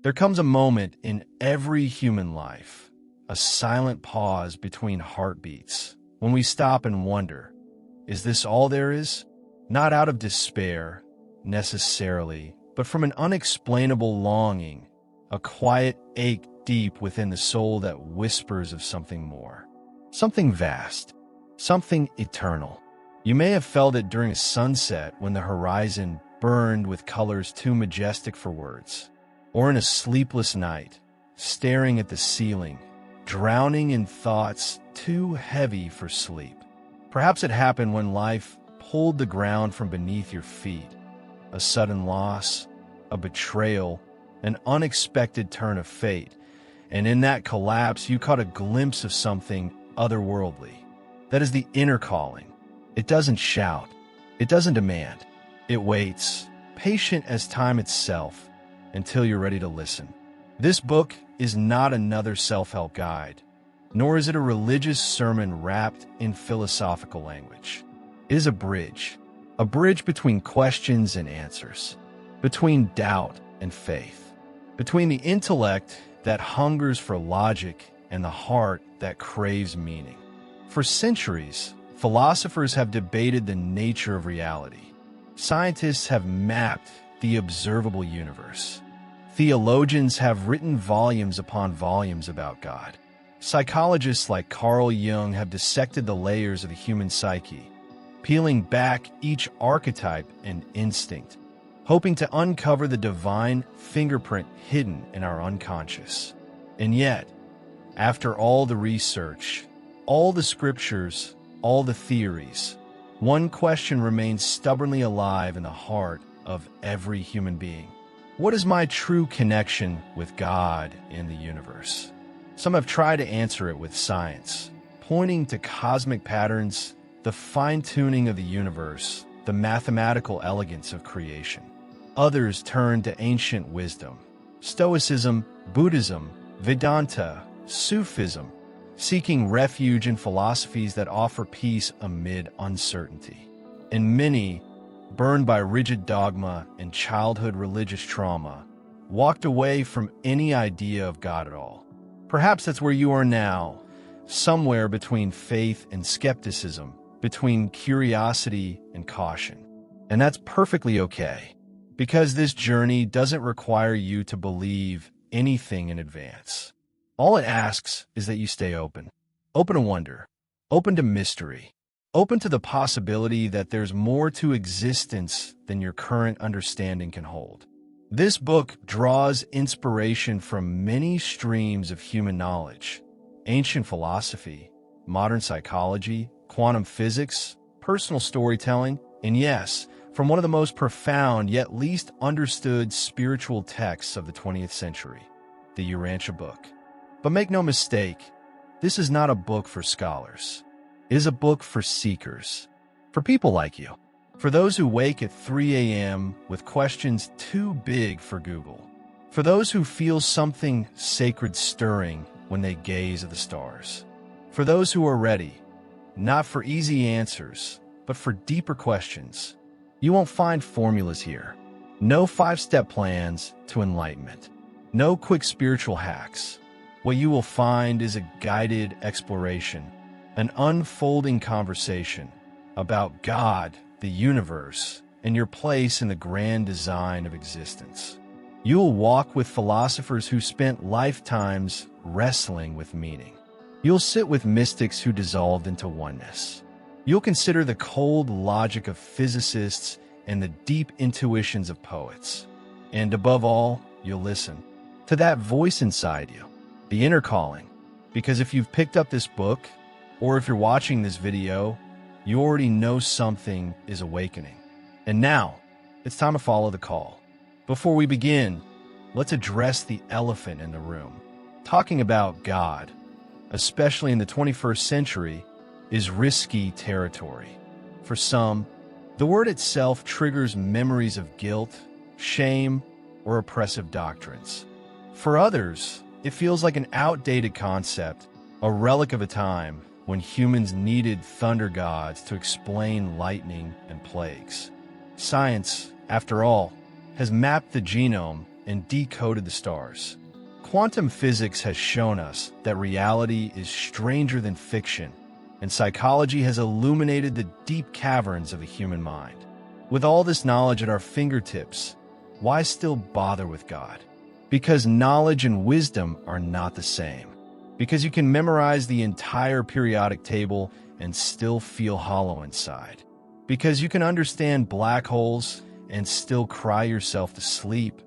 There comes a moment in every human life, a silent pause between heartbeats, when we stop and wonder, is this all there is? Not out of despair, necessarily, but from an unexplainable longing, a quiet ache deep within the soul that whispers of something more, something vast, something eternal. You may have felt it during a sunset when the horizon burned with colors too majestic for words, or in a sleepless night, staring at the ceiling, drowning in thoughts too heavy for sleep. Perhaps it happened when life pulled the ground from beneath your feet, a sudden loss, a betrayal, an unexpected turn of fate, and in that collapse you caught a glimpse of something otherworldly. That is the inner calling. It doesn't shout. It doesn't demand. It waits, patient as time itself, until you're ready to listen. This book is not another self-help guide, nor is it a religious sermon wrapped in philosophical language. It is a bridge between questions and answers, between doubt and faith, between the intellect that hungers for logic and the heart that craves meaning. For centuries, philosophers have debated the nature of reality. Scientists have mapped the observable universe. Theologians have written volumes upon volumes about God. Psychologists like Carl Jung have dissected the layers of the human psyche, peeling back each archetype and instinct, hoping to uncover the divine fingerprint hidden in our unconscious. And yet, after all the research, all the scriptures, all the theories, one question remains stubbornly alive in the heart of every human being. What is my true connection with God in the universe? Some have tried to answer it with science, pointing to cosmic patterns, the fine-tuning of the universe, the mathematical elegance of creation. Others turn to ancient wisdom, Stoicism, Buddhism, Vedanta, Sufism, seeking refuge in philosophies that offer peace amid uncertainty. And many, burned by rigid dogma and childhood religious trauma, walked away from any idea of God at all. Perhaps that's where you are now, somewhere between faith and skepticism, between curiosity and caution. And that's perfectly okay, because this journey doesn't require you to believe anything in advance. All it asks is that you stay open. Open to wonder, open to mystery, open to the possibility that there's more to existence than your current understanding can hold. This book draws inspiration from many streams of human knowledge: ancient philosophy, modern psychology, quantum physics, personal storytelling, and yes, from one of the most profound yet least understood spiritual texts of the 20th century, the Urantia Book. But make no mistake, this is not a book for scholars. It is a book for seekers, for people like you, for those who wake at 3 a.m. with questions too big for Google, for those who feel something sacred stirring when they gaze at the stars, for those who are ready, not for easy answers, but for deeper questions. You won't find formulas here. No 5-step plans to enlightenment. No quick spiritual hacks. What you will find is a guided exploration, an unfolding conversation about God, the universe, and your place in the grand design of existence. You will walk with philosophers who spent lifetimes wrestling with meaning. You'll sit with mystics who dissolved into oneness. You'll consider the cold logic of physicists and the deep intuitions of poets. And above all, you'll listen to that voice inside you, the inner calling. Because if you've picked up this book, or if you're watching this video, you already know something is awakening. And now, it's time to follow the call. Before we begin, let's address the elephant in the room. Talking about God, especially in the 21st century, is risky territory. For some, the word itself triggers memories of guilt, shame, or oppressive doctrines. For others, it feels like an outdated concept, a relic of a time when humans needed thunder gods to explain lightning and plagues. Science, after all, has mapped the genome and decoded the stars. Quantum physics has shown us that reality is stranger than fiction, and psychology has illuminated the deep caverns of the human mind. With all this knowledge at our fingertips, why still bother with God? Because knowledge and wisdom are not the same. Because you can memorize the entire periodic table and still feel hollow inside. Because you can understand black holes and still cry yourself to sleep,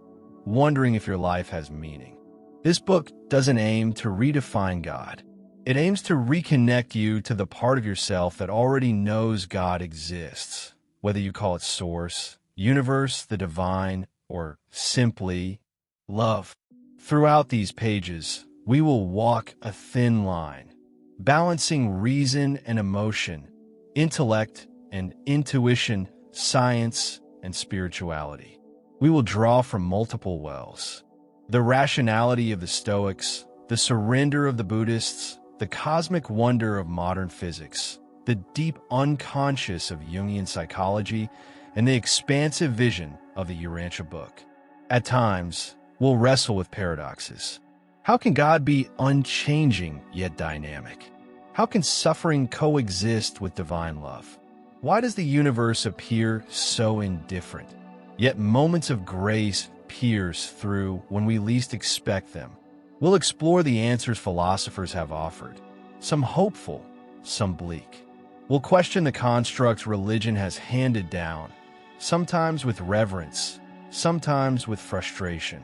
wondering if your life has meaning. This book doesn't aim to redefine God. It aims to reconnect you to the part of yourself that already knows God exists, whether you call it source, universe, the divine, or simply love. Throughout these pages, we will walk a thin line, balancing reason and emotion, intellect and intuition, science and spirituality. We will draw from multiple wells. The rationality of the Stoics, the surrender of the Buddhists, the cosmic wonder of modern physics, the deep unconscious of Jungian psychology, and the expansive vision of the Urantia Book. At times, we'll wrestle with paradoxes. How can God be unchanging yet dynamic? How can suffering coexist with divine love? Why does the universe appear so indifferent? Yet moments of grace pierce through when we least expect them. We'll explore the answers philosophers have offered, some hopeful, some bleak. We'll question the constructs religion has handed down, sometimes with reverence, sometimes with frustration.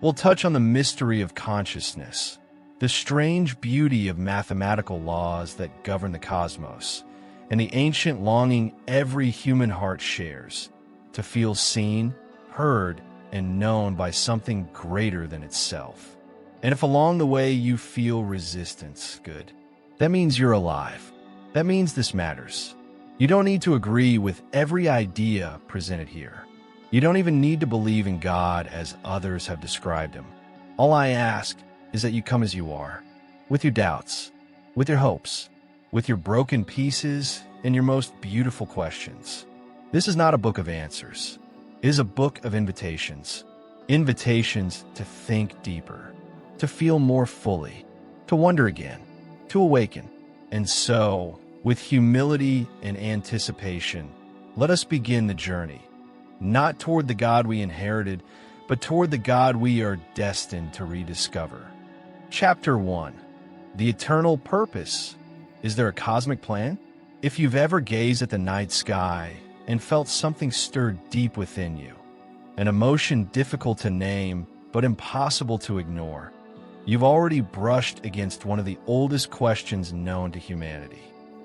We'll touch on the mystery of consciousness, the strange beauty of mathematical laws that govern the cosmos, and the ancient longing every human heart shares, to feel seen, heard, and known by something greater than itself. And if along the way you feel resistance, good. That means you're alive. That means this matters. You don't need to agree with every idea presented here. You don't even need to believe in God as others have described him. All I ask is that you come as you are, with your doubts, with your hopes, with your broken pieces, and your most beautiful questions. This is not a book of answers. It is a book of invitations. Invitations to think deeper, to feel more fully, to wonder again, to awaken. And so, with humility and anticipation, let us begin the journey, not toward the God we inherited, but toward the God we are destined to rediscover. Chapter 1. The Eternal Purpose. Is there a cosmic plan? If you've ever gazed at the night sky and felt something stir deep within you, an emotion difficult to name but impossible to ignore, you've already brushed against one of the oldest questions known to humanity.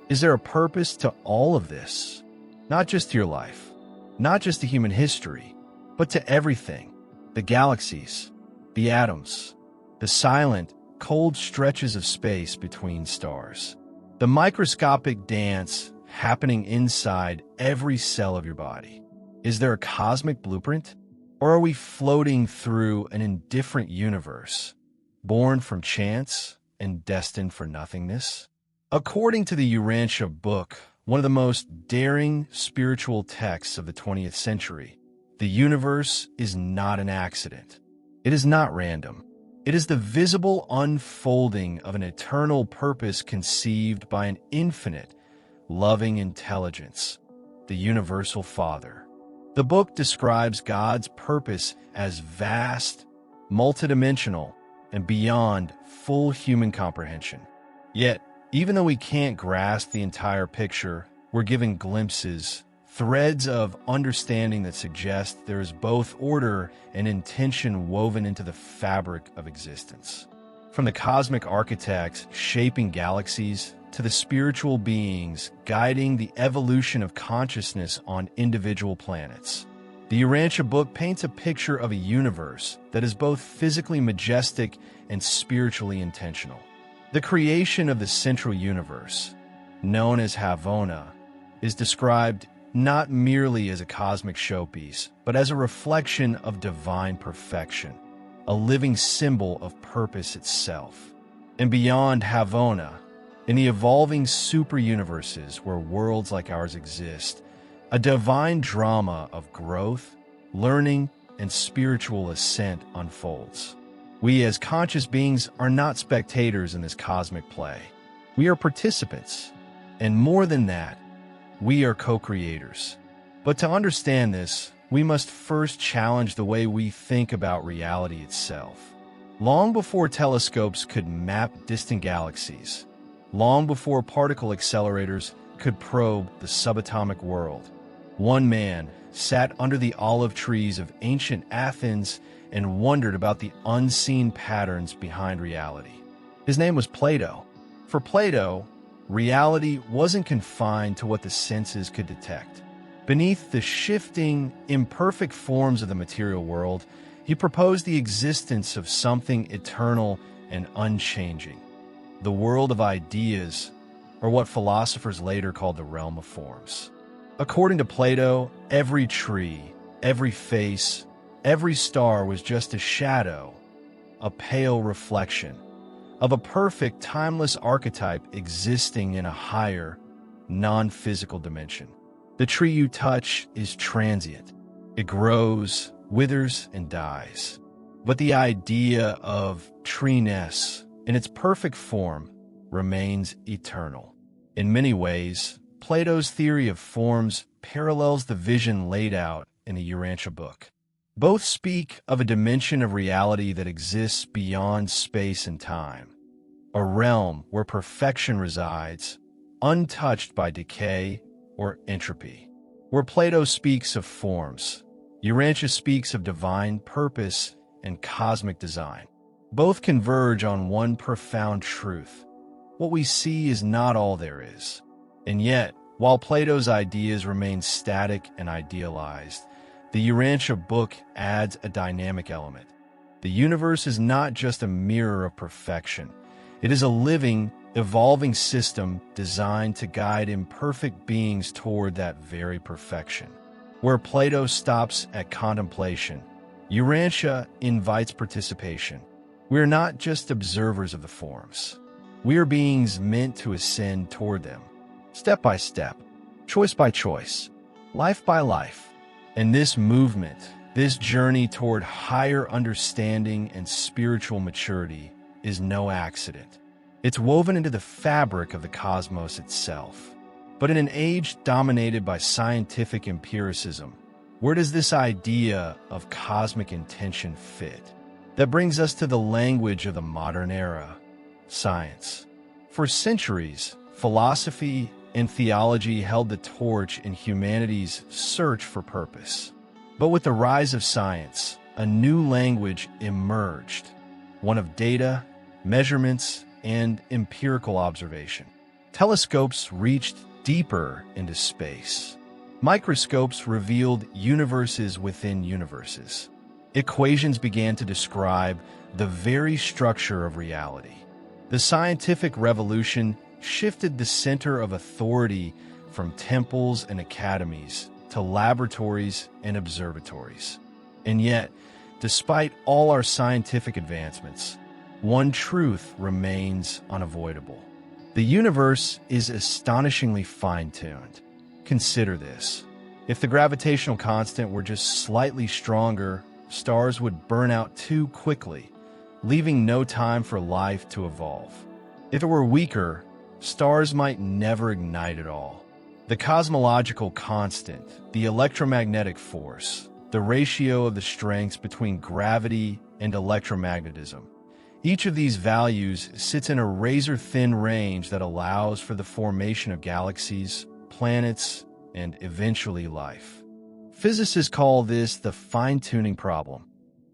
Is there a purpose to all of this? Not just to your life, not just to human history, but to everything. The galaxies, the atoms, the silent, cold stretches of space between stars, the microscopic dance happening inside every cell of your body. Is there a cosmic blueprint? Or are we floating through an indifferent universe, born from chance and destined for nothingness? According to the Urantia Book, one of the most daring spiritual texts of the 20th century, the universe is not an accident. It is not random. It is the visible unfolding of an eternal purpose conceived by an infinite, loving intelligence, the Universal Father. The book describes God's purpose as vast, multidimensional, and beyond full human comprehension. Yet, even though we can't grasp the entire picture, we're given glimpses, threads of understanding that suggest there is both order and intention woven into the fabric of existence. From the cosmic architects shaping galaxies to the spiritual beings guiding the evolution of consciousness on individual planets, the Urantia Book paints a picture of a universe that is both physically majestic and spiritually intentional. The creation of the central universe, known as Havona, is described not merely as a cosmic showpiece, but as a reflection of divine perfection, a living symbol of purpose itself. And beyond Havona, in the evolving super-universes where worlds like ours exist, a divine drama of growth, learning, and spiritual ascent unfolds. We as conscious beings are not spectators in this cosmic play. We are participants, and more than that, we are co-creators. But to understand this, we must first challenge the way we think about reality itself. Long before telescopes could map distant galaxies, long before particle accelerators could probe the subatomic world, one man sat under the olive trees of ancient Athens and wondered about the unseen patterns behind reality. His name was Plato. For Plato, reality wasn't confined to what the senses could detect. Beneath the shifting, imperfect forms of the material world, he proposed the existence of something eternal and unchanging, the world of ideas, or what philosophers later called the realm of forms. According to Plato, every tree, every face, every star was just a shadow, a pale reflection of a perfect, timeless archetype existing in a higher, non-physical dimension. The tree you touch is transient. It grows, withers, and dies. But the idea of treeness, in its perfect form, remains eternal. In many ways, Plato's theory of forms parallels the vision laid out in the Urantia Book. Both speak of a dimension of reality that exists beyond space and time, a realm where perfection resides, untouched by decay or entropy. Where Plato speaks of forms, Urantia speaks of divine purpose and cosmic design. Both converge on one profound truth: what we see is not all there is. And yet, while Plato's ideas remain static and idealized, the Urantia Book adds a dynamic element. The universe is not just a mirror of perfection. It is a living, evolving system designed to guide imperfect beings toward that very perfection. Where Plato stops at contemplation, Urantia invites participation. We are not just observers of the forms. We are beings meant to ascend toward them, step by step, choice by choice, life by life. And this movement, this journey toward higher understanding and spiritual maturity, is no accident. It's woven into the fabric of the cosmos itself. But in an age dominated by scientific empiricism, where does this idea of cosmic intention fit? That brings us to the language of the modern era: science. For centuries, philosophy and theology held the torch in humanity's search for purpose. But with the rise of science, a new language emerged, one of data, measurements, and empirical observation. Telescopes reached deeper into space. Microscopes revealed universes within universes. Equations began to describe the very structure of reality. The scientific revolution shifted the center of authority from temples and academies to laboratories and observatories. And yet, despite all our scientific advancements, one truth remains unavoidable. The universe is astonishingly fine-tuned. Consider this. If the gravitational constant were just slightly stronger, stars would burn out too quickly, leaving no time for life to evolve. If it were weaker, stars might never ignite at all. The cosmological constant, the electromagnetic force, the ratio of the strengths between gravity and electromagnetism, each of these values sits in a razor-thin range that allows for the formation of galaxies, planets, and eventually life. Physicists call this the fine-tuning problem.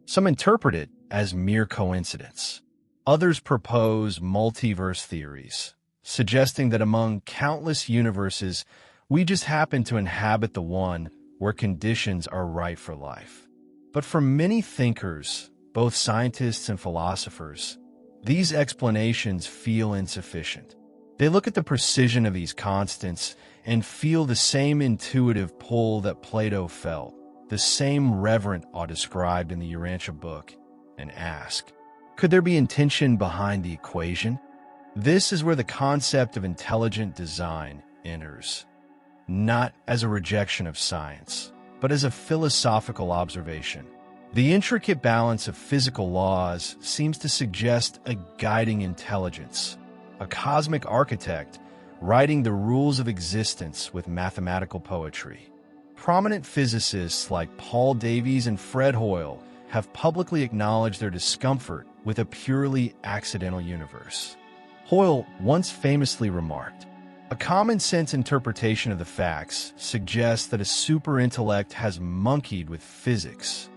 Some interpret it as mere coincidence. Others propose multiverse theories, suggesting that among countless universes, we just happen to inhabit the one where conditions are right for life. But for many thinkers, both scientists and philosophers, these explanations feel insufficient. They look at the precision of these constants and feel the same intuitive pull that Plato felt, the same reverent awe described in the Urantia Book, and ask, could there be intention behind the equation? This is where the concept of intelligent design enters, not as a rejection of science, but as a philosophical observation. The intricate balance of physical laws seems to suggest a guiding intelligence, a cosmic architect writing the rules of existence with mathematical poetry. Prominent physicists like Paul Davies and Fred Hoyle have publicly acknowledged their discomfort with a purely accidental universe. Hoyle once famously remarked, "A common-sense interpretation of the facts suggests that a super-intellect has monkeyed with physics."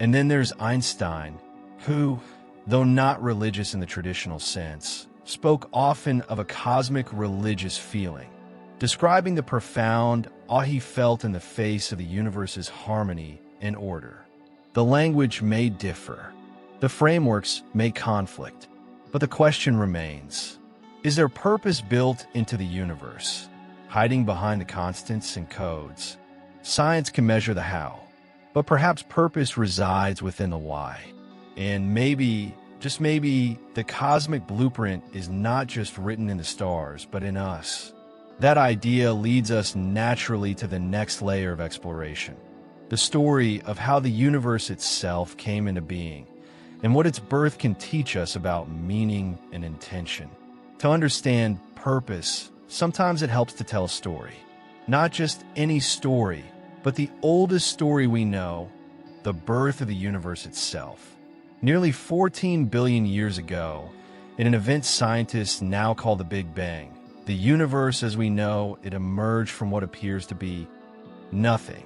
And then there's Einstein, who, though not religious in the traditional sense, spoke often of a cosmic religious feeling, describing the profound awe he felt in the face of the universe's harmony and order. The language may differ, the frameworks may conflict, but the question remains, is there purpose built into the universe, hiding behind the constants and codes? Science can measure the how, but perhaps purpose resides within the why. And maybe, just maybe, the cosmic blueprint is not just written in the stars, but in us. That idea leads us naturally to the next layer of exploration, the story of how the universe itself came into being, and what its birth can teach us about meaning and intention. To understand purpose, sometimes it helps to tell a story. Not just any story, but the oldest story we know, the birth of the universe itself. Nearly 14 billion years ago, in an event scientists now call the Big Bang, the universe as we know it emerged from what appears to be nothing.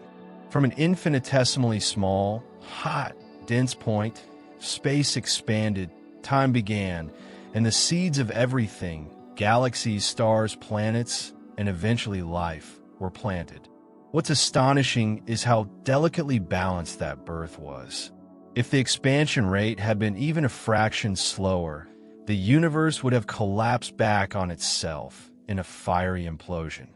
From an infinitesimally small, hot, dense point, space expanded, time began, and the seeds of everything, galaxies, stars, planets, and eventually life, were planted. What's astonishing is how delicately balanced that birth was. If the expansion rate had been even a fraction slower, the universe would have collapsed back on itself in a fiery implosion.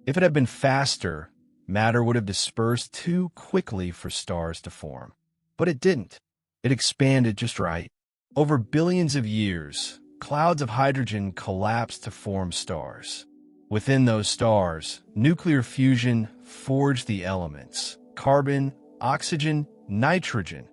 If it had been faster, matter would have dispersed too quickly for stars to form. But it didn't. It expanded just right. Over billions of years, clouds of hydrogen collapsed to form stars. Within those stars, nuclear fusion forged the elements: carbon, oxygen, nitrogen,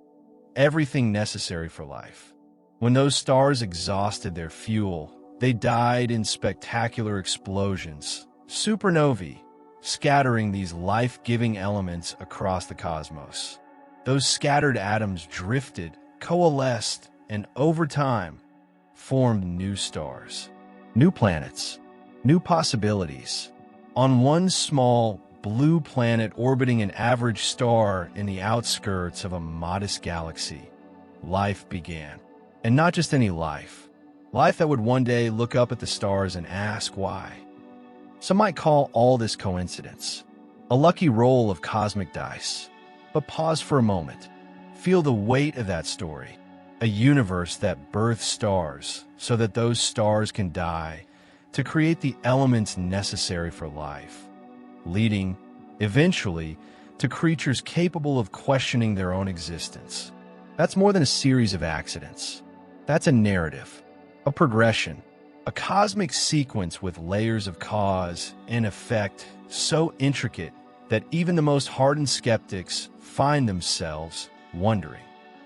everything necessary for life. When those stars exhausted their fuel, they died in spectacular explosions, supernovae, scattering these life-giving elements across the cosmos. Those scattered atoms drifted, coalesced, and over time, formed new stars, new planets, new possibilities. On one small, blue planet orbiting an average star in the outskirts of a modest galaxy, life began. And not just any life. Life that would one day look up at the stars and ask why. Some might call all this coincidence, a lucky roll of cosmic dice. But pause for a moment. Feel the weight of that story. A universe that births stars so that those stars can die to create the elements necessary for life, leading, eventually, to creatures capable of questioning their own existence. That's more than a series of accidents. That's a narrative, a progression, a cosmic sequence with layers of cause and effect so intricate that even the most hardened skeptics find themselves wondering.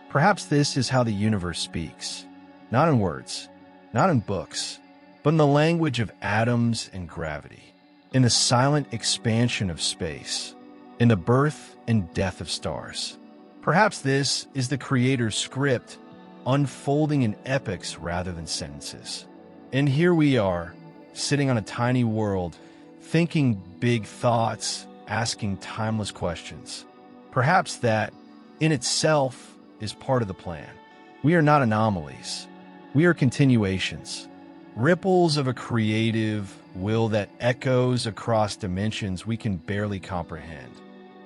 Perhaps this is how the universe speaks, not in words, not in books, but in the language of atoms and gravity, in the silent expansion of space, in the birth and death of stars. Perhaps this is the Creator's script, unfolding in epics rather than sentences. And here we are, sitting on a tiny world, thinking big thoughts, asking timeless questions. Perhaps that, in itself, is part of the plan. We are not anomalies. We are continuations, ripples of a creative will that echoes across dimensions we can barely comprehend.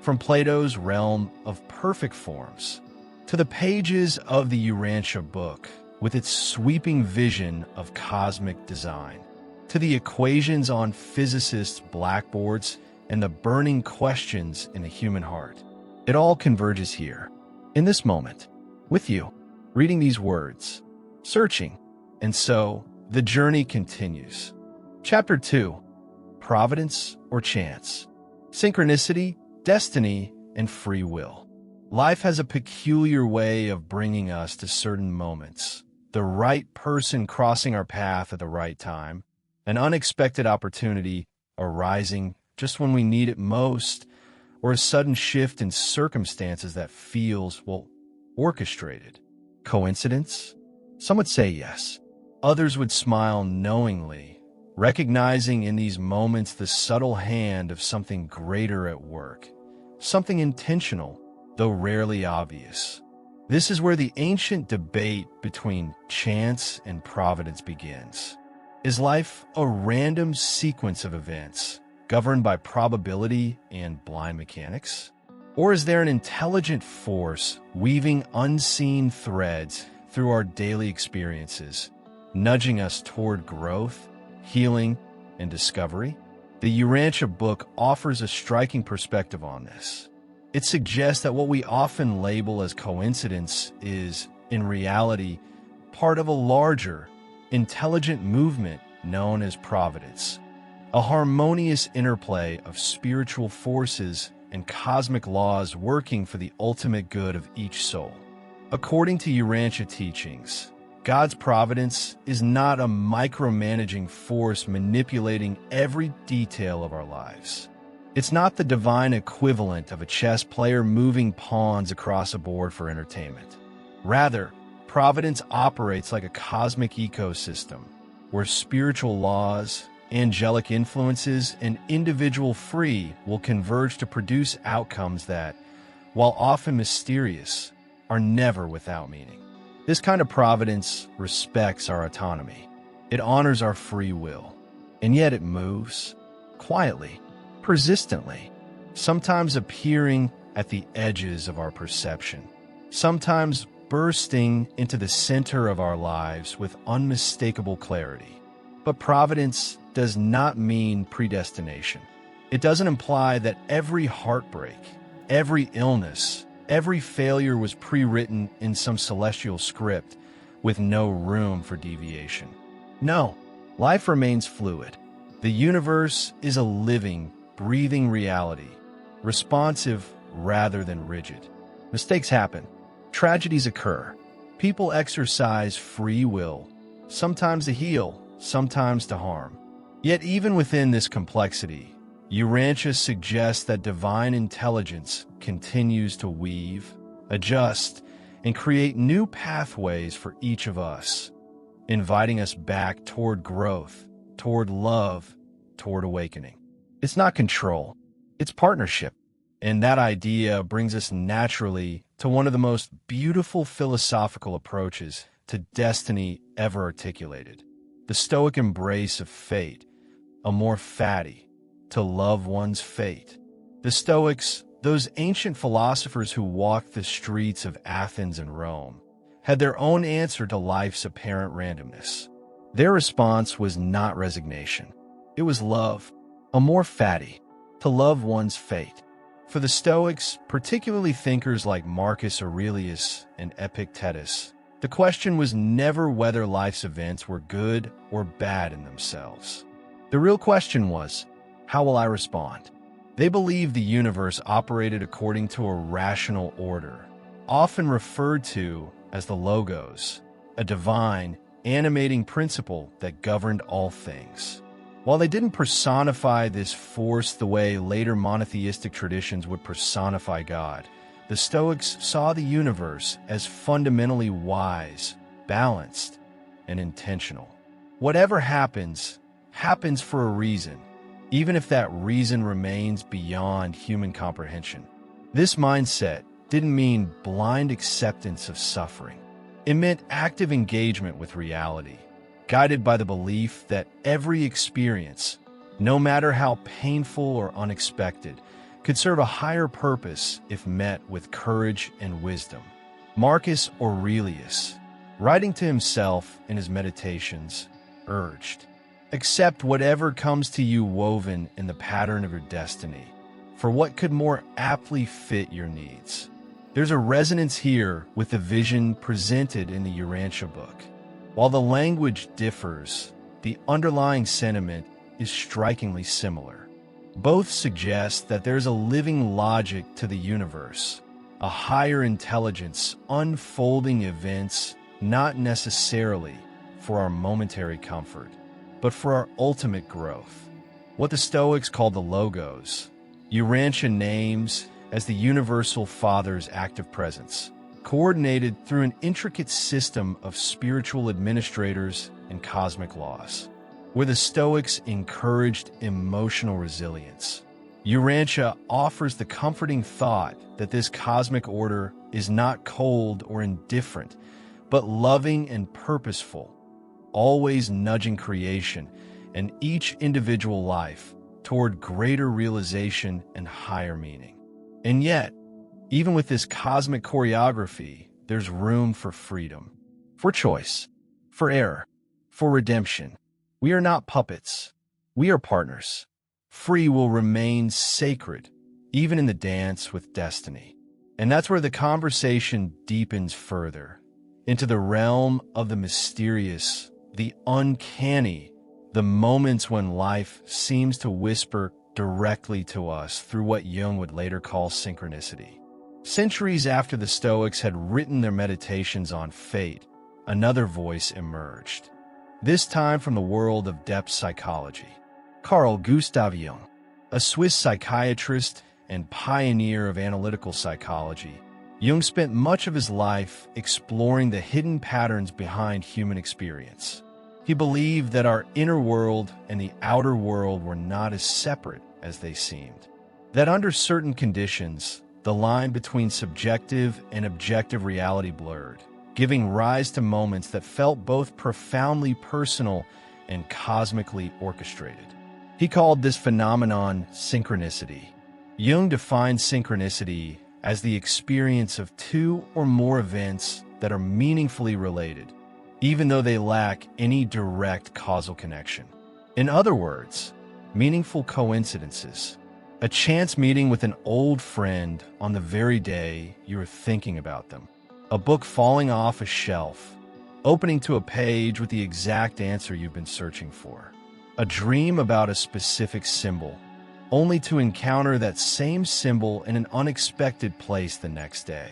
From Plato's realm of perfect forms to the pages of the Urantia Book with its sweeping vision of cosmic design, to the equations on physicists' blackboards and the burning questions in the human heart. It all converges here, in this moment, with you, reading these words, searching. And so, the journey continues. Chapter 2, Providence or Chance, Synchronicity, Destiny, and Free Will. Life has a peculiar way of bringing us to certain moments. The right person crossing our path at the right time, an unexpected opportunity arising just when we need it most, or a sudden shift in circumstances that feels, well, orchestrated. Coincidence? Some would say yes. Others would smile knowingly, recognizing in these moments the subtle hand of something greater at work, something intentional, though rarely obvious. This is where the ancient debate between chance and providence begins. Is life a random sequence of events, governed by probability and blind mechanics? Or is there an intelligent force weaving unseen threads through our daily experiences, nudging us toward growth, healing, and discovery? The Urantia Book offers a striking perspective on this. It suggests that what we often label as coincidence is, in reality, part of a larger, intelligent movement known as providence, a harmonious interplay of spiritual forces and cosmic laws working for the ultimate good of each soul. According to Urantia teachings, God's providence is not a micromanaging force manipulating every detail of our lives. It's not the divine equivalent of a chess player moving pawns across a board for entertainment. Rather, providence operates like a cosmic ecosystem, where spiritual laws, angelic influences, and individual free will converge to produce outcomes that, while often mysterious, are never without meaning. This kind of providence respects our autonomy. It honors our free will, and yet it moves quietly, persistently, sometimes appearing at the edges of our perception, sometimes bursting into the center of our lives with unmistakable clarity. But providence does not mean predestination. It doesn't imply that every heartbreak, every illness, every failure was pre-written in some celestial script with no room for deviation. No, life remains fluid. The universe is a living, breathing reality, responsive rather than rigid. Mistakes happen. Tragedies occur. People exercise free will, sometimes to heal, sometimes to harm. Yet even within this complexity, Urantia suggests that divine intelligence continues to weave, adjust, and create new pathways for each of us, inviting us back toward growth, toward love, toward awakening. It's not control, it's partnership. And that idea brings us naturally to one of the most beautiful philosophical approaches to destiny ever articulated, the Stoic embrace of fate, amor fati, to love one's fate. The Stoics, those ancient philosophers who walked the streets of Athens and Rome, had their own answer to life's apparent randomness. Their response was not resignation. It was love, amor fati, to love one's fate. For the Stoics, particularly thinkers like Marcus Aurelius and Epictetus, the question was never whether life's events were good or bad in themselves. The real question was, how will I respond? They believed the universe operated according to a rational order, often referred to as the logos, a divine, animating principle that governed all things. While they didn't personify this force the way later monotheistic traditions would personify God, the Stoics saw the universe as fundamentally wise, balanced, and intentional. Whatever happens, happens for a reason, even if that reason remains beyond human comprehension. This mindset didn't mean blind acceptance of suffering. It meant active engagement with reality, guided by the belief that every experience, no matter how painful or unexpected, could serve a higher purpose if met with courage and wisdom. Marcus Aurelius, writing to himself in his meditations, urged, "Accept whatever comes to you woven in the pattern of your destiny, for what could more aptly fit your needs?" There's a resonance here with the vision presented in the Urantia Book. While the language differs, the underlying sentiment is strikingly similar. Both suggest that there's a living logic to the universe, a higher intelligence unfolding events not necessarily for our momentary comfort, but for our ultimate growth. What the Stoics called the logos, Urantia names as the universal Father's active presence, coordinated through an intricate system of spiritual administrators and cosmic laws. Where the Stoics encouraged emotional resilience, Urantia offers the comforting thought that this cosmic order is not cold or indifferent, but loving and purposeful, always nudging creation and each individual life toward greater realization and higher meaning. And yet, even with this cosmic choreography, there's room for freedom, for choice, for error, for redemption. We are not puppets. We are partners. Free will remain sacred, even in the dance with destiny. And that's where the conversation deepens further, into the realm of the mysterious, the uncanny, the moments when life seems to whisper directly to us through what Jung would later call synchronicity. Centuries after the Stoics had written their meditations on fate, another voice emerged, this time from the world of depth psychology. Carl Gustav Jung, a Swiss psychiatrist and pioneer of analytical psychology, Jung spent much of his life exploring the hidden patterns behind human experience. He believed that our inner world and the outer world were not as separate as they seemed, that under certain conditions, the line between subjective and objective reality blurred, giving rise to moments that felt both profoundly personal and cosmically orchestrated. He called this phenomenon synchronicity. Jung defined synchronicity as the experience of two or more events that are meaningfully related, even though they lack any direct causal connection. In other words, meaningful coincidences. A chance meeting with an old friend on the very day you were thinking about them. A book falling off a shelf, opening to a page with the exact answer you've been searching for. A dream about a specific symbol, only to encounter that same symbol in an unexpected place the next day.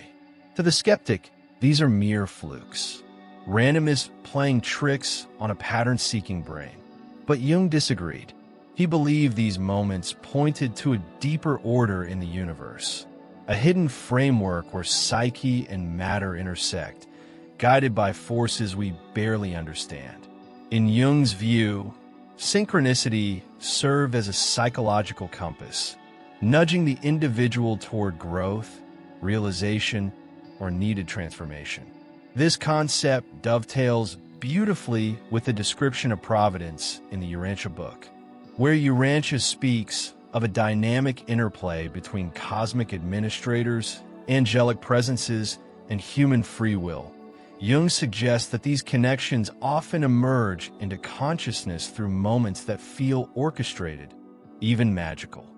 To the skeptic, these are mere flukes. Randomness playing tricks on a pattern-seeking brain. But Jung disagreed. He believed these moments pointed to a deeper order in the universe, a hidden framework where psyche and matter intersect, guided by forces we barely understand. In Jung's view, synchronicity served as a psychological compass, nudging the individual toward growth, realization, or needed transformation. This concept dovetails beautifully with the description of providence in the Urantia Book, where Urantia speaks of a dynamic interplay between cosmic administrators, angelic presences, and human free will. Jung suggests that these connections often emerge into consciousness through moments that feel orchestrated, even magical.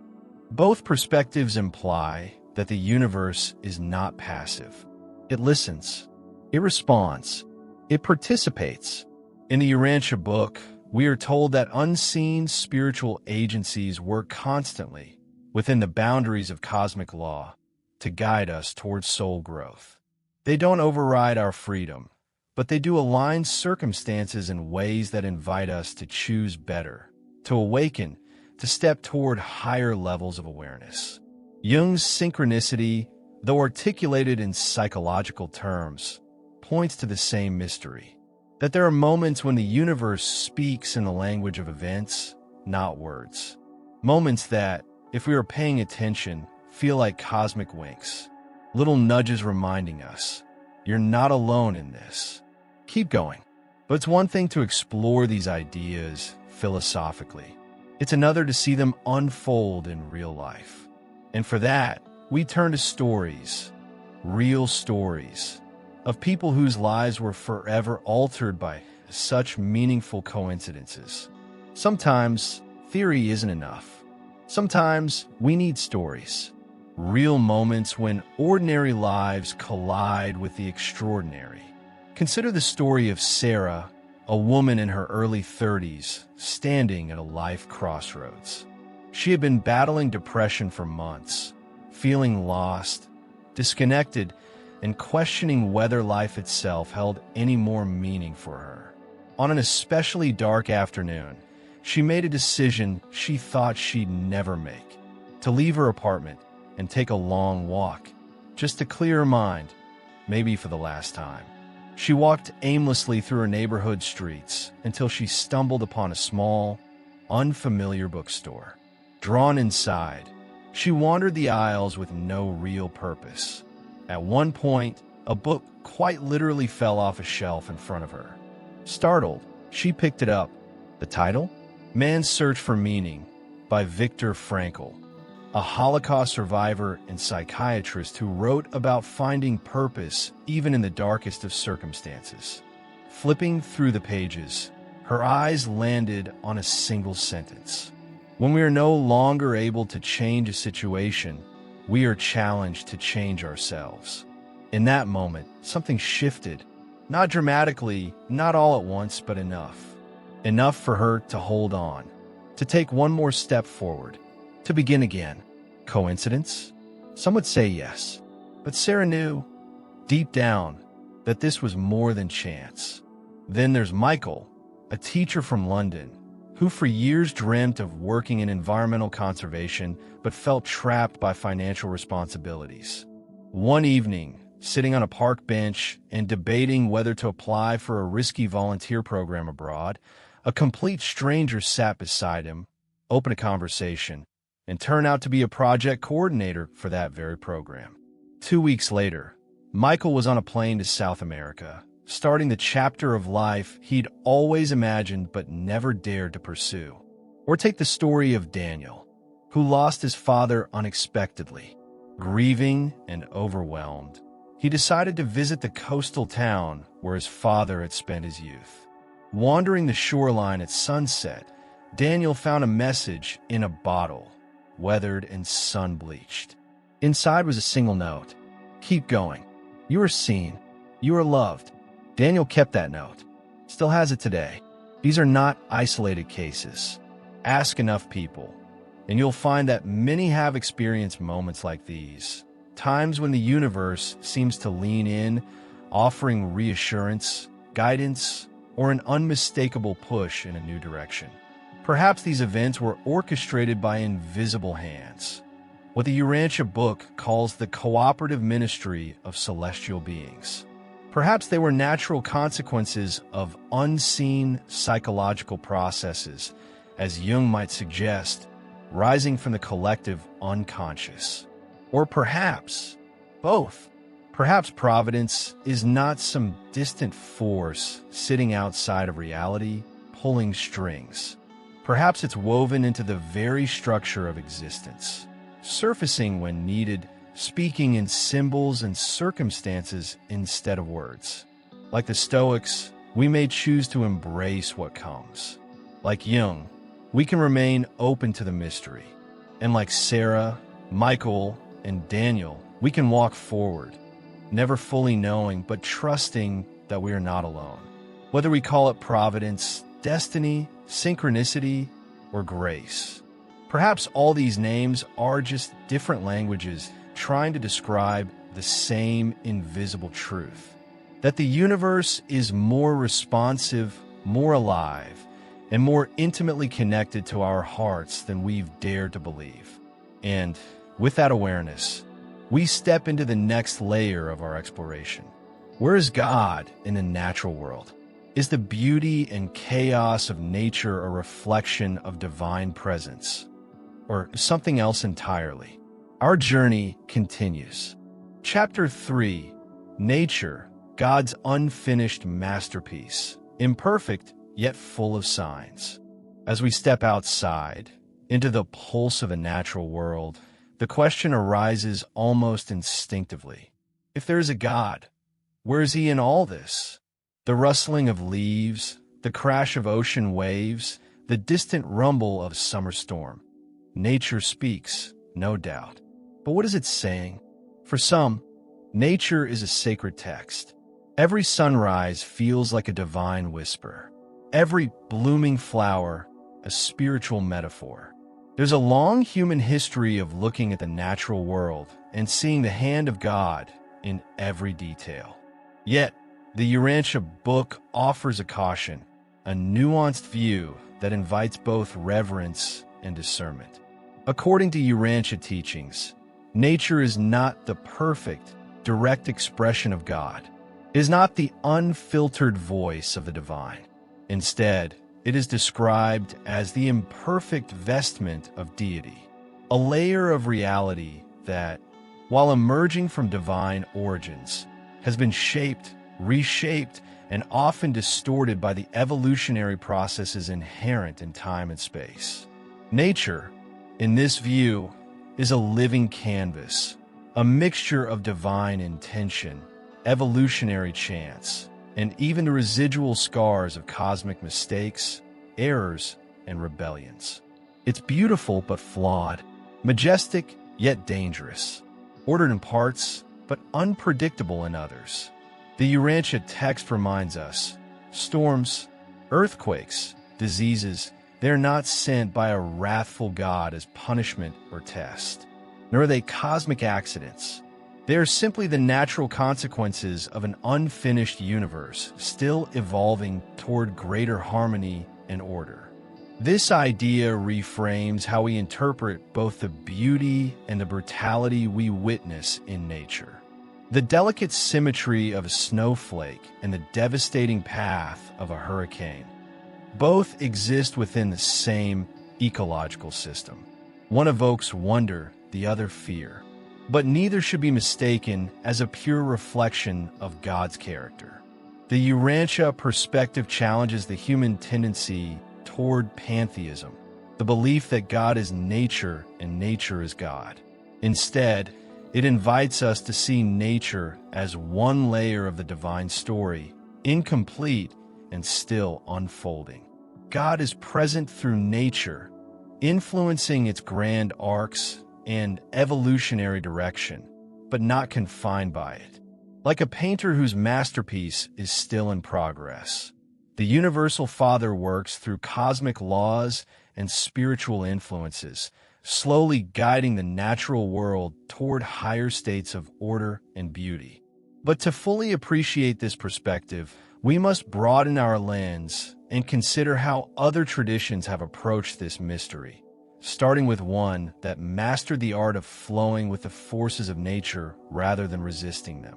Both perspectives imply that the universe is not passive. It listens, it responds, it participates. In the Urantia Book, we are told that unseen spiritual agencies work constantly within the boundaries of cosmic law to guide us towards soul growth. They don't override our freedom, but they do align circumstances in ways that invite us to choose better, to awaken, to step toward higher levels of awareness. Jung's synchronicity, though articulated in psychological terms, points to the same mystery. That there are moments when the universe speaks in the language of events, not words. Moments that, if we are paying attention, feel like cosmic winks. Little nudges reminding us, you're not alone in this. Keep going. But it's one thing to explore these ideas philosophically. It's another to see them unfold in real life. And for that, we turn to stories, real stories, of people whose lives were forever altered by such meaningful coincidences. Sometimes theory isn't enough. Sometimes we need stories. Real moments when ordinary lives collide with the extraordinary. Consider the story of Sarah, a woman in her early 30s, standing at a life crossroads. She had been battling depression for months, feeling lost, disconnected, and questioning whether life itself held any more meaning for her. On an especially dark afternoon, she made a decision she thought she'd never make: to leave her apartment and take a long walk, just to clear her mind, maybe for the last time. She walked aimlessly through her neighborhood streets until she stumbled upon a small, unfamiliar bookstore. Drawn inside, she wandered the aisles with no real purpose. At one point, a book quite literally fell off a shelf in front of her. Startled, she picked it up. The title? Man's Search for Meaning by Viktor Frankl, a Holocaust survivor and psychiatrist who wrote about finding purpose even in the darkest of circumstances. Flipping through the pages, her eyes landed on a single sentence. When we are no longer able to change a situation, we are challenged to change ourselves. In that moment, something shifted. Not dramatically, not all at once, but enough. Enough for her to hold on, to take one more step forward, to begin again. Coincidence? Some would say yes. But Sarah knew, deep down, that this was more than chance. Then there's Michael, a teacher from London, who for years dreamt of working in environmental conservation but felt trapped by financial responsibilities. One evening, sitting on a park bench and debating whether to apply for a risky volunteer program abroad, a complete stranger sat beside him, opened a conversation, and turned out to be a project coordinator for that very program. 2 weeks later, Michael was on a plane to South America, starting the chapter of life he'd always imagined but never dared to pursue. Or take the story of Daniel, who lost his father unexpectedly. Grieving and overwhelmed, he decided to visit the coastal town where his father had spent his youth. Wandering the shoreline at sunset, Daniel found a message in a bottle, weathered and sun-bleached. Inside was a single note: "Keep going. You are seen. You are loved." Daniel kept that note. Still has it today. These are not isolated cases. Ask enough people, and you'll find that many have experienced moments like these. Times when the universe seems to lean in, offering reassurance, guidance, or an unmistakable push in a new direction. Perhaps these events were orchestrated by invisible hands, what the Urantia Book calls the cooperative ministry of celestial beings. Perhaps they were natural consequences of unseen psychological processes, as Jung might suggest, rising from the collective unconscious. Or perhaps both. Perhaps providence is not some distant force sitting outside of reality, pulling strings. Perhaps it's woven into the very structure of existence, surfacing when needed, speaking in symbols and circumstances instead of words. Like the Stoics, we may choose to embrace what comes. Like Jung, we can remain open to the mystery. And like Sarah, Michael, and Daniel, we can walk forward, never fully knowing, but trusting that we are not alone. Whether we call it providence, destiny, synchronicity, or grace. Perhaps all these names are just different languages trying to describe the same invisible truth. That the universe is more responsive, more alive, and more intimately connected to our hearts than we've dared to believe. And with that awareness, we step into the next layer of our exploration. Where is God in the natural world? Is the beauty and chaos of nature a reflection of divine presence, or something else entirely? Our journey continues. Chapter 3, Nature, God's Unfinished Masterpiece, Imperfect yet full of signs. As we step outside, into the pulse of a natural world, the question arises almost instinctively. If there is a God, where is he in all this? The rustling of leaves, the crash of ocean waves, the distant rumble of summer storm. Nature speaks, no doubt. But what is it saying? For some, nature is a sacred text. Every sunrise feels like a divine whisper. Every blooming flower, a spiritual metaphor. There's a long human history of looking at the natural world and seeing the hand of God in every detail. Yet, the Urantia Book offers a caution, a nuanced view that invites both reverence and discernment. According to Urantia teachings, nature is not the perfect, direct expression of God. It is not the unfiltered voice of the divine. Instead, it is described as the imperfect vestment of deity, a layer of reality that, while emerging from divine origins, has been shaped, reshaped, and often distorted by the evolutionary processes inherent in time and space. Nature, in this view, is a living canvas, a mixture of divine intention, evolutionary chance, and even the residual scars of cosmic mistakes, errors, and rebellions. It's beautiful but flawed, majestic yet dangerous, ordered in parts but unpredictable in others. The Urantia text reminds us, storms, earthquakes, diseases, they're not sent by a wrathful God as punishment or test, nor are they cosmic accidents. They are simply the natural consequences of an unfinished universe still evolving toward greater harmony and order. This idea reframes how we interpret both the beauty and the brutality we witness in nature. The delicate symmetry of a snowflake and the devastating path of a hurricane. Both exist within the same ecological system. One evokes wonder, the other fear. But neither should be mistaken as a pure reflection of God's character. The Urantia perspective challenges the human tendency toward pantheism, the belief that God is nature and nature is God. Instead, it invites us to see nature as one layer of the divine story, incomplete and still unfolding. God is present through nature, influencing its grand arcs and evolutionary direction, but not confined by it. Like a painter whose masterpiece is still in progress, the Universal Father works through cosmic laws and spiritual influences, slowly guiding the natural world toward higher states of order and beauty. But to fully appreciate this perspective, we must broaden our lens and consider how other traditions have approached this mystery, starting with one that mastered the art of flowing with the forces of nature rather than resisting them: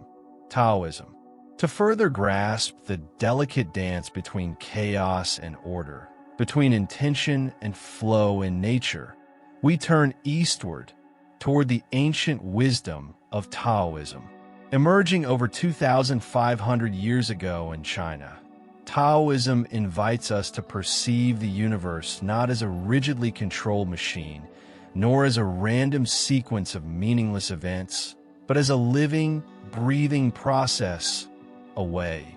Taoism. To further grasp the delicate dance between chaos and order, between intention and flow in nature, we turn eastward toward the ancient wisdom of Taoism. Emerging over 2,500 years ago in China, Taoism invites us to perceive the universe not as a rigidly controlled machine, nor as a random sequence of meaningless events, but as a living, breathing process, a way,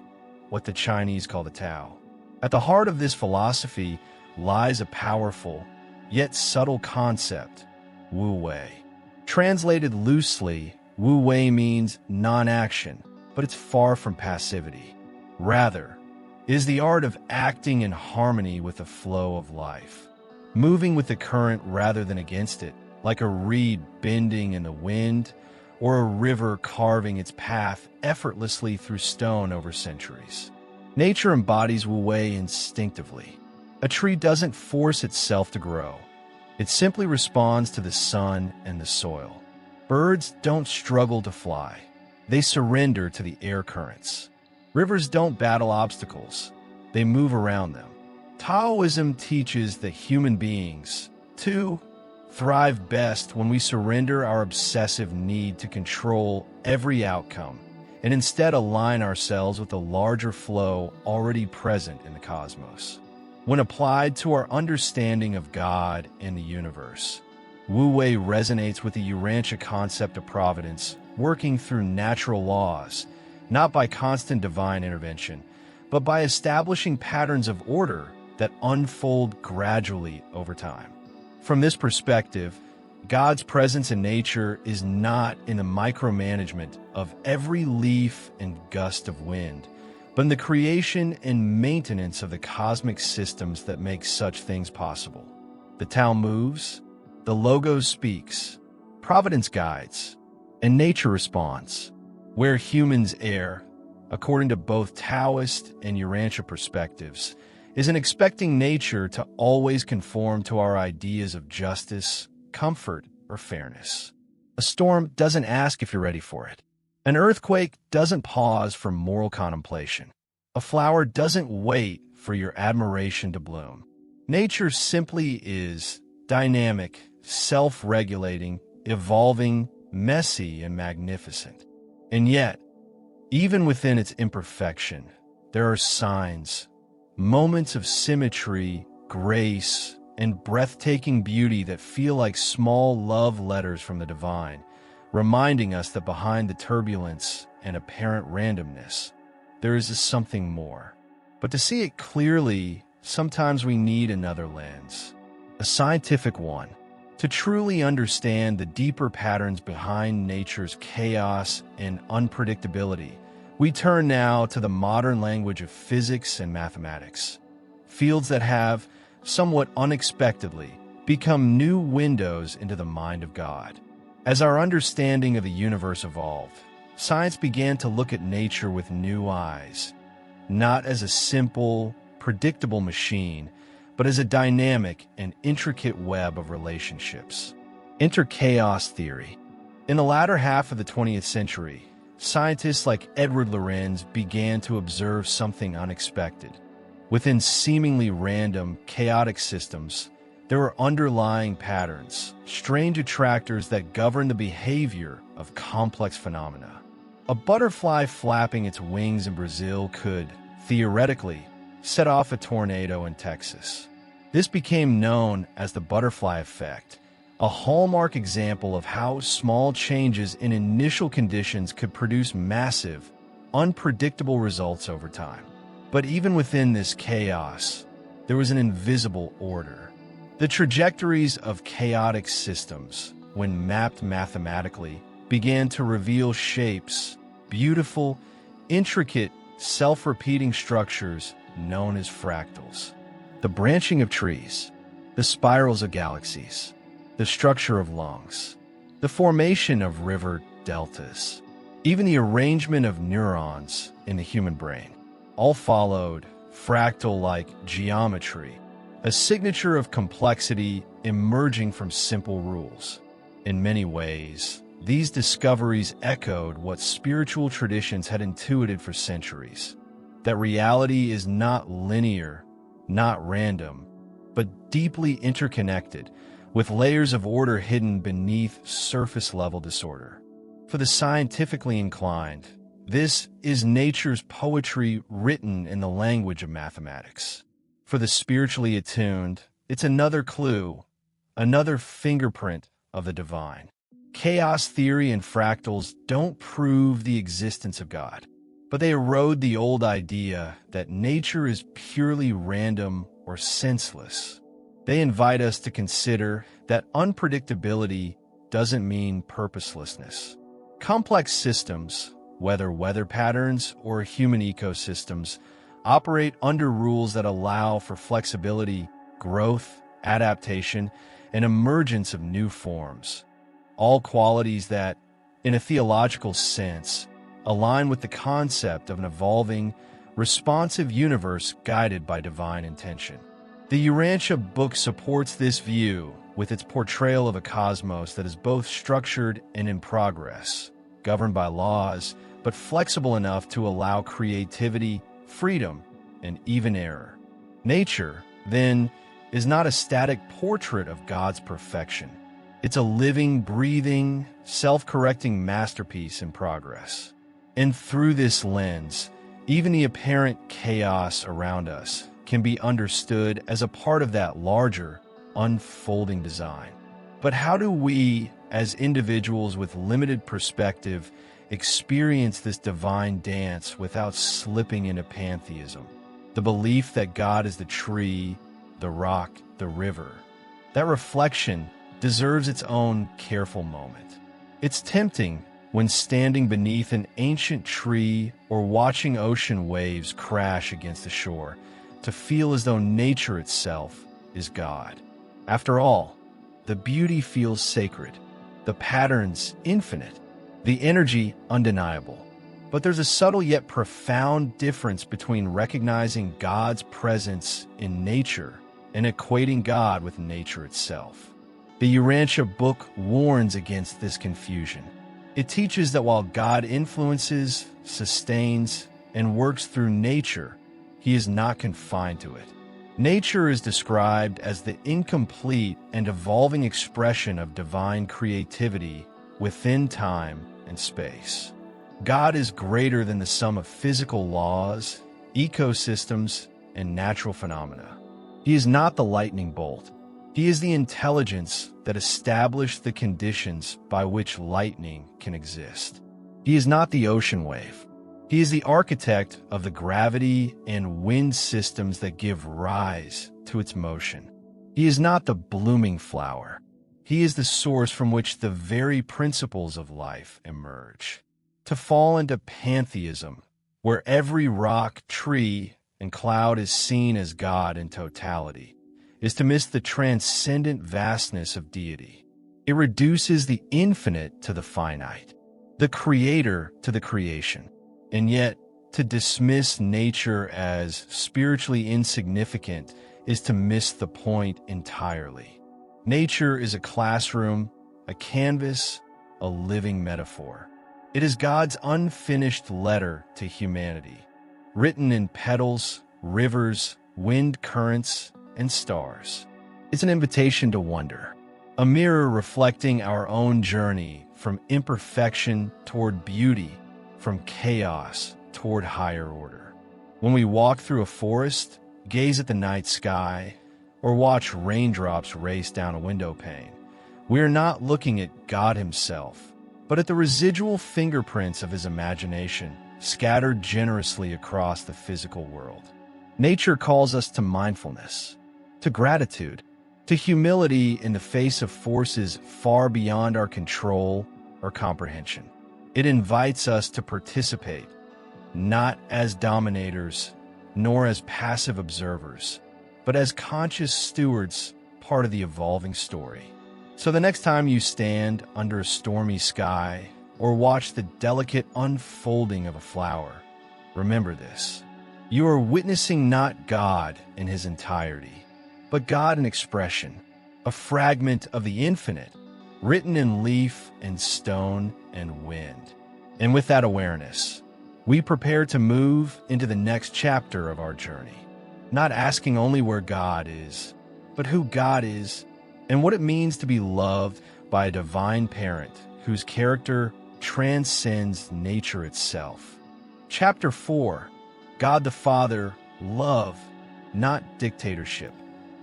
what the Chinese call the Tao. At the heart of this philosophy lies a powerful, yet subtle concept, Wu Wei. Translated loosely, Wu Wei means non-action, but it's far from passivity. Rather, it is the art of acting in harmony with the flow of life, moving with the current rather than against it, like a reed bending in the wind or a river carving its path effortlessly through stone over centuries. Nature embodies Wu Wei instinctively. A tree doesn't force itself to grow. It simply responds to the sun and the soil. Birds don't struggle to fly. They surrender to the air currents. Rivers don't battle obstacles. They move around them. Taoism teaches that human beings, too, thrive best when we surrender our obsessive need to control every outcome and instead align ourselves with the larger flow already present in the cosmos. When applied to our understanding of God and the universe, Wu Wei resonates with the Urantia concept of providence, working through natural laws, not by constant divine intervention, but by establishing patterns of order that unfold gradually over time. From this perspective, God's presence in nature is not in the micromanagement of every leaf and gust of wind, but in the creation and maintenance of the cosmic systems that make such things possible. The Tao moves, The Logos speaks, Providence guides, and nature responds. Where humans err, according to both Taoist and Urantia perspectives, is in expecting nature to always conform to our ideas of justice, comfort, or fairness. A storm doesn't ask if you're ready for it. An earthquake doesn't pause for moral contemplation. A flower doesn't wait for your admiration to bloom. Nature simply is dynamic, self-regulating, evolving, messy, and magnificent. And yet, even within its imperfection, there are signs, moments of symmetry, grace, and breathtaking beauty that feel like small love letters from the divine, reminding us that behind the turbulence and apparent randomness, there is something more. But to see it clearly, sometimes we need another lens, a scientific one, to truly understand the deeper patterns behind nature's chaos and unpredictability. We turn now to the modern language of physics and mathematics, fields that have, somewhat unexpectedly, become new windows into the mind of God. As our understanding of the universe evolved, science began to look at nature with new eyes, not as a simple, predictable machine, but as a dynamic and intricate web of relationships. Enter chaos theory. In the latter half of the 20th century, scientists like Edward Lorenz began to observe something unexpected. Within seemingly random, chaotic systems, there were underlying patterns, strange attractors that govern the behavior of complex phenomena. A butterfly flapping its wings in Brazil could, theoretically, set off a tornado in Texas. This became known as the butterfly effect, a hallmark example of how small changes in initial conditions could produce massive, unpredictable results over time. But even within this chaos, there was an invisible order. The trajectories of chaotic systems, when mapped mathematically, began to reveal shapes, beautiful, intricate, self-repeating structures known as fractals. The branching of trees, the spirals of galaxies, the structure of lungs, the formation of river deltas, even the arrangement of neurons in the human brain, all followed fractal-like geometry, a signature of complexity emerging from simple rules. In many ways, these discoveries echoed what spiritual traditions had intuited for centuries, that reality is not linear, not random, but deeply interconnected, with layers of order hidden beneath surface-level disorder. For the scientifically inclined, this is nature's poetry written in the language of mathematics. For the spiritually attuned, it's another clue, another fingerprint of the divine. Chaos theory and fractals don't prove the existence of God, but they erode the old idea that nature is purely random or senseless. They invite us to consider that unpredictability doesn't mean purposelessness. Complex systems, whether weather patterns or human ecosystems, operate under rules that allow for flexibility, growth, adaptation, and emergence of new forms. All qualities that, in a theological sense, align with the concept of an evolving, responsive universe guided by divine intention. The Urantia Book supports this view with its portrayal of a cosmos that is both structured and in progress, governed by laws, but flexible enough to allow creativity, freedom, and even error. Nature, then, is not a static portrait of God's perfection. It's a living, breathing, self-correcting masterpiece in progress. And through this lens, even the apparent chaos around us can be understood as a part of that larger, unfolding design. But how do we, as individuals with limited perspective, experience this divine dance without slipping into pantheism? The belief that God is the tree, the rock, the river. That reflection deserves its own careful moment. It's tempting when standing beneath an ancient tree or watching ocean waves crash against the shore to feel as though nature itself is God. After all, The beauty feels sacred, the patterns infinite, the energy undeniable. But there's a subtle yet profound difference between recognizing God's presence in nature and equating God with nature itself. The Urantia Book warns against this confusion. It teaches that while God influences, sustains, and works through nature, he is not confined to it. Nature is described as the incomplete and evolving expression of divine creativity within time and space. God is greater than the sum of physical laws, ecosystems, and natural phenomena. He is not the lightning bolt. He is the intelligence that established the conditions by which lightning can exist. He is not the ocean wave. He is the architect of the gravity and wind systems that give rise to its motion. He is not the blooming flower. He is the source from which the very principles of life emerge. To fall into pantheism, where every rock, tree, and cloud is seen as God in totality, is to miss the transcendent vastness of deity. It reduces the infinite to the finite, the creator to the creation. And yet, to dismiss nature as spiritually insignificant is to miss the point entirely. Nature is a classroom, a canvas, a living metaphor. It is God's unfinished letter to humanity, written in petals, rivers, wind currents, and stars. It's an invitation to wonder, a mirror reflecting our own journey from imperfection toward beauty, from chaos toward higher order. When we walk through a forest, gaze at the night sky, or watch raindrops race down a window pane, we are not looking at God himself, but at the residual fingerprints of his imagination scattered generously across the physical world. Nature calls us to mindfulness, to gratitude, to humility in the face of forces far beyond our control or comprehension. It invites us to participate, not as dominators, nor as passive observers, but as conscious stewards, part of the evolving story. So the next time you stand under a stormy sky or watch the delicate unfolding of a flower, remember this. You are witnessing not God in his entirety, but God in expression, a fragment of the infinite, written in leaf and stone and wind. And with that awareness, we prepare to move into the next chapter of our journey, not asking only where God is, but who God is and what it means to be loved by a divine parent whose character transcends nature itself. Chapter 4, God the Father, love, not dictatorship.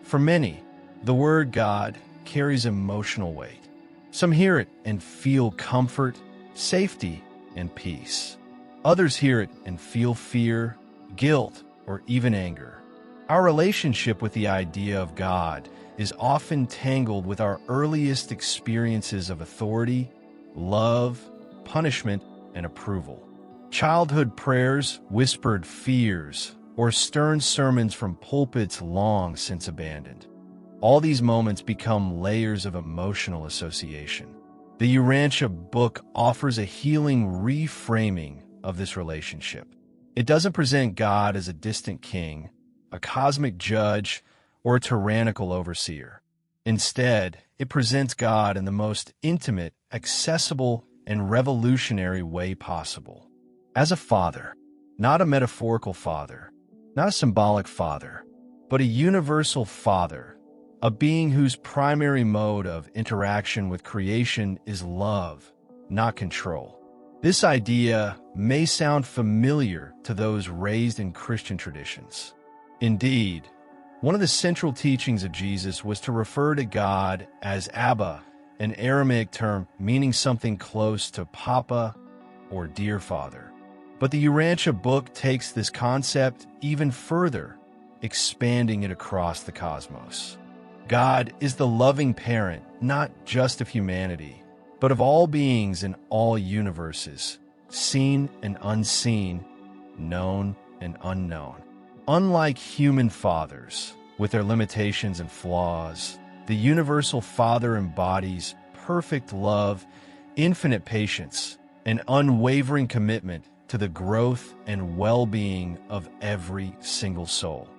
For many, the word God carries emotional weight. Some hear it and feel comfort, safety, and peace. Others hear it and feel fear, guilt, or even anger. Our relationship with the idea of God is often tangled with our earliest experiences of authority, love, punishment, and approval. Childhood prayers, whispered fears, or stern sermons from pulpits long since abandoned. All these moments become layers of emotional association. The Urantia Book offers a healing reframing of this relationship. It doesn't present God as a distant king, a cosmic judge, or a tyrannical overseer. Instead, it presents God in the most intimate, accessible, and revolutionary way possible. As a father, not a metaphorical father, not a symbolic father, but a universal father, a being whose primary mode of interaction with creation is love, not control. This idea may sound familiar to those raised in Christian traditions. Indeed, one of the central teachings of Jesus was to refer to God as Abba, an Aramaic term meaning something close to Papa or Dear Father. But the Urantia Book takes this concept even further, expanding it across the cosmos. God is the loving parent, not just of humanity, but of all beings in all universes, seen and unseen, known and unknown. Unlike human fathers, with their limitations and flaws, the universal Father embodies perfect love, infinite patience, and unwavering commitment to the growth and well-being of every single soul.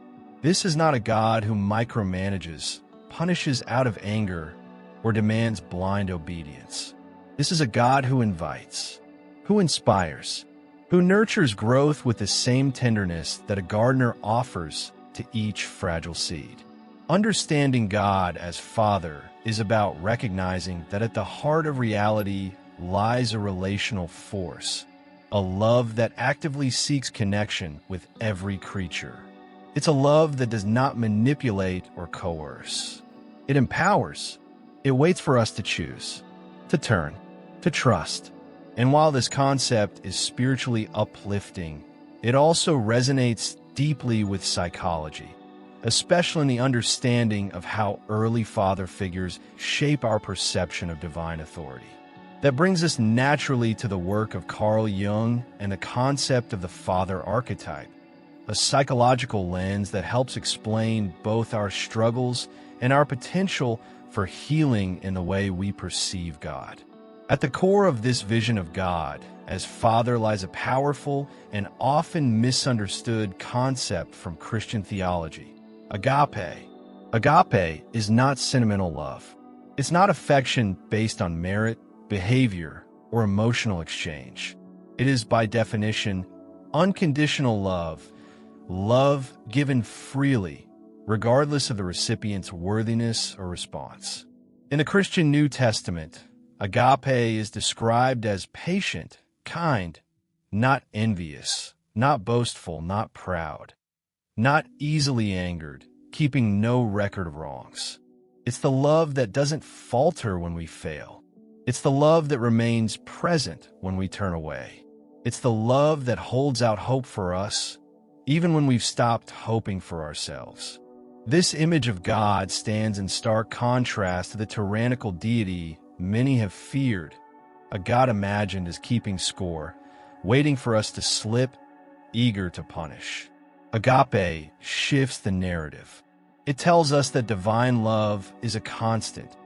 This is not a God who micromanages, punishes out of anger, or demands blind obedience. This is a God who invites, who inspires, who nurtures growth with the same tenderness that a gardener offers to each fragile seed. Understanding God as Father is about recognizing that at the heart of reality lies a relational force, a love that actively seeks connection with every creature. It's a love that does not manipulate or coerce. It empowers. It waits for us to choose, to turn, to trust. And while this concept is spiritually uplifting, it also resonates deeply with psychology, especially in the understanding of how early father figures shape our perception of divine authority. That brings us naturally to the work of Carl Jung and the concept of the father archetype, a psychological lens that helps explain both our struggles and our potential for healing in the way we perceive God. At the core of this vision of God as Father lies a powerful and often misunderstood concept from Christian theology: agape. Agape is not sentimental love. It's not affection based on merit, behavior, or emotional exchange. It is, by definition, unconditional love, love given freely, regardless of the recipient's worthiness or response. In the Christian New Testament, agape is described as patient, kind, not envious, not boastful, not proud, not easily angered, keeping no record of wrongs. It's the love that doesn't falter when we fail. It's the love that remains present when we turn away. It's the love that holds out hope for us, even when we've stopped hoping for ourselves. This image of God stands in stark contrast to the tyrannical deity many have feared, a God imagined as keeping score, waiting for us to slip, eager to punish. Agape shifts the narrative. It tells us that divine love is a constant,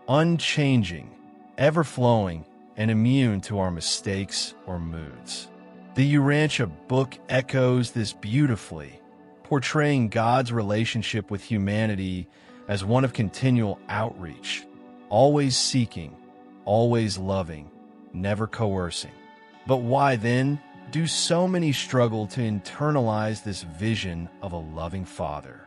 unchanging, ever-flowing, and immune to our mistakes or moods. The Urantia Book echoes this beautifully, portraying God's relationship with humanity as one of continual outreach, always seeking, always loving, never coercing. But why then do so many struggle to internalize this vision of a loving Father?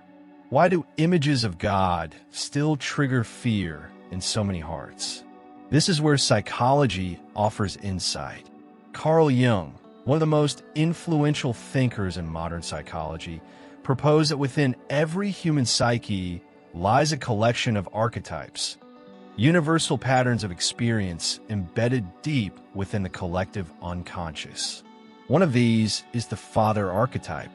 Why do images of God still trigger fear in so many hearts? This is where psychology offers insight. Carl Jung, one of the most influential thinkers in modern psychology, proposed that within every human psyche lies a collection of archetypes, universal patterns of experience embedded deep within the collective unconscious. One of these is the father archetype.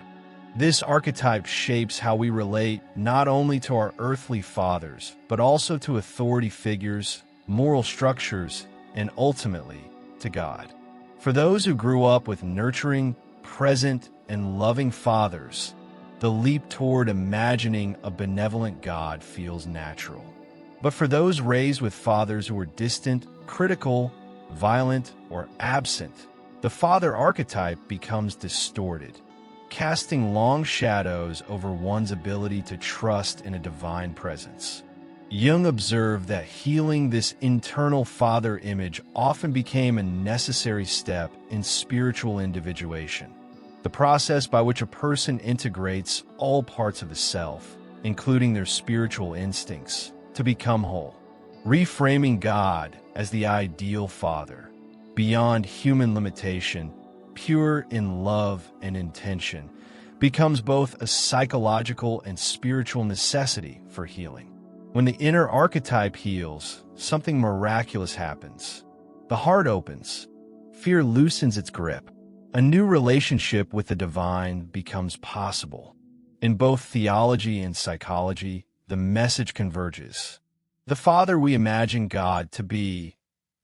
This archetype shapes how we relate not only to our earthly fathers, but also to authority figures, moral structures, and ultimately to God. For those who grew up with nurturing, present, and loving fathers, the leap toward imagining a benevolent God feels natural. But for those raised with fathers who were distant, critical, violent, or absent, the father archetype becomes distorted, casting long shadows over one's ability to trust in a divine presence. Jung observed that healing this internal father image often became a necessary step in spiritual individuation, the process by which a person integrates all parts of the self, including their spiritual instincts, to become whole. Reframing God as the ideal father, beyond human limitation, pure in love and intention, becomes both a psychological and spiritual necessity for healing. When the inner archetype heals, something miraculous happens. The heart opens. Fear loosens its grip. A new relationship with the divine becomes possible. In both theology and psychology, the message converges. The Father we imagine God to be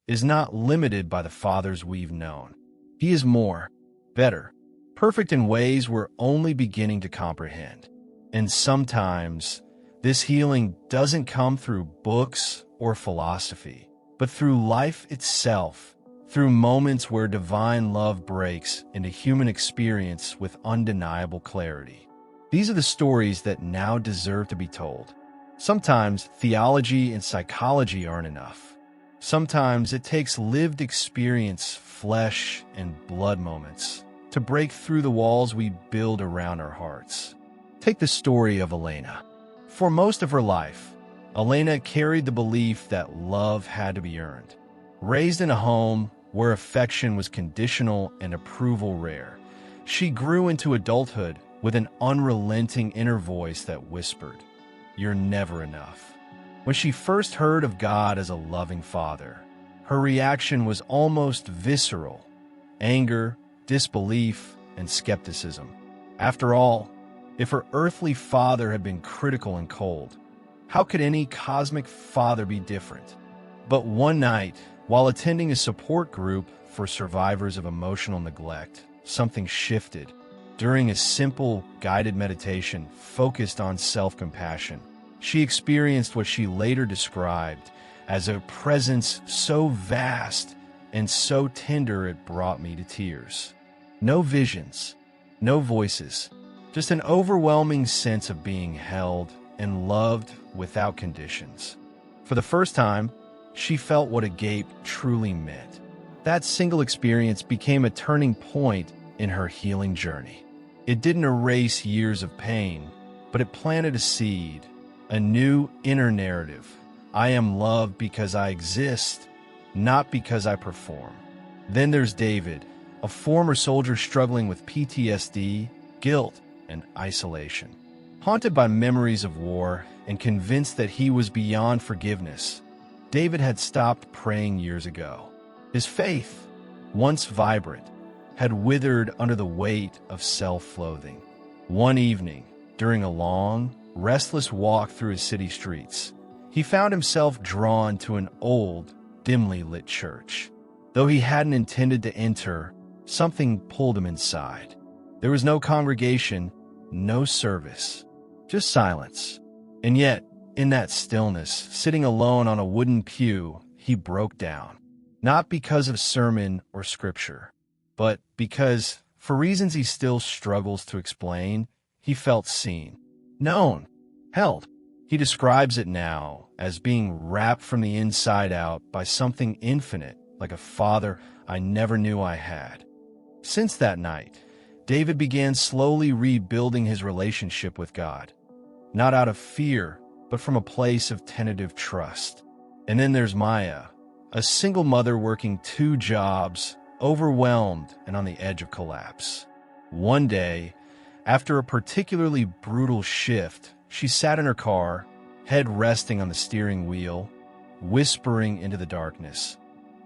is not limited by the fathers we've known. He is more, better, perfect in ways we're only beginning to comprehend. And sometimes, This healing doesn't come through books or philosophy, but through life itself, through moments where divine love breaks into human experience with undeniable clarity. These are the stories that now deserve to be told. Sometimes theology and psychology aren't enough. Sometimes it takes lived experience, flesh and blood moments to break through the walls we build around our hearts. Take the story of Elena. For most of her life, Elena carried the belief that love had to be earned. Raised in a home where affection was conditional and approval rare, she grew into adulthood with an unrelenting inner voice that whispered, "You're never enough." When she first heard of God as a loving father, her reaction was almost visceral: anger, disbelief, and skepticism. After all, if her earthly father had been critical and cold, how could any cosmic father be different? But one night, while attending a support group for survivors of emotional neglect, something shifted. During a simple, guided meditation focused on self-compassion, she experienced what she later described as a presence so vast and so tender it brought me to tears. No visions, no voices, just an overwhelming sense of being held and loved without conditions. For the first time, she felt what agape truly meant. That single experience became a turning point in her healing journey. It didn't erase years of pain, but it planted a seed, a new inner narrative. I am loved because I exist, not because I perform. Then there's David, a former soldier struggling with PTSD, guilt, and isolation. Haunted by memories of war and convinced that he was beyond forgiveness, David had stopped praying years ago. His faith, once vibrant, had withered under the weight of self-loathing. One evening, during a long, restless walk through his city streets, he found himself drawn to an old, dimly lit church. Though he hadn't intended to enter, something pulled him inside. There was no congregation, no service, just silence. And yet, in that stillness, sitting alone on a wooden pew, he broke down. Not because of sermon or scripture, but because, for reasons he still struggles to explain, he felt seen, known, held. He describes it now as being wrapped from the inside out by something infinite, like a father I never knew I had. Since that night, David began slowly rebuilding his relationship with God, not out of fear, but from a place of tentative trust. And then there's Maya, a single mother working 2 jobs, overwhelmed and on the edge of collapse. One day, after a particularly brutal shift, she sat in her car, head resting on the steering wheel, whispering into the darkness,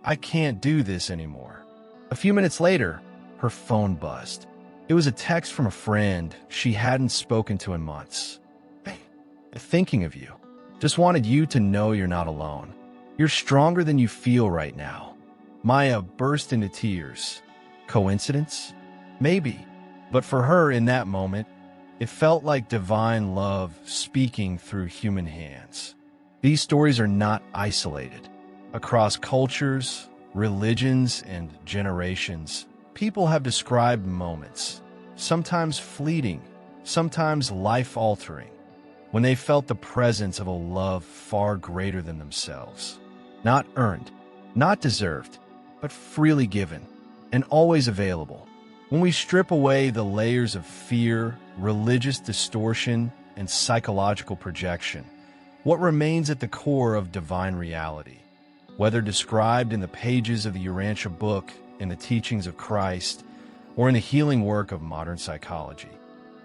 "I can't do this anymore." A few minutes later, her phone buzzed. It was a text from a friend she hadn't spoken to in months. "Hey, thinking of you. Just wanted you to know you're not alone. You're stronger than you feel right now." Maya burst into tears. Coincidence? Maybe. But for her in that moment, it felt like divine love speaking through human hands. These stories are not isolated. Across cultures, religions, and generations, people have described moments, sometimes fleeting, sometimes life-altering, when they felt the presence of a love far greater than themselves. Not earned, not deserved, but freely given, and always available. When we strip away the layers of fear, religious distortion, and psychological projection, what remains at the core of divine reality, whether described in the pages of the Urantia Book, in the teachings of Christ, or in the healing work of modern psychology,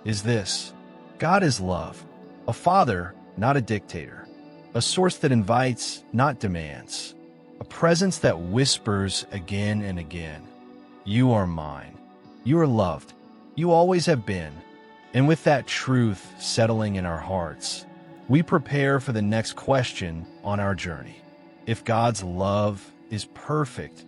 is this: God is love, a father, not a dictator, a source that invites, not demands, a presence that whispers again and again, "You are mine. You are loved. You always have been." And with that truth settling in our hearts, we prepare for the next question on our journey. If God's love is perfect,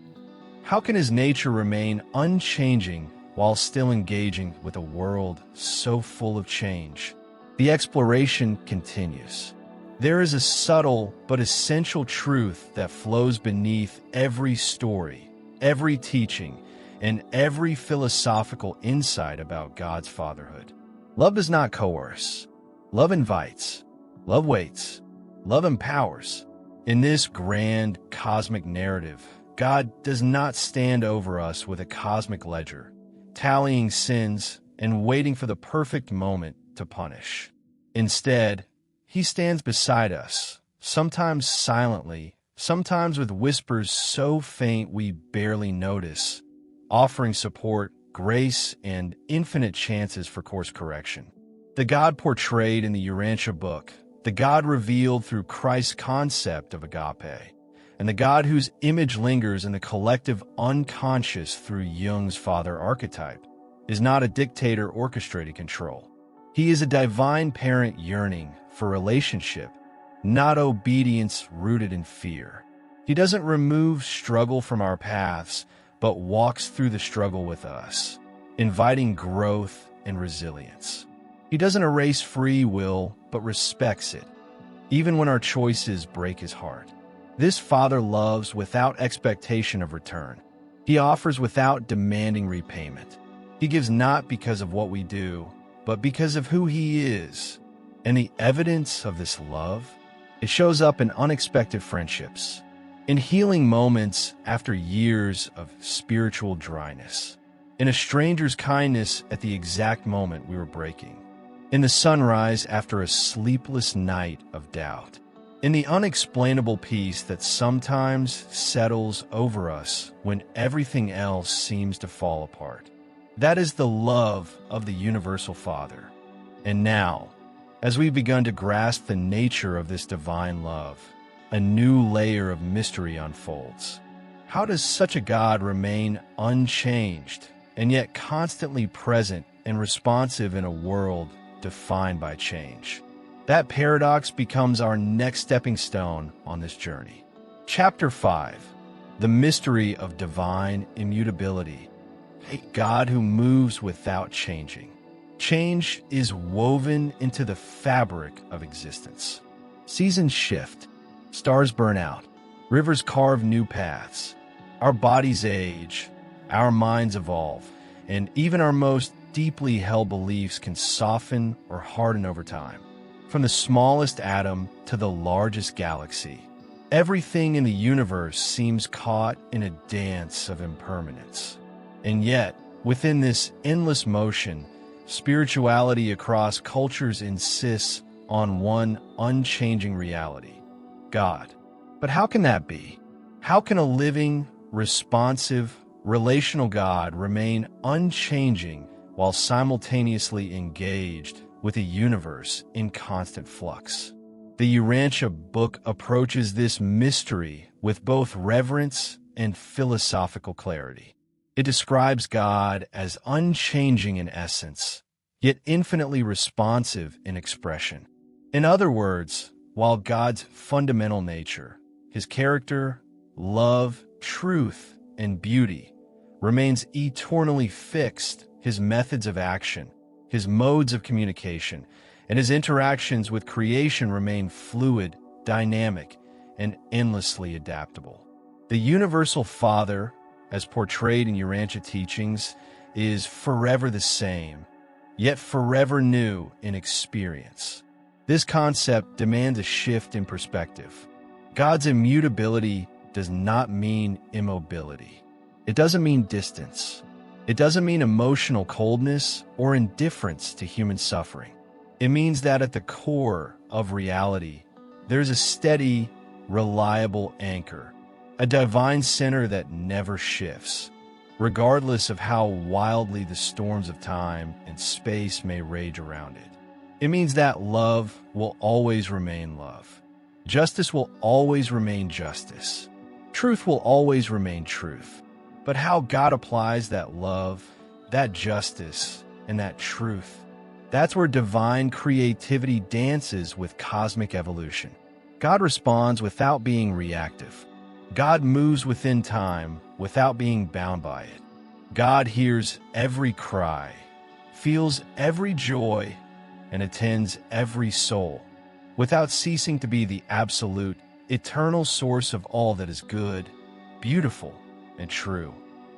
how can his nature remain unchanging while still engaging with a world so full of change? the exploration continues. There is a subtle but essential truth that flows beneath every story, every teaching, and every philosophical insight about God's fatherhood. Love does not coerce. Love invites. Love waits. Love empowers. In this grand cosmic narrative, God does not stand over us with a cosmic ledger, tallying sins and waiting for the perfect moment to punish. Instead, He stands beside us, sometimes silently, sometimes with whispers so faint we barely notice, offering support, grace, and infinite chances for course correction. The God portrayed in the Urantia Book, the God revealed through Christ's concept of agape, and the God whose image lingers in the collective unconscious through Jung's father archetype, is not a dictator orchestrating control. He is a divine parent yearning for relationship, not obedience rooted in fear. He doesn't remove struggle from our paths, but walks through the struggle with us, inviting growth and resilience. He doesn't erase free will, but respects it, even when our choices break His heart. This Father loves without expectation of return. He offers without demanding repayment. He gives not because of what we do, but because of who He is. And the evidence of this love, it shows up in unexpected friendships, in healing moments after years of spiritual dryness, in a stranger's kindness at the exact moment we were breaking, in the sunrise after a sleepless night of doubt, in the unexplainable peace that sometimes settles over us when everything else seems to fall apart. That is the love of the universal Father. And now, as we've begun to grasp the nature of this divine love, a new layer of mystery unfolds. How does such a God remain unchanged and yet constantly present and responsive in a world defined by change? That paradox becomes our next stepping stone on this journey. Chapter 5, The Mystery of Divine Immutability. A God who moves without changing. Change is woven into the fabric of existence. Seasons shift, stars burn out, rivers carve new paths. Our bodies age, our minds evolve, and even our most deeply held beliefs can soften or harden over time. From the smallest atom to the largest galaxy, everything in the universe seems caught in a dance of impermanence. And yet, within this endless motion, spirituality across cultures insists on one unchanging reality: God. But how can that be? How can a living, responsive, relational God remain unchanging while simultaneously engaged with a universe in constant flux? The Urantia Book approaches this mystery with both reverence and philosophical clarity. It describes God as unchanging in essence, yet infinitely responsive in expression. In other words, while God's fundamental nature, His character, love, truth, and beauty, remains eternally fixed, His methods of action, His modes of communication, and His interactions with creation remain fluid, dynamic, and endlessly adaptable. The universal Father, as portrayed in Urantia teachings, is forever the same, yet forever new in experience. This concept demands a shift in perspective. God's immutability does not mean immobility. It doesn't mean distance. It doesn't mean emotional coldness or indifference to human suffering. It means that at the core of reality, there's a steady, reliable anchor, a divine center that never shifts, regardless of how wildly the storms of time and space may rage around it. It means that love will always remain love. Justice will always remain justice. Truth will always remain truth. But how God applies that love, that justice, and that truth, that's where divine creativity dances with cosmic evolution. God responds without being reactive. God moves within time without being bound by it. God hears every cry, feels every joy, and attends every soul, without ceasing to be the absolute, eternal source of all that is good, beautiful, and true.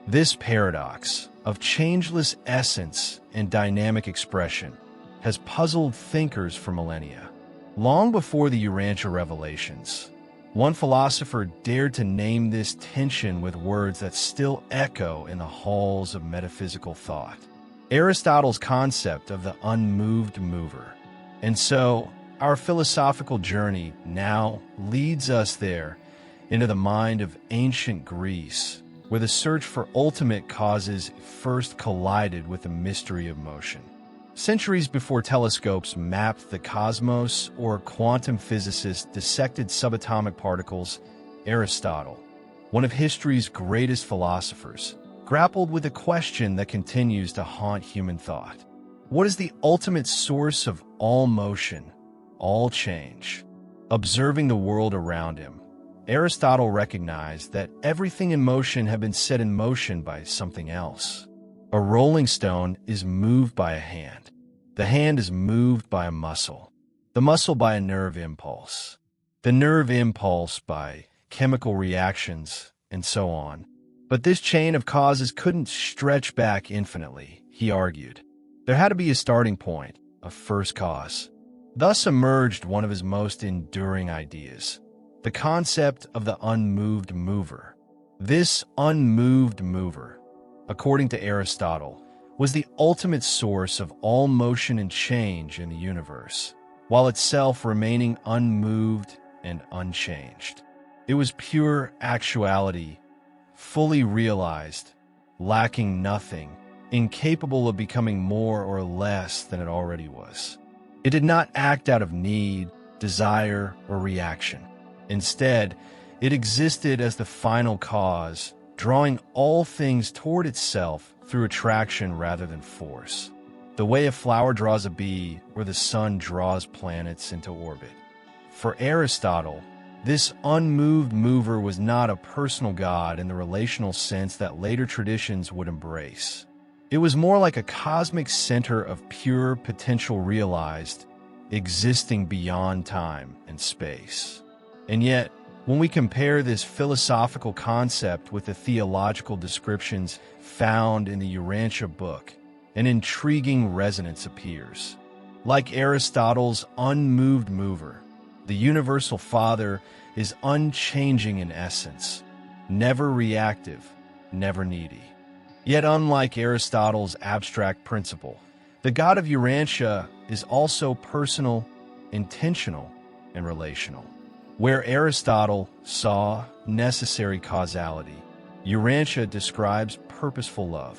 This paradox of changeless essence and dynamic expression has puzzled thinkers for millennia. Long before the Urantia revelations, one philosopher dared to name this tension with words that still echo in the halls of metaphysical thought: Aristotle's concept of the unmoved mover. And so, our philosophical journey now leads us there, into the mind of ancient Greece, where the search for ultimate causes first collided with the mystery of motion. Centuries before telescopes mapped the cosmos or quantum physicists dissected subatomic particles, Aristotle, one of history's greatest philosophers, grappled with a question that continues to haunt human thought. What is the ultimate source of all motion, all change? Observing the world around him, Aristotle recognized that everything in motion had been set in motion by something else. A rolling stone is moved by a hand. The hand is moved by a muscle. The muscle by a nerve impulse. The nerve impulse by chemical reactions, and so on. But this chain of causes couldn't stretch back infinitely, he argued. There had to be a starting point, a first cause. Thus emerged one of his most enduring ideas: the concept of the unmoved mover. This unmoved mover, according to Aristotle, was the ultimate source of all motion and change in the universe, while itself remaining unmoved and unchanged. It was pure actuality, fully realized, lacking nothing, incapable of becoming more or less than it already was. It did not act out of need, desire, or reaction. Instead, it existed as the final cause, drawing all things toward itself through attraction rather than force, the way a flower draws a bee or the sun draws planets into orbit. For Aristotle, this unmoved mover was not a personal god in the relational sense that later traditions would embrace. It was more like a cosmic center of pure potential realized, existing beyond time and space. And yet, when we compare this philosophical concept with the theological descriptions found in the Urantia Book, an intriguing resonance appears. Like Aristotle's unmoved mover, the universal Father is unchanging in essence, never reactive, never needy. Yet unlike Aristotle's abstract principle, the God of Urantia is also personal, intentional, and relational. Where Aristotle saw necessary causality, Urantia describes purposeful love.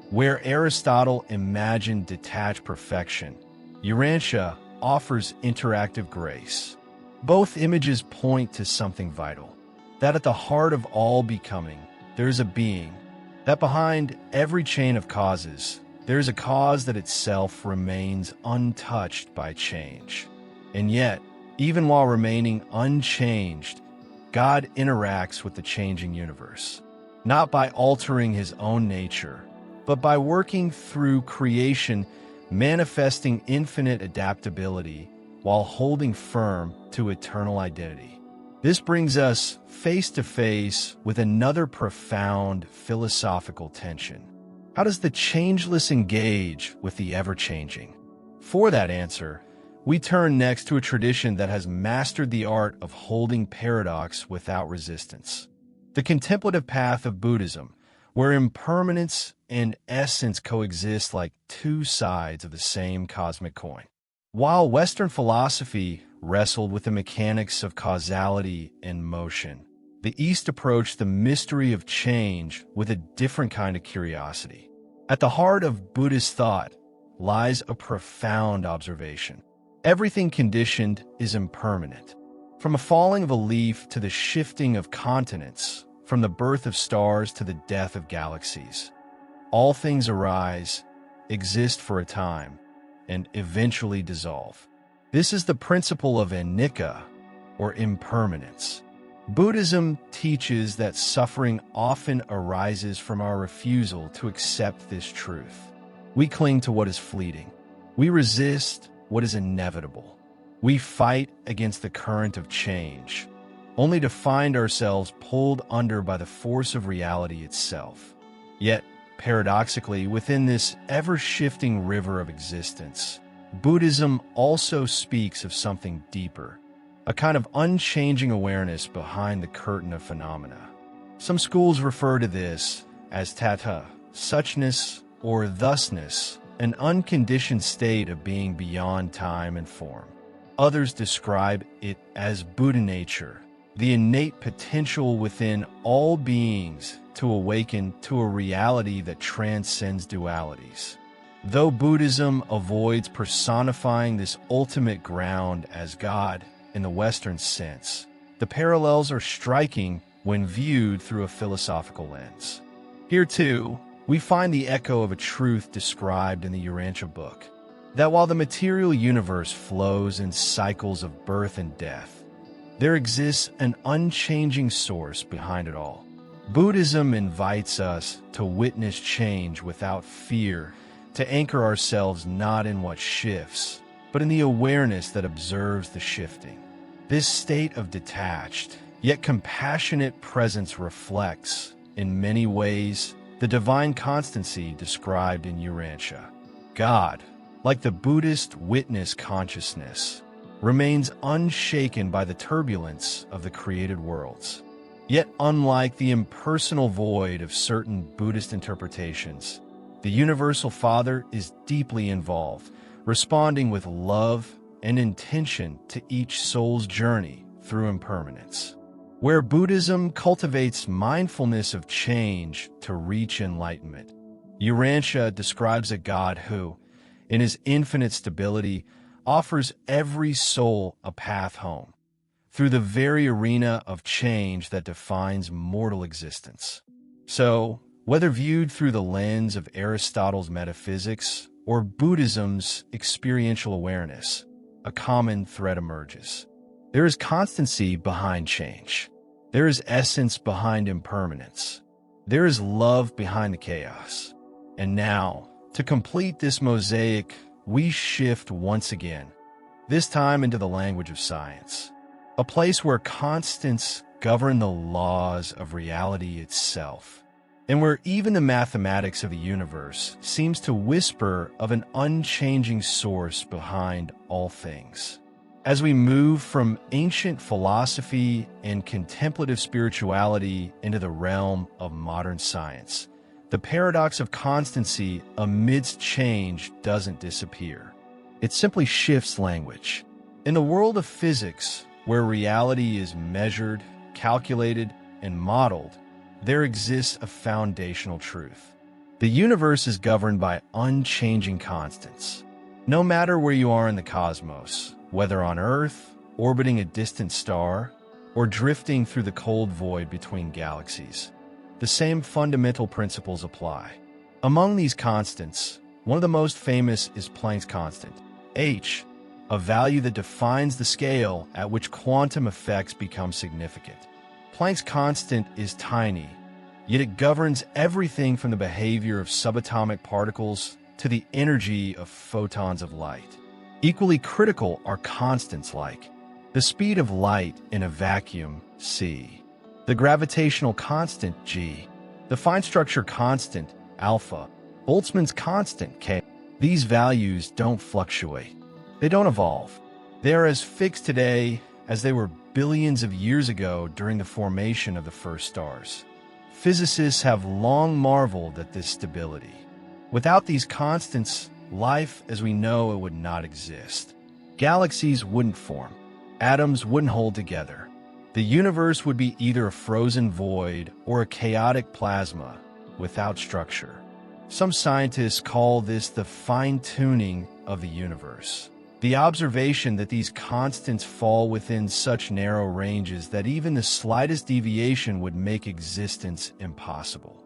Where Aristotle imagined detached perfection, Urantia offers interactive grace. Both images point to something vital, that at the heart of all becoming, there is a being, that behind every chain of causes, there is a cause that itself remains untouched by change. And yet, even while remaining unchanged, God interacts with the changing universe, not by altering his own nature, but by working through creation, manifesting infinite adaptability while holding firm to eternal identity. This brings us face to face with another profound philosophical tension. How does the changeless engage with the ever-changing? For that answer, we turn next to a tradition that has mastered the art of holding paradox without resistance. The contemplative path of Buddhism, where impermanence and essence coexist like two sides of the same cosmic coin. While Western philosophy wrestled with the mechanics of causality and motion, the East approached the mystery of change with a different kind of curiosity. At the heart of Buddhist thought lies a profound observation. Everything conditioned is impermanent. From a falling of a leaf to the shifting of continents, from the birth of stars to the death of galaxies, all things arise, exist for a time, and eventually dissolve. This is the principle of anicca, or impermanence. Buddhism teaches that suffering often arises from our refusal to accept this truth. We cling to what is fleeting. We resist what is inevitable. We fight against the current of change, only to find ourselves pulled under by the force of reality itself. Yet, paradoxically, within this ever-shifting river of existence, Buddhism also speaks of something deeper, a kind of unchanging awareness behind the curtain of phenomena. Some schools refer to this as tattva, suchness or thusness, an unconditioned state of being beyond time and form. Others describe it as Buddha nature, the innate potential within all beings to awaken to a reality that transcends dualities. Though Buddhism avoids personifying this ultimate ground as God in the Western sense, the parallels are striking when viewed through a philosophical lens. Here, too, we find the echo of a truth described in the Urantia Book, that while the material universe flows in cycles of birth and death, there exists an unchanging source behind it all. Buddhism invites us to witness change without fear, to anchor ourselves not in what shifts, but in the awareness that observes the shifting. This state of detached, yet compassionate presence reflects, in many ways, the divine constancy described in Urantia. God, like the Buddhist witness consciousness, remains unshaken by the turbulence of the created worlds. Yet unlike the impersonal void of certain Buddhist interpretations, the Universal Father is deeply involved, responding with love and intention to each soul's journey through impermanence. Where Buddhism cultivates mindfulness of change to reach enlightenment, Urantia describes a God who, in his infinite stability, offers every soul a path home, through the very arena of change that defines mortal existence. So, whether viewed through the lens of Aristotle's metaphysics or Buddhism's experiential awareness, a common thread emerges. There is constancy behind change. There is essence behind impermanence. There is love behind the chaos. And now, to complete this mosaic, we shift once again, this time into the language of science, a place where constants govern the laws of reality itself, and where even the mathematics of the universe seems to whisper of an unchanging source behind all things. As we move from ancient philosophy and contemplative spirituality into the realm of modern science, the paradox of constancy amidst change doesn't disappear. It simply shifts language. In the world of physics, where reality is measured, calculated, and modeled, there exists a foundational truth. The universe is governed by unchanging constants. No matter where you are in the cosmos, whether on Earth, orbiting a distant star, or drifting through the cold void between galaxies, the same fundamental principles apply. Among these constants, one of the most famous is Planck's constant, h, a value that defines the scale at which quantum effects become significant. Planck's constant is tiny, yet it governs everything from the behavior of subatomic particles to the energy of photons of light. Equally critical are constants like the speed of light in a vacuum, c, the gravitational constant, g, the fine structure constant, alpha, Boltzmann's constant, k. These values don't fluctuate. They don't evolve. They are as fixed today as they were billions of years ago during the formation of the first stars. Physicists have long marveled at this stability. Without these constants, life as we know it would not exist. Galaxies wouldn't form. Atoms wouldn't hold together. The universe would be either a frozen void or a chaotic plasma without structure. Some scientists call this the fine-tuning of the universe. The observation that these constants fall within such narrow ranges that even the slightest deviation would make existence impossible.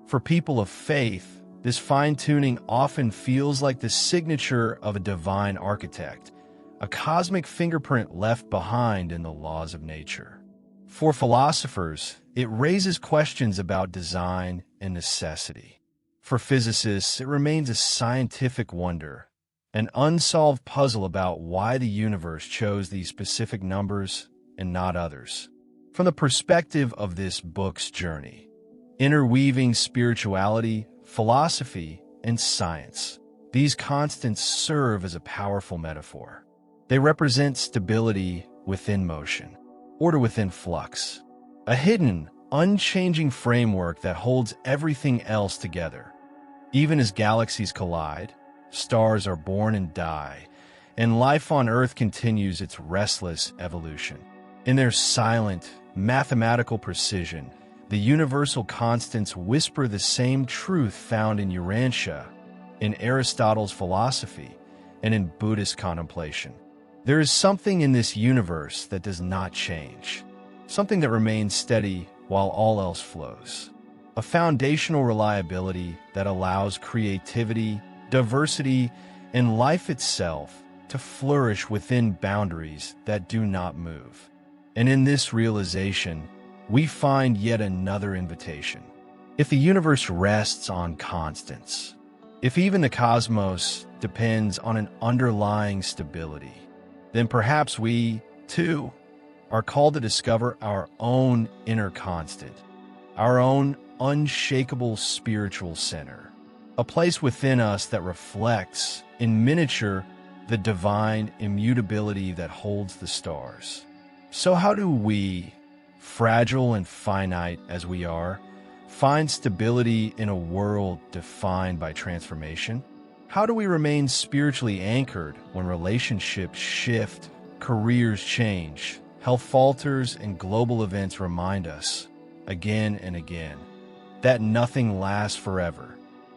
For people of faith, this fine-tuning often feels like the signature of a divine architect, a cosmic fingerprint left behind in the laws of nature. For philosophers, it raises questions about design and necessity. For physicists, it remains a scientific wonder, an unsolved puzzle about why the universe chose these specific numbers and not others. From the perspective of this book's journey, interweaving spirituality, philosophy, and science, these constants serve as a powerful metaphor. They represent stability within motion, order within flux, a hidden, unchanging framework that holds everything else together. Even as galaxies collide, stars are born and die, and life on Earth continues its restless evolution. In their silent, mathematical precision, the universal constants whisper the same truth found in Urantia, in Aristotle's philosophy, and in Buddhist contemplation. There is something in this universe that does not change, something that remains steady while all else flows. A foundational reliability that allows creativity, diversity, and life itself to flourish within boundaries that do not move. And in this realization, we find yet another invitation. If the universe rests on constants, if even the cosmos depends on an underlying stability, then perhaps we, too, are called to discover our own inner constant, our own unshakable spiritual center, a place within us that reflects, in miniature, the divine immutability that holds the stars. So how do we, fragile and finite as we are, find stability in a world defined by transformation? How do we remain spiritually anchored when relationships shift, careers change, health falters, and global events remind us, again and again, that nothing lasts forever?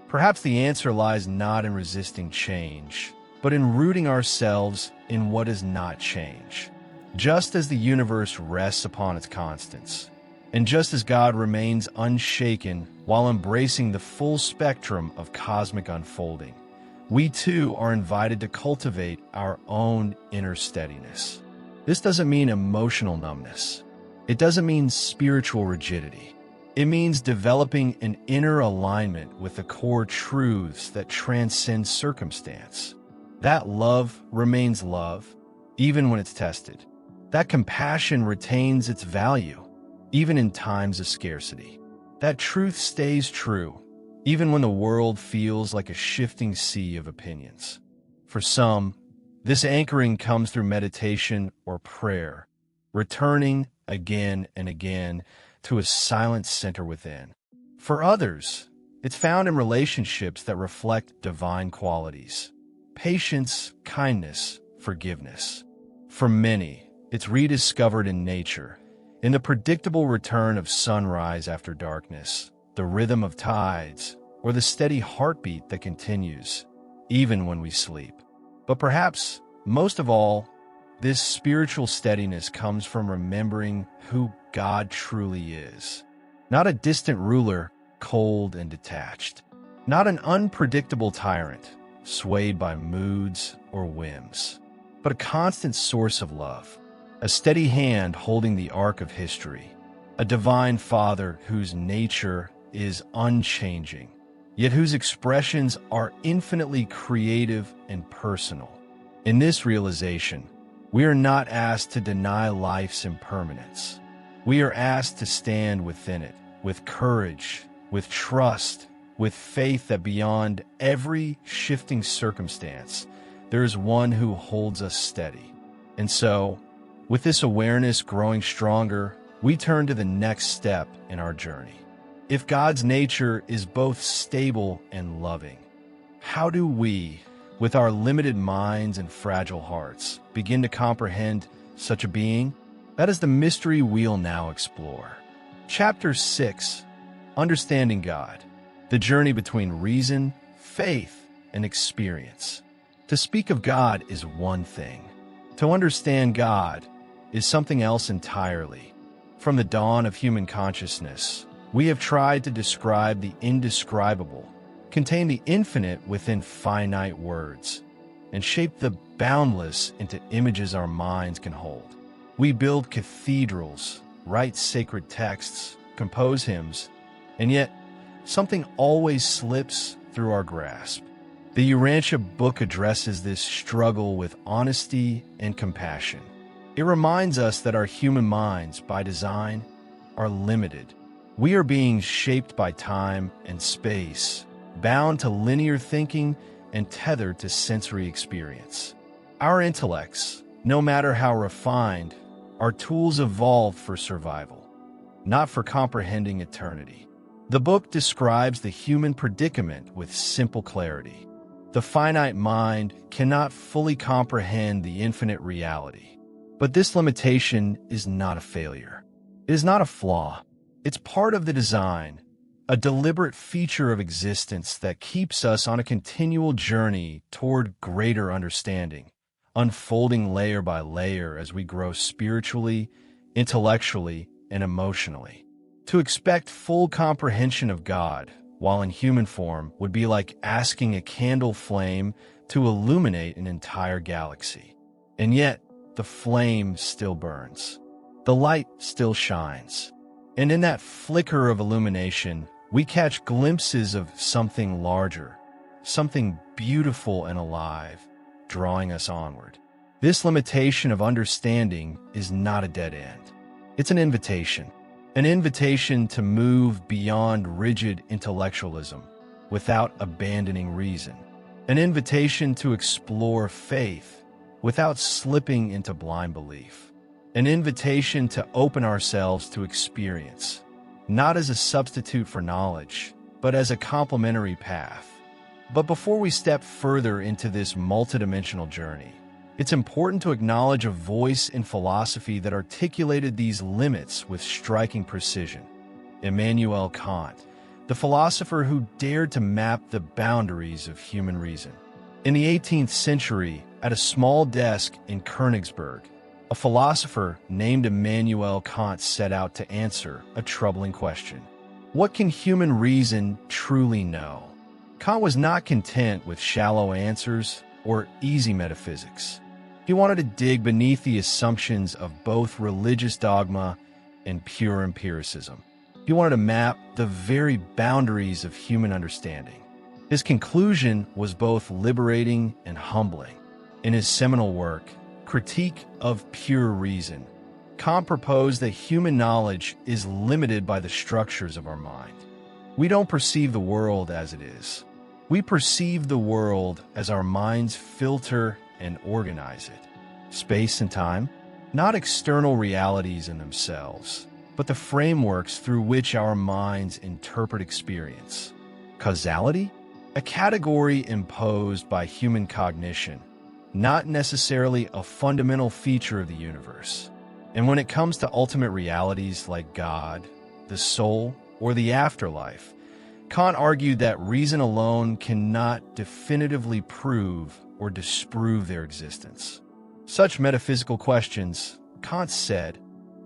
Perhaps the answer lies not in resisting change, but in rooting ourselves in what does not change. Just as the universe rests upon its constants, and just as God remains unshaken while embracing the full spectrum of cosmic unfolding, we too are invited to cultivate our own inner steadiness. This doesn't mean emotional numbness. It doesn't mean spiritual rigidity. It means developing an inner alignment with the core truths that transcend circumstance. That love remains love, even when it's tested. That compassion retains its value, even in times of scarcity. That truth stays true, even when the world feels like a shifting sea of opinions. For some, this anchoring comes through meditation or prayer, returning again and again to a silent center within. For others, it's found in relationships that reflect divine qualities: patience, kindness, forgiveness. For many, it's rediscovered in nature, in the predictable return of sunrise after darkness, the rhythm of tides, or the steady heartbeat that continues, even when we sleep. But perhaps, most of all, this spiritual steadiness comes from remembering who God truly is. Not a distant ruler, cold and detached. Not an unpredictable tyrant, swayed by moods or whims. But a constant source of love. A steady hand holding the arc of history. A divine Father whose nature is unchanging, yet whose expressions are infinitely creative and personal. In this realization, we are not asked to deny life's impermanence. We are asked to stand within it, with courage, with trust, with faith that beyond every shifting circumstance, there is one who holds us steady. And so, with this awareness growing stronger, we turn to the next step in our journey. If God's nature is both stable and loving, how do we, with our limited minds and fragile hearts, begin to comprehend such a being? That is the mystery we'll now explore. Chapter 6, Understanding God, the journey between reason, faith, and experience. To speak of God is one thing. To understand God is something else entirely. From the dawn of human consciousness, we have tried to describe the indescribable, contain the infinite within finite words, and shape the boundless into images our minds can hold. We build cathedrals, write sacred texts, compose hymns, and yet something always slips through our grasp. The Urantia Book addresses this struggle with honesty and compassion. It reminds us that our human minds, by design, are limited. We are being shaped by time and space, bound to linear thinking and tethered to sensory experience. Our intellects, no matter how refined, are tools evolved for survival, not for comprehending eternity. The book describes the human predicament with simple clarity. The finite mind cannot fully comprehend the infinite reality. But this limitation is not a failure. It is not a flaw. It's part of the design, a deliberate feature of existence that keeps us on a continual journey toward greater understanding, unfolding layer by layer as we grow spiritually, intellectually, and emotionally. To expect full comprehension of God while in human form would be like asking a candle flame to illuminate an entire galaxy. And yet, the flame still burns. The light still shines. And in that flicker of illumination, we catch glimpses of something larger, something beautiful and alive, drawing us onward. This limitation of understanding is not a dead end. It's an invitation to move beyond rigid intellectualism without abandoning reason, an invitation to explore faith without slipping into blind belief, an invitation to open ourselves to experience, not as a substitute for knowledge, but as a complementary path. But before we step further into this multidimensional journey, it's important to acknowledge a voice in philosophy that articulated these limits with striking precision. Immanuel Kant, the philosopher who dared to map the boundaries of human reason. In the 18th century, at a small desk in Königsberg, a philosopher named Immanuel Kant set out to answer a troubling question. What can human reason truly know? Kant was not content with shallow answers or easy metaphysics. He wanted to dig beneath the assumptions of both religious dogma and pure empiricism. He wanted to map the very boundaries of human understanding. His conclusion was both liberating and humbling. In his seminal work, Critique of Pure Reason, Kant proposed that human knowledge is limited by the structures of our mind. We don't perceive the world as it is. We perceive the world as our minds filter and organize it. Space and time, not external realities in themselves, but the frameworks through which our minds interpret experience. Causality, a category imposed by human cognition, not necessarily a fundamental feature of the universe. And when it comes to ultimate realities like God, the soul, or the afterlife, Kant argued that reason alone cannot definitively prove or disprove their existence. Such metaphysical questions, Kant said,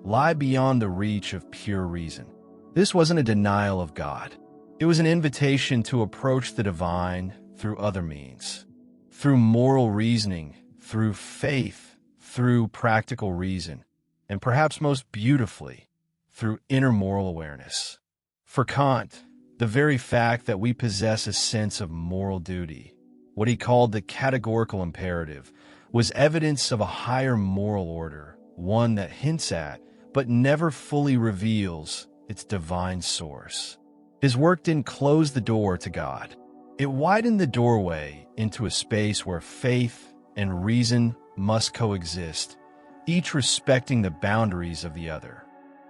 lie beyond the reach of pure reason. This wasn't a denial of God. It was an invitation to approach the divine through other means, through moral reasoning, through faith, through practical reason, and perhaps most beautifully, through inner moral awareness. For Kant, the very fact that we possess a sense of moral duty, what he called the categorical imperative, was evidence of a higher moral order, one that hints at, but never fully reveals, its divine source. His work didn't close the door to God. It widened the doorway into a space where faith and reason must coexist, each respecting the boundaries of the other.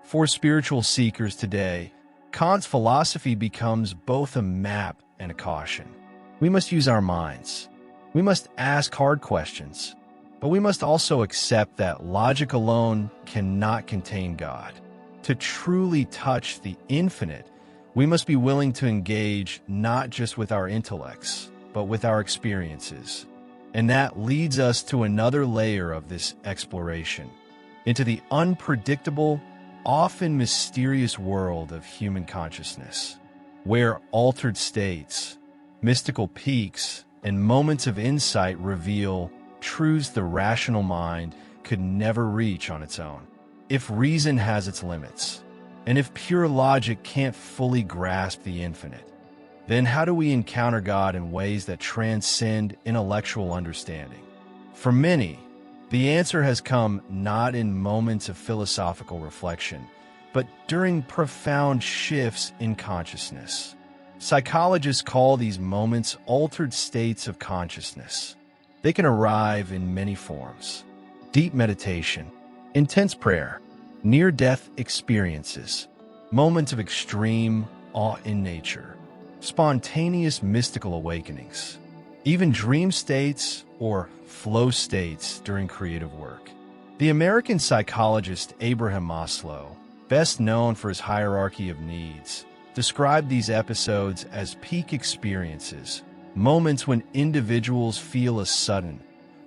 For spiritual seekers today, Kant's philosophy becomes both a map and a caution. We must use our minds. We must ask hard questions, but we must also accept that logic alone cannot contain God. To truly touch the infinite, we must be willing to engage not just with our intellects, but with our experiences. And that leads us to another layer of this exploration, into the unpredictable, often mysterious world of human consciousness, where altered states, mystical peaks, and moments of insight reveal truths the rational mind could never reach on its own. If reason has its limits, and if pure logic can't fully grasp the infinite, then how do we encounter God in ways that transcend intellectual understanding? For many, the answer has come not in moments of philosophical reflection, but during profound shifts in consciousness. Psychologists call these moments altered states of consciousness. They can arrive in many forms: deep meditation, intense prayer, near-death experiences, moments of extreme awe in nature, spontaneous mystical awakenings, even dream states or flow states during creative work. The American psychologist Abraham Maslow, best known for his hierarchy of needs, described these episodes as peak experiences, moments when individuals feel a sudden,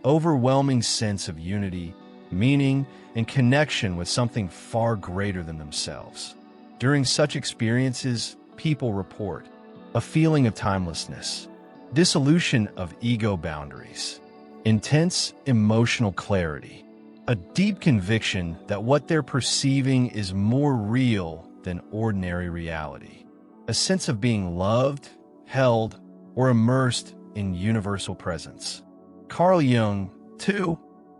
overwhelming sense of unity, meaning, and connection with something far greater than themselves. During such experiences, people report a feeling of timelessness, dissolution of ego boundaries, intense emotional clarity, a deep conviction that what they're perceiving is more real than ordinary reality, a sense of being loved, held, or immersed in universal presence. Carl Jung, too,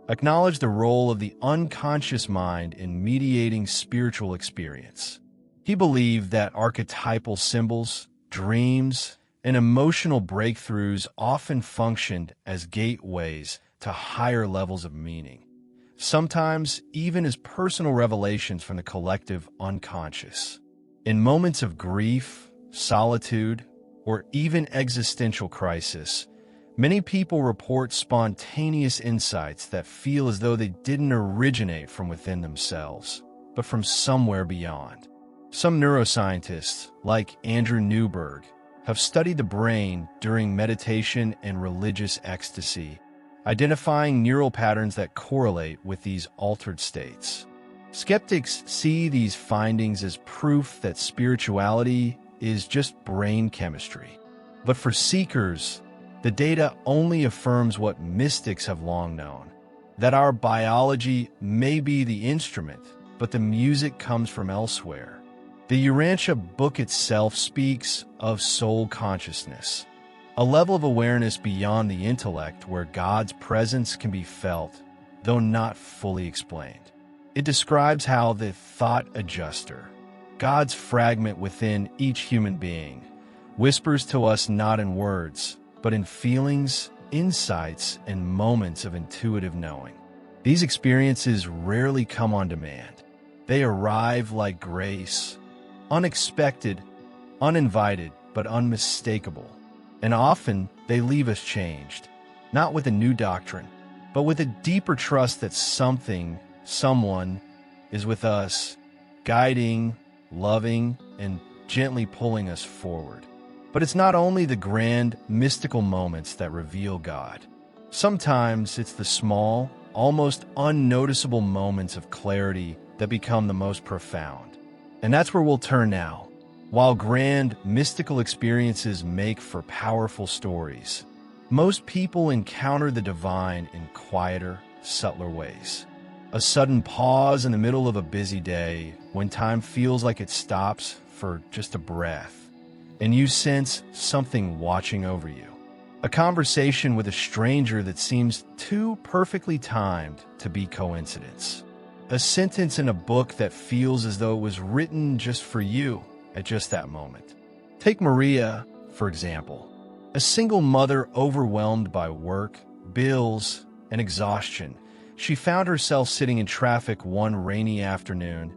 acknowledged the role of the unconscious mind in mediating spiritual experience. He believed that archetypal symbols, dreams, and emotional breakthroughs often functioned as gateways to higher levels of meaning, sometimes even as personal revelations from the collective unconscious. In moments of grief, solitude, or even existential crisis, many people report spontaneous insights that feel as though they didn't originate from within themselves, but from somewhere beyond. Some neuroscientists, like Andrew Newberg, have studied the brain during meditation and religious ecstasy, identifying neural patterns that correlate with these altered states. Skeptics see these findings as proof that spirituality is just brain chemistry. But for seekers, the data only affirms what mystics have long known, that our biology may be the instrument, but the music comes from elsewhere. The Urantia Book itself speaks of soul consciousness, a level of awareness beyond the intellect where God's presence can be felt, though not fully explained. It describes how the thought adjuster, God's fragment within each human being, whispers to us not in words, but in feelings, insights, and moments of intuitive knowing. These experiences rarely come on demand. They arrive like grace, unexpected, uninvited, but unmistakable. And often they leave us changed, not with a new doctrine, but with a deeper trust that something, someone, is with us, guiding, loving, and gently pulling us forward. But it's not only the grand, mystical moments that reveal God. Sometimes it's the small, almost unnoticeable moments of clarity that become the most profound. And that's where we'll turn now. While grand, mystical experiences make for powerful stories, most people encounter the divine in quieter, subtler ways. A sudden pause in the middle of a busy day when time feels like it stops for just a breath, and you sense something watching over you. A conversation with a stranger that seems too perfectly timed to be coincidence. A sentence in a book that feels as though it was written just for you at just that moment. Take Maria, for example, a single mother overwhelmed by work, bills, and exhaustion. She found herself sitting in traffic one rainy afternoon,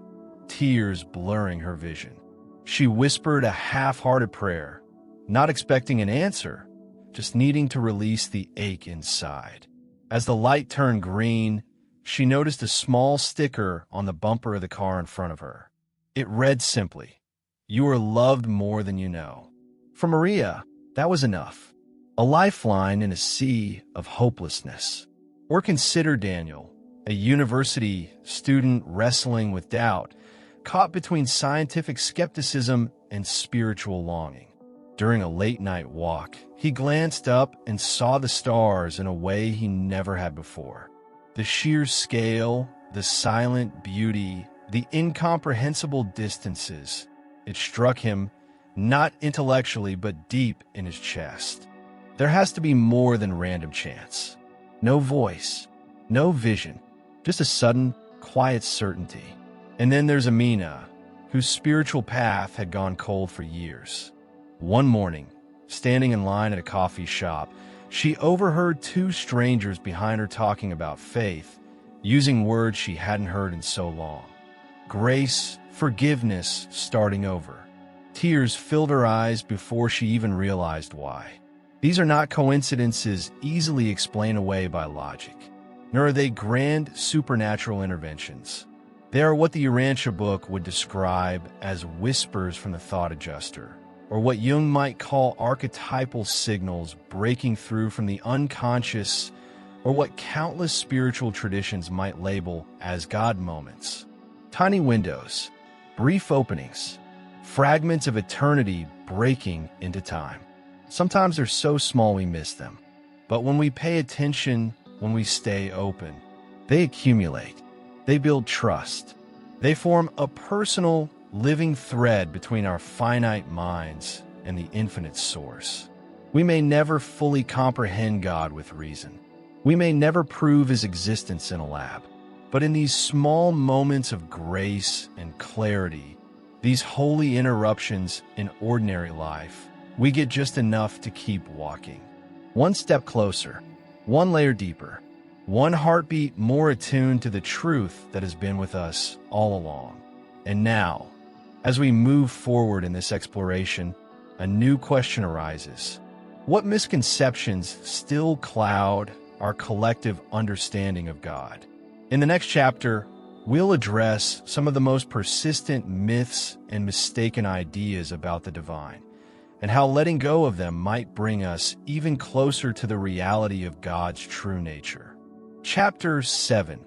tears blurring her vision. She whispered a half-hearted prayer, not expecting an answer, just needing to release the ache inside. As the light turned green, she noticed a small sticker on the bumper of the car in front of her. It read simply, "You are loved more than you know." For Maria, that was enough. A lifeline in a sea of hopelessness. Or consider Daniel, a university student wrestling with doubt, caught between scientific skepticism and spiritual longing. During a late-night walk, he glanced up and saw the stars in a way he never had before. The sheer scale, the silent beauty, the incomprehensible distances. It struck him not intellectually but deep in his chest. There has to be more than random chance. No voice, no vision, just a sudden, quiet certainty. And then there's Amina, whose spiritual path had gone cold for years. One morning, standing in line at a coffee shop, she overheard two strangers behind her talking about faith, using words she hadn't heard in so long. Grace, forgiveness, starting over. Tears filled her eyes before she even realized why. These are not coincidences easily explained away by logic, nor are they grand supernatural interventions. They are what the Urantia Book would describe as whispers from the thought adjuster, or what Jung might call archetypal signals breaking through from the unconscious, or what countless spiritual traditions might label as God moments. Tiny windows, brief openings, fragments of eternity breaking into time. Sometimes they're so small we miss them, but when we pay attention, when we stay open, they accumulate. They build trust. They form a personal, living thread between our finite minds and the infinite source. We may never fully comprehend God with reason. We may never prove his existence in a lab. But in these small moments of grace and clarity, these holy interruptions in ordinary life, we get just enough to keep walking. One step closer, one layer deeper, one heartbeat more attuned to the truth that has been with us all along. And now, as we move forward in this exploration, a new question arises. What misconceptions still cloud our collective understanding of God? In the next chapter, we'll address some of the most persistent myths and mistaken ideas about the divine, and how letting go of them might bring us even closer to the reality of God's true nature. Chapter 7.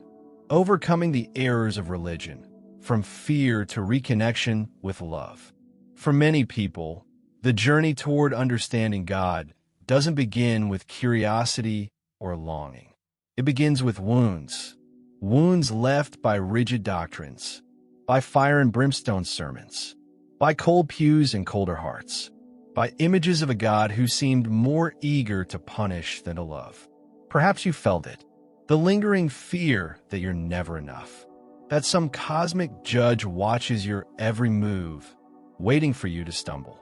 Overcoming the errors of religion, from fear to reconnection with love. For many people, the journey toward understanding God doesn't begin with curiosity or longing. It begins with wounds. Wounds left by rigid doctrines, by fire and brimstone sermons, by cold pews and colder hearts, by images of a God who seemed more eager to punish than to love. Perhaps you felt it, the lingering fear that you're never enough, that some cosmic judge watches your every move, waiting for you to stumble.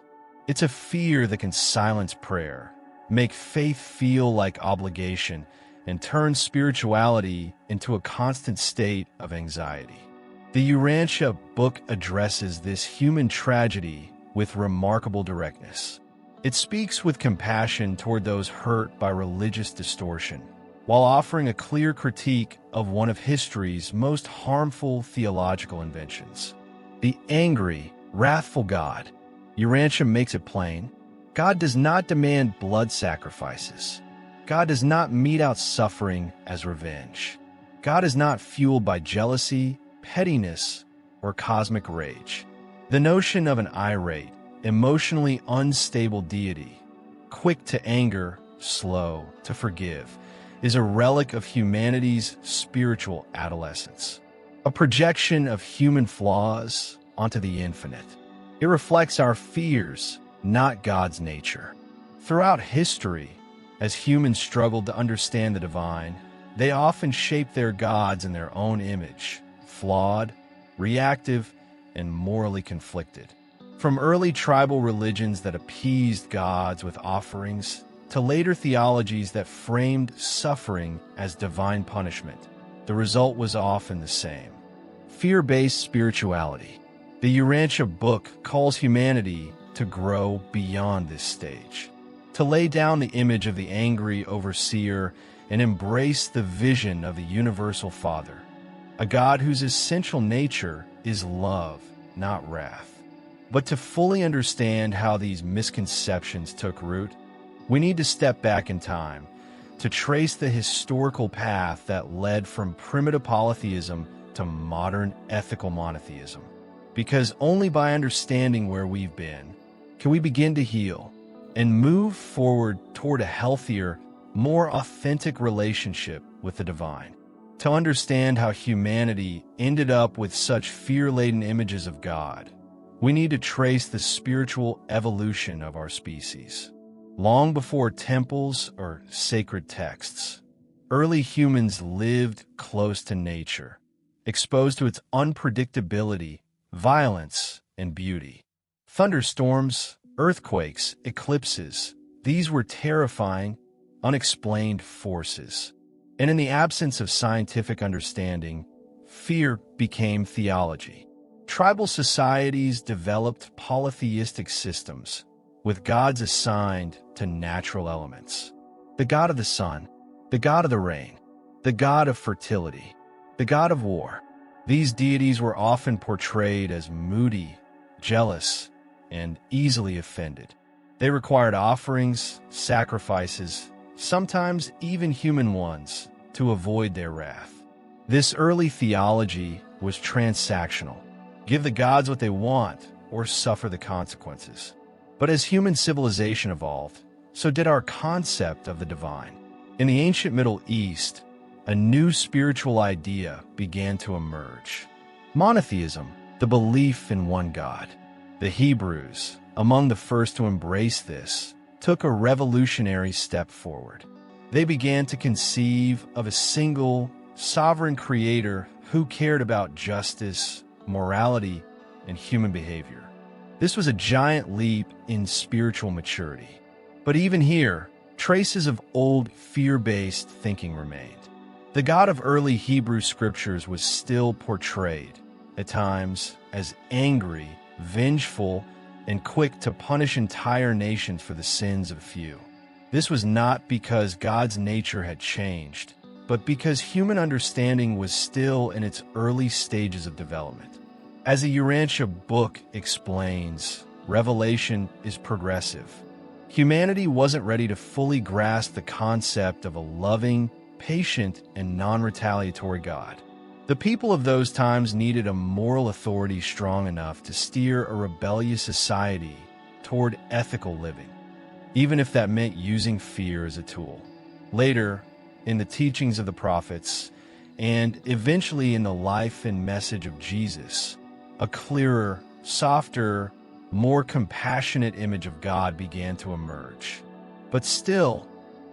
It's a fear that can silence prayer, make faith feel like obligation, and turn spirituality into a constant state of anxiety. The Urantia Book addresses this human tragedy with remarkable directness. It speaks with compassion toward those hurt by religious distortion, while offering a clear critique of one of history's most harmful theological inventions. The angry, wrathful God. Urantia makes it plain. God does not demand blood sacrifices. God does not mete out suffering as revenge. God is not fueled by jealousy, pettiness, or cosmic rage. The notion of an irate, emotionally unstable deity, quick to anger, slow to forgive, is a relic of humanity's spiritual adolescence, a projection of human flaws onto the infinite. It reflects our fears, not God's nature. Throughout history, as humans struggled to understand the divine, they often shaped their gods in their own image, flawed, reactive, and morally conflicted. From early tribal religions that appeased gods with offerings, to later theologies that framed suffering as divine punishment, the result was often the same: fear-based spirituality. The Urantia Book calls humanity to grow beyond this stage, to lay down the image of the angry overseer and embrace the vision of the universal Father, a God whose essential nature is love, not wrath. But to fully understand how these misconceptions took root, we need to step back in time, to trace the historical path that led from primitive polytheism to modern ethical monotheism. Because only by understanding where we've been can we begin to heal and move forward toward a healthier, more authentic relationship with the divine. To understand how humanity ended up with such fear-laden images of God, We need to trace the spiritual evolution of our species. Long before temples or sacred texts, early humans lived close to nature, exposed to its unpredictability, violence, and beauty. Thunderstorms, earthquakes, eclipses, these were terrifying, unexplained forces. And in the absence of scientific understanding, fear became theology. Tribal societies developed polytheistic systems, with gods assigned to natural elements. The god of the sun, the god of the rain, the god of fertility, the god of war. These deities were often portrayed as moody, jealous, and easily offended. They required offerings, sacrifices, sometimes even human ones, to avoid their wrath. This early theology was transactional. Give the gods what they want, or suffer the consequences. But as human civilization evolved, so did our concept of the divine. In the ancient Middle East, a new spiritual idea began to emerge. Monotheism, the belief in one God. The Hebrews, among the first to embrace this, took a revolutionary step forward. They began to conceive of a single, sovereign creator who cared about justice, morality, and human behavior. This was a giant leap in spiritual maturity. But even here, traces of old fear-based thinking remained. The God of early Hebrew scriptures was still portrayed, at times, as angry, vengeful, and quick to punish entire nations for the sins of few. This was not because God's nature had changed, but because human understanding was still in its early stages of development. As the Urantia Book explains, revelation is progressive. Humanity wasn't ready to fully grasp the concept of a loving, patient, and non-retaliatory God. The people of those times needed a moral authority strong enough to steer a rebellious society toward ethical living, even if that meant using fear as a tool. Later, in the teachings of the prophets, and eventually in the life and message of Jesus, a clearer, softer, more compassionate image of God began to emerge. But still,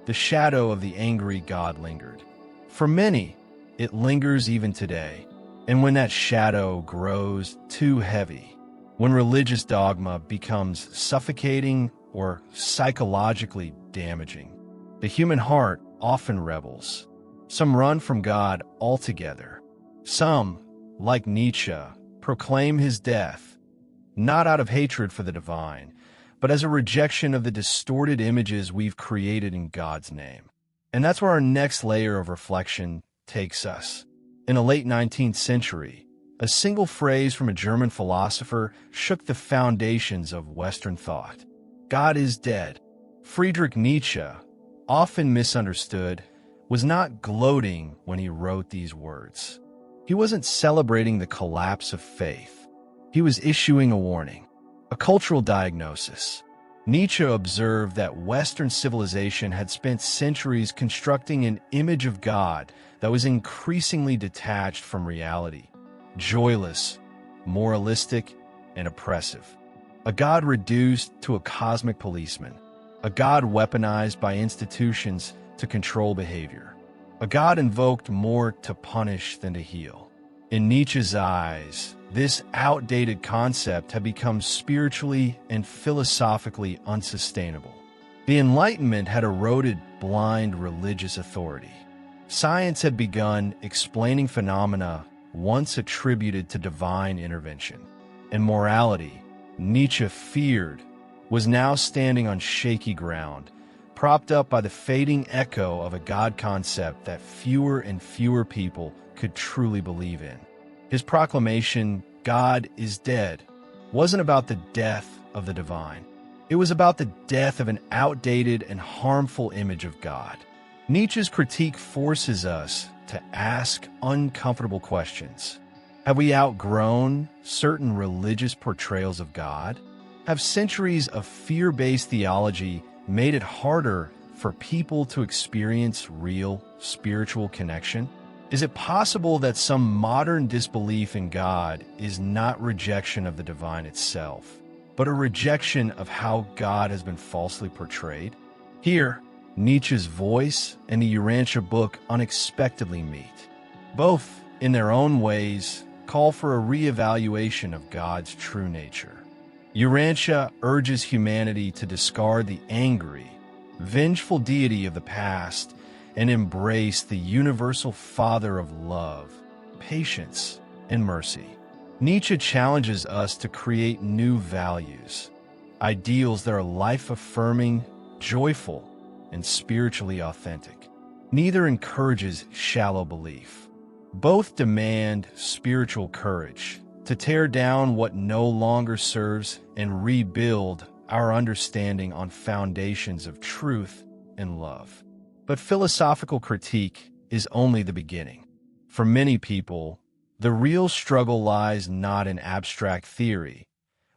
the shadow of the angry God lingered. For many, it lingers even today. And when that shadow grows too heavy, when religious dogma becomes suffocating or psychologically damaging, the human heart often rebels. Some run from God altogether. Some, like Nietzsche, proclaim his death, not out of hatred for the divine, but as a rejection of the distorted images we've created in God's name. And that's where our next layer of reflection takes us. In the late 19th century, a single phrase from a German philosopher shook the foundations of Western thought. God is dead. Friedrich Nietzsche, often misunderstood, was not gloating when he wrote these words. He wasn't celebrating the collapse of faith. He was issuing a warning, a cultural diagnosis. Nietzsche observed that Western civilization had spent centuries constructing an image of God that was increasingly detached from reality, joyless, moralistic, and oppressive. A God reduced to a cosmic policeman, a God weaponized by institutions to control behavior, a God invoked more to punish than to heal. In Nietzsche's eyes, this outdated concept had become spiritually and philosophically unsustainable. The Enlightenment had eroded blind religious authority. Science had begun explaining phenomena once attributed to divine intervention. And morality, Nietzsche feared, was now standing on shaky ground, propped up by the fading echo of a God concept that fewer and fewer people could truly believe in. His proclamation, God is dead, wasn't about the death of the divine. It was about the death of an outdated and harmful image of God. Nietzsche's critique forces us to ask uncomfortable questions. Have we outgrown certain religious portrayals of God? Have centuries of fear-based theology made it harder for people to experience real spiritual connection? Is it possible that some modern disbelief in God is not rejection of the divine itself, but a rejection of how God has been falsely portrayed? Here, Nietzsche's voice and the Urantia Book unexpectedly meet. Both, in their own ways, call for a reevaluation of God's true nature. Urantia urges humanity to discard the angry, vengeful deity of the past and embrace the universal Father of love, patience, and mercy. Nietzsche challenges us to create new values, ideals that are life-affirming, joyful, and spiritually authentic. Neither encourages shallow belief. Both demand spiritual courage to tear down what no longer serves and rebuild our understanding on foundations of truth and love. But philosophical critique is only the beginning. For many people, the real struggle lies not in abstract theory,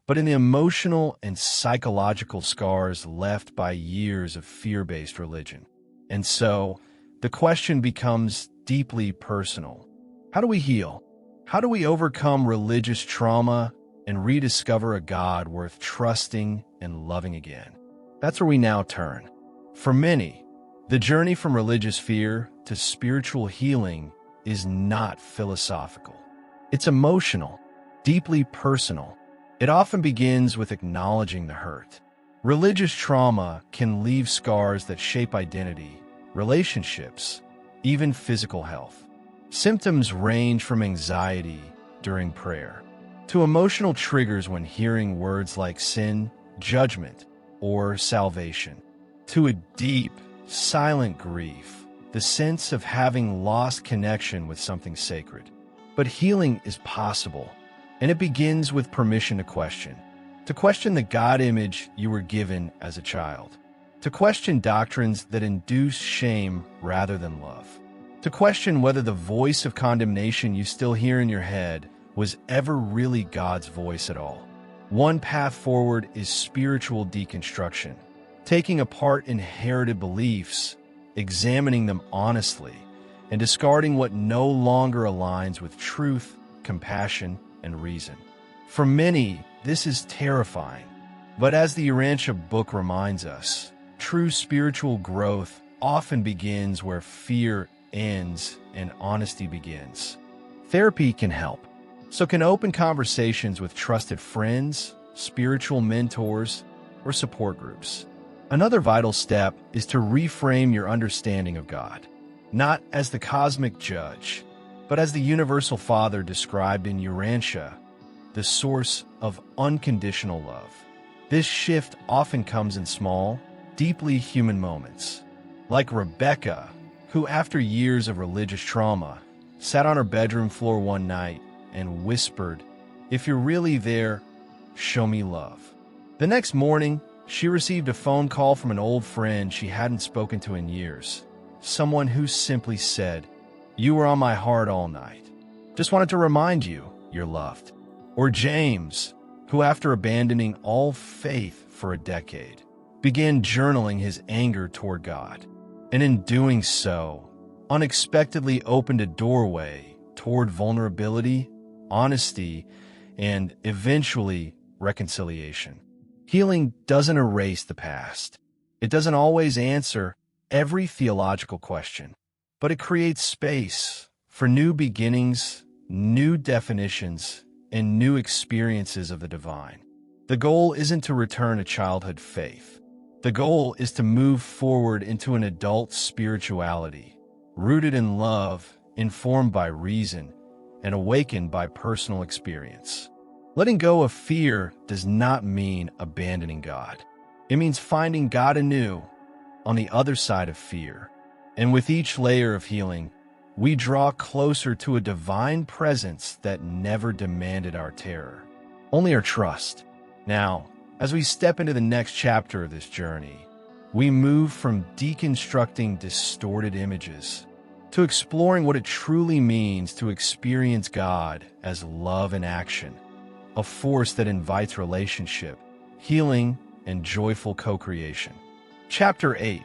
but in the emotional and psychological scars left by years of fear-based religion. And so, the question becomes deeply personal. How do we heal? How do we overcome religious trauma and rediscover a God worth trusting and loving again? That's where we now turn. For many, the journey from religious fear to spiritual healing is not philosophical. It's emotional, deeply personal. It often begins with acknowledging the hurt. Religious trauma can leave scars that shape identity, relationships, even physical health. Symptoms range from anxiety during prayer to emotional triggers when hearing words like sin, judgment, or salvation, to a deep, silent grief, the sense of having lost connection with something sacred. But healing is possible, and it begins with permission to question the God image you were given as a child, to question doctrines that induce shame rather than love, to question whether the voice of condemnation you still hear in your head was ever really God's voice at all. One path forward is spiritual deconstruction, taking apart inherited beliefs, examining them honestly, and discarding what no longer aligns with truth, compassion, and reason. For many, this is terrifying. But as the Urantia Book reminds us, true spiritual growth often begins where fear ends and honesty begins. Therapy can help. So can open conversations with trusted friends, spiritual mentors, or support groups. Another vital step is to reframe your understanding of God, not as the cosmic judge, but as the universal Father described in Urantia, the source of unconditional love. This shift often comes in small, deeply human moments, like Rebecca, who after years of religious trauma, sat on her bedroom floor one night and whispered, "If you're really there, show me love." The next morning, she received a phone call from an old friend she hadn't spoken to in years, someone who simply said, "You were on my heart all night. Just wanted to remind you, you're loved." Or James, who after abandoning all faith for a decade, began journaling his anger toward God, and in doing so, unexpectedly opened a doorway toward vulnerability, honesty, and eventually reconciliation. Healing doesn't erase the past. It doesn't always answer every theological question, but it creates space for new beginnings, new definitions, and new experiences of the divine. The goal isn't to return to childhood faith. The goal is to move forward into an adult spirituality, rooted in love, informed by reason, and awakened by personal experience. Letting go of fear does not mean abandoning God. It means finding God anew on the other side of fear. And with each layer of healing, we draw closer to a divine presence that never demanded our terror, only our trust. Now, as we step into the next chapter of this journey, we move from deconstructing distorted images to exploring what it truly means to experience God as love in action, a force that invites relationship, healing, and joyful co-creation. Chapter 8,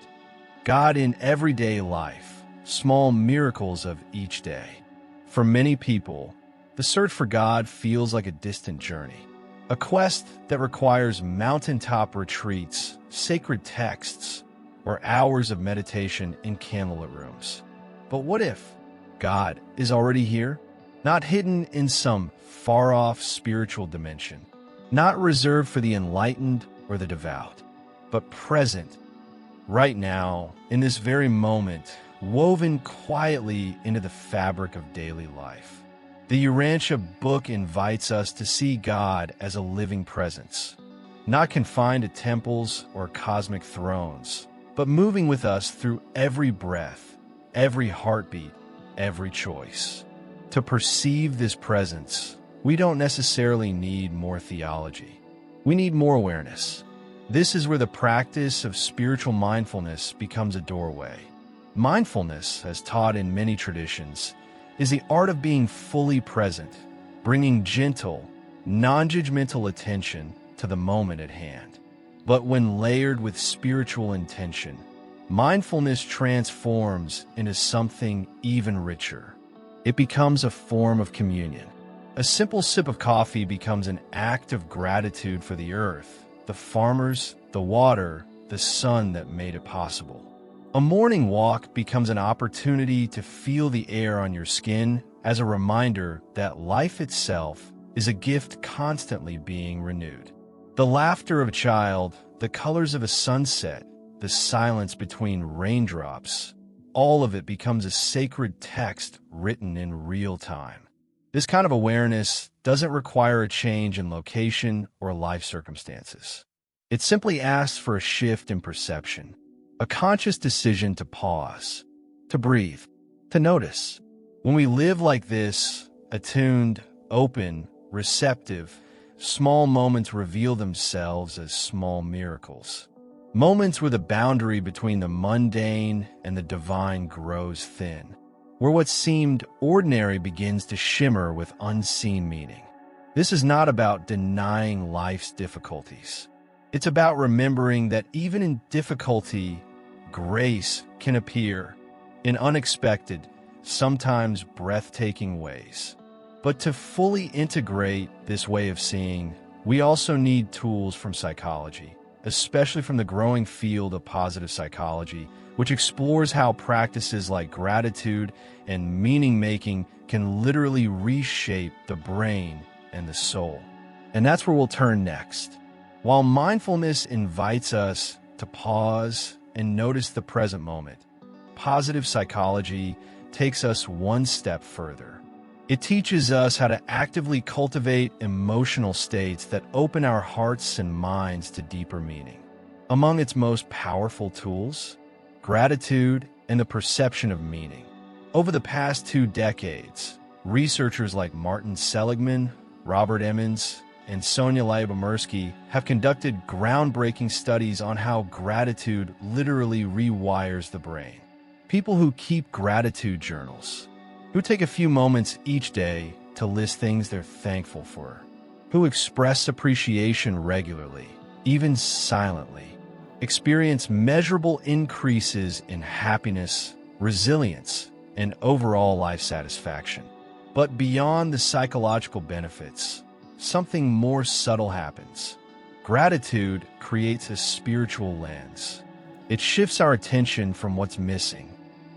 God in Everyday Life, small miracles of each day. For many people, the search for God feels like a distant journey, a quest that requires mountaintop retreats, sacred texts, or hours of meditation in candlelit rooms. But what if God is already here? Not hidden in some far-off spiritual dimension, not reserved for the enlightened or the devout, but present, right now, in this very moment, woven quietly into the fabric of daily life. The Urantia Book invites us to see God as a living presence, not confined to temples or cosmic thrones, but moving with us through every breath, every heartbeat, every choice. To perceive this presence, we don't necessarily need more theology. We need more awareness. This is where the practice of spiritual mindfulness becomes a doorway. Mindfulness, as taught in many traditions, is the art of being fully present, bringing gentle, non-judgmental attention to the moment at hand. But when layered with spiritual intention, mindfulness transforms into something even richer. It becomes a form of communion. A simple sip of coffee becomes an act of gratitude for the earth, the farmers, the water, the sun that made it possible. A morning walk becomes an opportunity to feel the air on your skin as a reminder that life itself is a gift constantly being renewed. The laughter of a child, the colors of a sunset, the silence between raindrops, all of it becomes a sacred text written in real time. This kind of awareness doesn't require a change in location or life circumstances. It simply asks for a shift in perception, a conscious decision to pause, to breathe, to notice. When we live like this, attuned, open, receptive, small moments reveal themselves as small miracles. Moments where the boundary between the mundane and the divine grows thin, where what seemed ordinary begins to shimmer with unseen meaning. This is not about denying life's difficulties. It's about remembering that even in difficulty, grace can appear in unexpected, sometimes breathtaking ways. But to fully integrate this way of seeing, we also need tools from psychology, especially from the growing field of positive psychology, which explores how practices like gratitude and meaning-making can literally reshape the brain and the soul. And that's where we'll turn next. While mindfulness invites us to pause and notice the present moment, positive psychology takes us one step further. It teaches us how to actively cultivate emotional states that open our hearts and minds to deeper meaning. Among its most powerful tools, gratitude and the perception of meaning. Over the past 2 decades, researchers like Martin Seligman, Robert Emmons, and Sonia Lyubomirsky have conducted groundbreaking studies on how gratitude literally rewires the brain. People who keep gratitude journals, who take a few moments each day to list things they're thankful for, who express appreciation regularly, even silently, experience measurable increases in happiness, resilience, and overall life satisfaction. But beyond the psychological benefits, something more subtle happens. Gratitude creates a spiritual lens. It shifts our attention from what's missing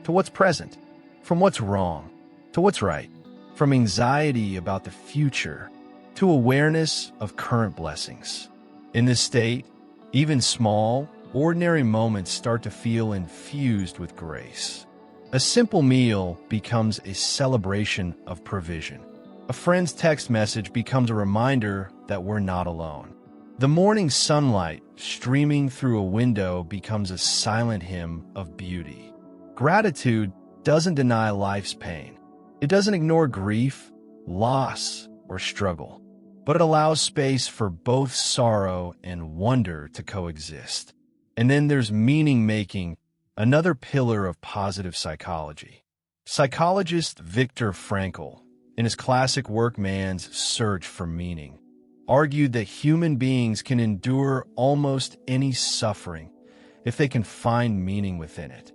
to what's present, from what's wrong to what's right, from anxiety about the future to awareness of current blessings. In this state, even small, ordinary moments start to feel infused with grace. A simple meal becomes a celebration of provision. A friend's text message becomes a reminder that we're not alone. The morning sunlight streaming through a window becomes a silent hymn of beauty. Gratitude doesn't deny life's pain. It doesn't ignore grief, loss, or struggle, but it allows space for both sorrow and wonder to coexist. And then there's meaning-making, another pillar of positive psychology. Psychologist Viktor Frankl, in his classic work Man's Search for Meaning, argued that human beings can endure almost any suffering if they can find meaning within it.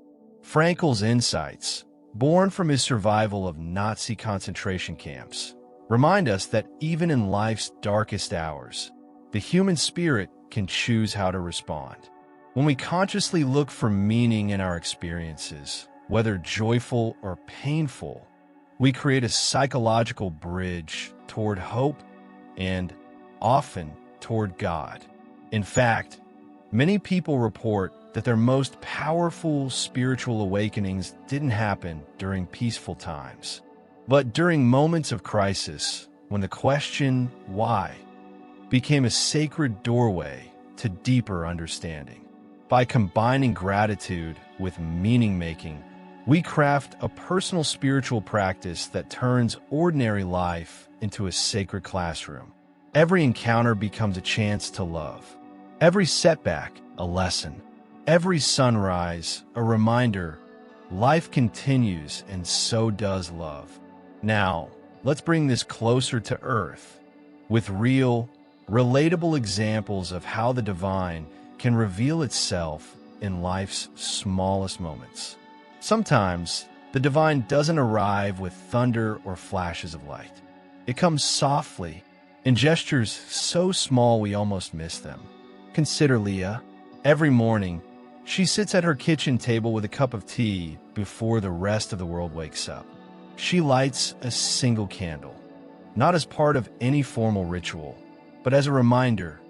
Frankl's insights, born from his survival of Nazi concentration camps, remind us that even in life's darkest hours, the human spirit can choose how to respond. When we consciously look for meaning in our experiences, whether joyful or painful, we create a psychological bridge toward hope and, often, toward God. In fact, many people report that their most powerful spiritual awakenings didn't happen during peaceful times, but during moments of crisis when the question, why, became a sacred doorway to deeper understanding. By combining gratitude with meaning-making, we craft a personal spiritual practice that turns ordinary life into a sacred classroom. Every encounter becomes a chance to love. Every setback, a lesson. Every sunrise, a reminder. Life continues, and so does love. Now, let's bring this closer to earth, with real, relatable examples of how the divine can reveal itself in life's smallest moments. Sometimes, the divine doesn't arrive with thunder or flashes of light. It comes softly, in gestures so small we almost miss them. Consider Leah. Every morning, she sits at her kitchen table with a cup of tea before the rest of the world wakes up. She lights a single candle, not as part of any formal ritual, but as a reminder,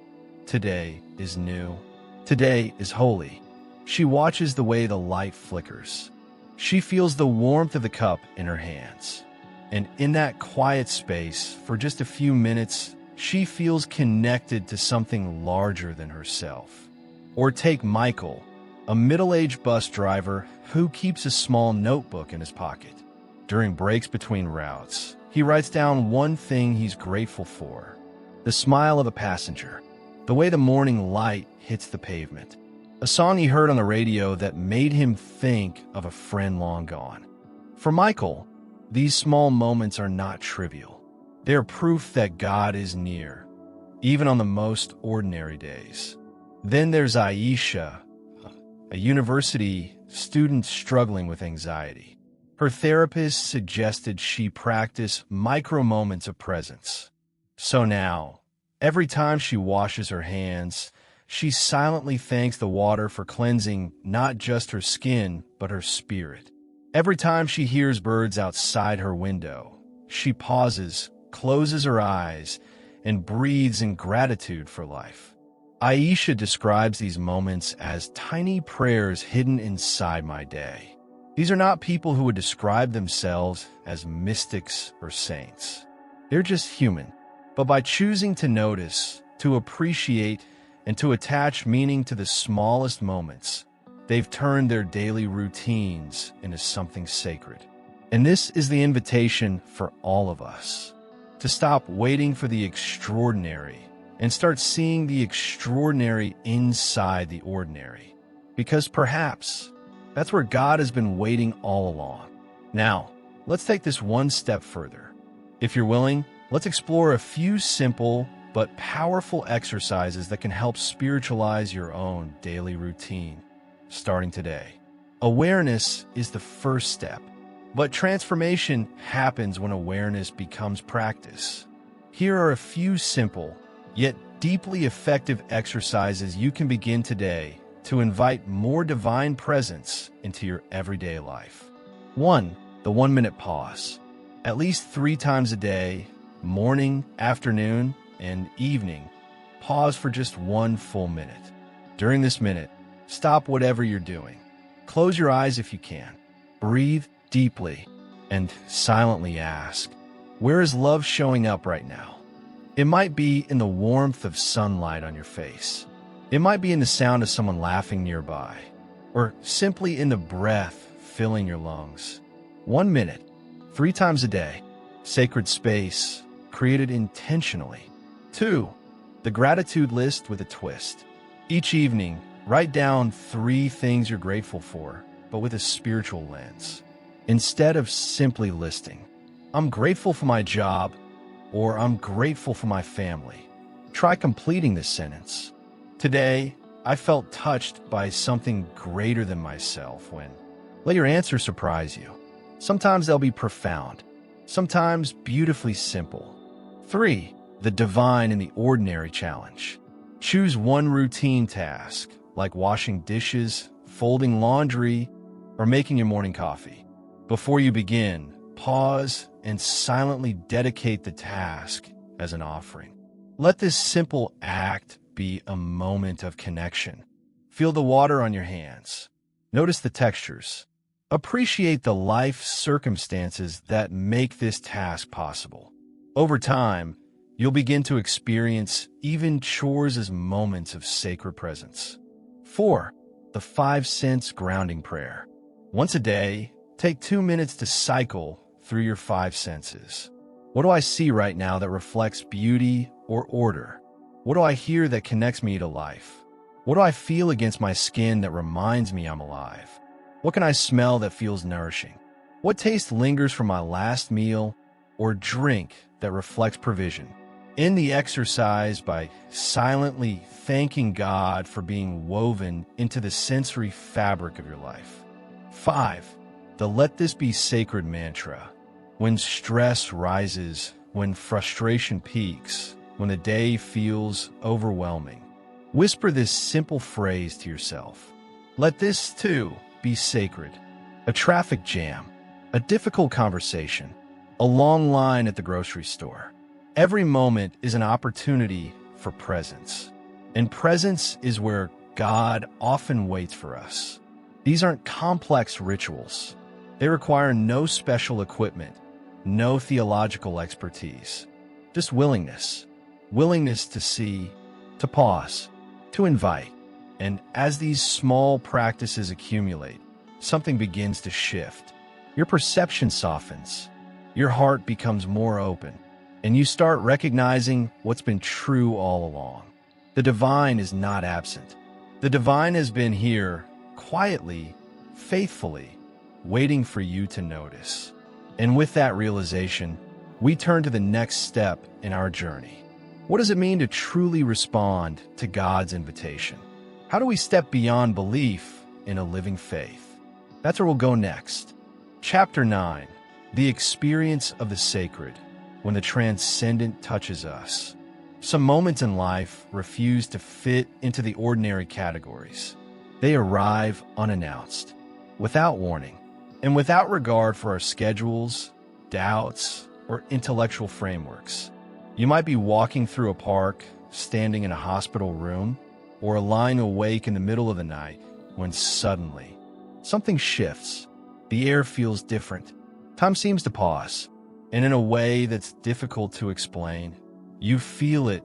today is new. Today is holy. She watches the way the light flickers. She feels the warmth of the cup in her hands. And in that quiet space, for just a few minutes, she feels connected to something larger than herself. Or take Michael, a middle-aged bus driver who keeps a small notebook in his pocket. During breaks between routes, he writes down one thing he's grateful for: the smile of a passenger, the way the morning light hits the pavement, a song he heard on the radio that made him think of a friend long gone. For Michael, these small moments are not trivial. They are proof that God is near, even on the most ordinary days. Then there's Aisha, a university student struggling with anxiety. Her therapist suggested she practice micro moments of presence. So now, every time she washes her hands, she silently thanks the water for cleansing not just her skin, but her spirit. Every time she hears birds outside her window, she pauses, closes her eyes, and breathes in gratitude for life. Aisha describes these moments as tiny prayers hidden inside my day. These are not people who would describe themselves as mystics or saints. They're just human. But by choosing to notice, to appreciate, and to attach meaning to the smallest moments, they've turned their daily routines into something sacred. And this is the invitation for all of us, to stop waiting for the extraordinary and start seeing the extraordinary inside the ordinary. Because perhaps that's where God has been waiting all along. Now, let's take this one step further. If you're willing, let's explore a few simple but powerful exercises that can help spiritualize your own daily routine, starting today. Awareness is the first step, but transformation happens when awareness becomes practice. Here are a few simple, yet deeply effective exercises you can begin today to invite more divine presence into your everyday life. 1. The 1-minute pause. At least 3 times a day, morning, afternoon, and evening, pause for just 1 full minute. During this minute, stop whatever you're doing. Close your eyes if you can. Breathe deeply and silently ask, where is love showing up right now? It might be in the warmth of sunlight on your face. It might be in the sound of someone laughing nearby, or simply in the breath filling your lungs. 1 minute, 3 times a day. Sacred space, created intentionally. 2. The gratitude list with a twist. Each evening, write down 3 things you're grateful for, but with a spiritual lens. Instead of simply listing, I'm grateful for my job, or I'm grateful for my family. Try completing this sentence. Today, I felt touched by something greater than myself when. Let your answers surprise you. Sometimes they'll be profound, sometimes beautifully simple. 3. The divine in the ordinary challenge. Choose one routine task, like washing dishes, folding laundry, or making your morning coffee. Before you begin, pause and silently dedicate the task as an offering. Let this simple act be a moment of connection. Feel the water on your hands. Notice the textures. Appreciate the life circumstances that make this task possible. Over time, you'll begin to experience even chores as moments of sacred presence. 4. The 5 cents grounding prayer. Once a day, take 2 minutes to cycle through your 5 senses. What do I see right now that reflects beauty or order? What do I hear that connects me to life? What do I feel against my skin that reminds me I'm alive? What can I smell that feels nourishing? What taste lingers from my last meal or drink that reflects provision? End the exercise by silently thanking God for being woven into the sensory fabric of your life. 5. The let this be sacred mantra. When stress rises, when frustration peaks, when the day feels overwhelming, whisper this simple phrase to yourself. Let this, too, be sacred. A traffic jam, a difficult conversation, a long line at the grocery store. Every moment is an opportunity for presence. And presence is where God often waits for us. These aren't complex rituals. They require no special equipment, no theological expertise, just willingness. Willingness to see, to pause, to invite. And as these small practices accumulate, something begins to shift. Your perception softens, your heart becomes more open, and you start recognizing what's been true all along. The divine is not absent. The divine has been here, quietly, faithfully, waiting for you to notice. And with that realization, we turn to the next step in our journey. What does it mean to truly respond to God's invitation? How do we step beyond belief in a living faith? That's where we'll go next. Chapter 9, The Experience of the Sacred, when the transcendent touches us. Some moments in life refuse to fit into the ordinary categories. They arrive unannounced, without warning, and without regard for our schedules, doubts, or intellectual frameworks. You might be walking through a park, standing in a hospital room, or lying awake in the middle of the night when suddenly something shifts. The air feels different. Time seems to pause, and in a way that's difficult to explain, you feel it,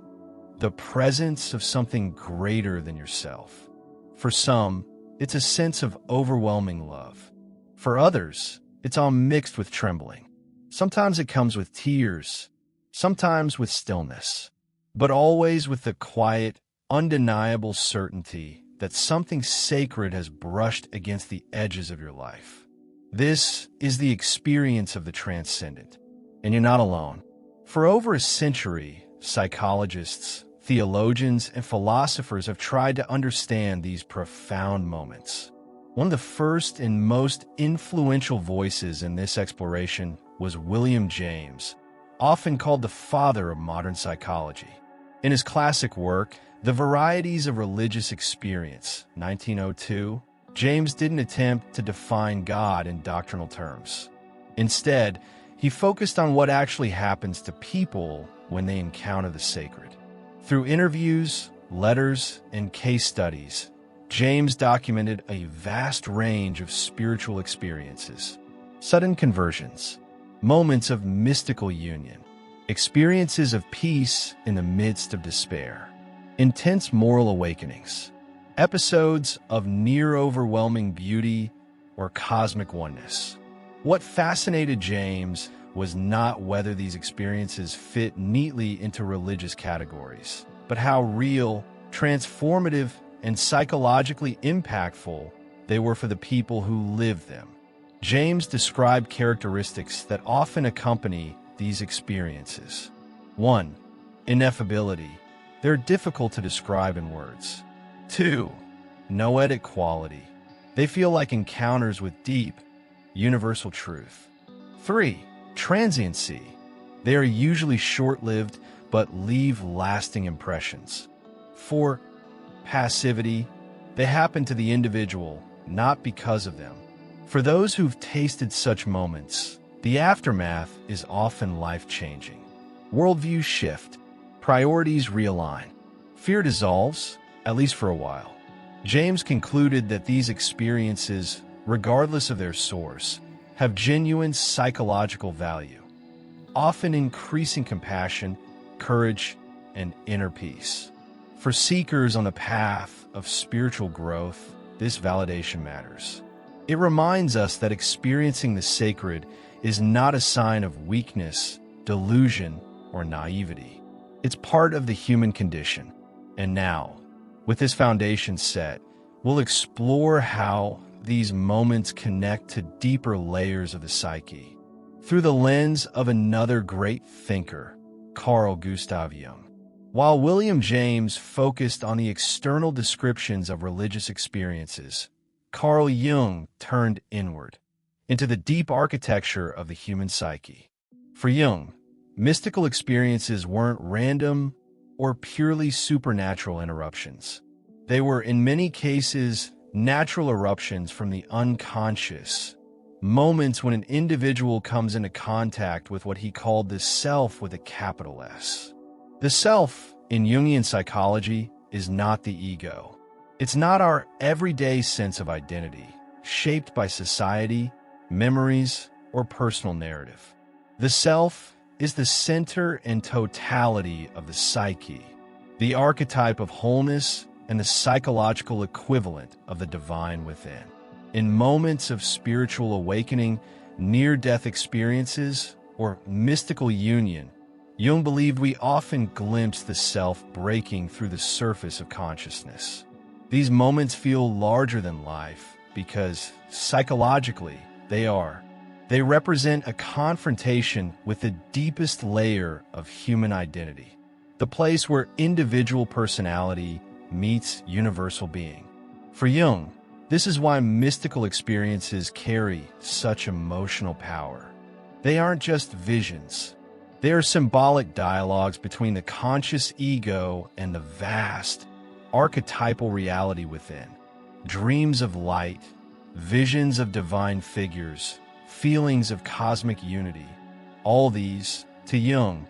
the presence of something greater than yourself. For some, it's a sense of overwhelming love. For others, it's all mixed with trembling. Sometimes it comes with tears, sometimes with stillness, but always with the quiet, undeniable certainty that something sacred has brushed against the edges of your life. This is the experience of the transcendent, and you're not alone. For over a century, psychologists, theologians, and philosophers have tried to understand these profound moments. One of the first and most influential voices in this exploration was William James, often called the father of modern psychology. In his classic work, The Varieties of Religious Experience, 1902, James didn't attempt to define God in doctrinal terms. Instead, he focused on what actually happens to people when they encounter the sacred. Through interviews, letters, and case studies, James documented a vast range of spiritual experiences, sudden conversions, moments of mystical union, experiences of peace in the midst of despair, intense moral awakenings, episodes of near-overwhelming beauty or cosmic oneness. What fascinated James was not whether these experiences fit neatly into religious categories, but how real, transformative, and psychologically impactful they were for the people who lived them. James described characteristics that often accompany these experiences. 1. Ineffability. They're difficult to describe in words. 2. Noetic quality. They feel like encounters with deep, universal truth. 3. Transiency. They are usually short-lived but leave lasting impressions. 4. Passivity. They happen to the individual, not because of them. For those who've tasted such moments, the aftermath is often life-changing. Worldviews shift. Priorities realign. Fear dissolves, at least for a while. James concluded that these experiences, regardless of their source, have genuine psychological value, often increasing compassion, courage, and inner peace. For seekers on the path of spiritual growth, this validation matters. It reminds us that experiencing the sacred is not a sign of weakness, delusion, or naivety. It's part of the human condition. And now, with this foundation set, we'll explore how these moments connect to deeper layers of the psyche through the lens of another great thinker, Carl Gustav Jung. While William James focused on the external descriptions of religious experiences, Carl Jung turned inward, into the deep architecture of the human psyche. For Jung, mystical experiences weren't random or purely supernatural interruptions. They were, in many cases, natural eruptions from the unconscious, moments when an individual comes into contact with what he called the self with a capital S. The self, in Jungian psychology, is not the ego. It's not our everyday sense of identity, shaped by society, memories, or personal narrative. The self is the center and totality of the psyche, the archetype of wholeness and the psychological equivalent of the divine within. In moments of spiritual awakening, near-death experiences, or mystical union, Jung believed we often glimpse the self breaking through the surface of consciousness. These moments feel larger than life because, psychologically, they represent a confrontation with the deepest layer of human identity, the place where individual personality meets universal being. For Jung, this is why mystical experiences carry such emotional power. They aren't just visions. They are symbolic dialogues between the conscious ego and the vast, archetypal reality within. Dreams of light, visions of divine figures, feelings of cosmic unity. All these, to Jung,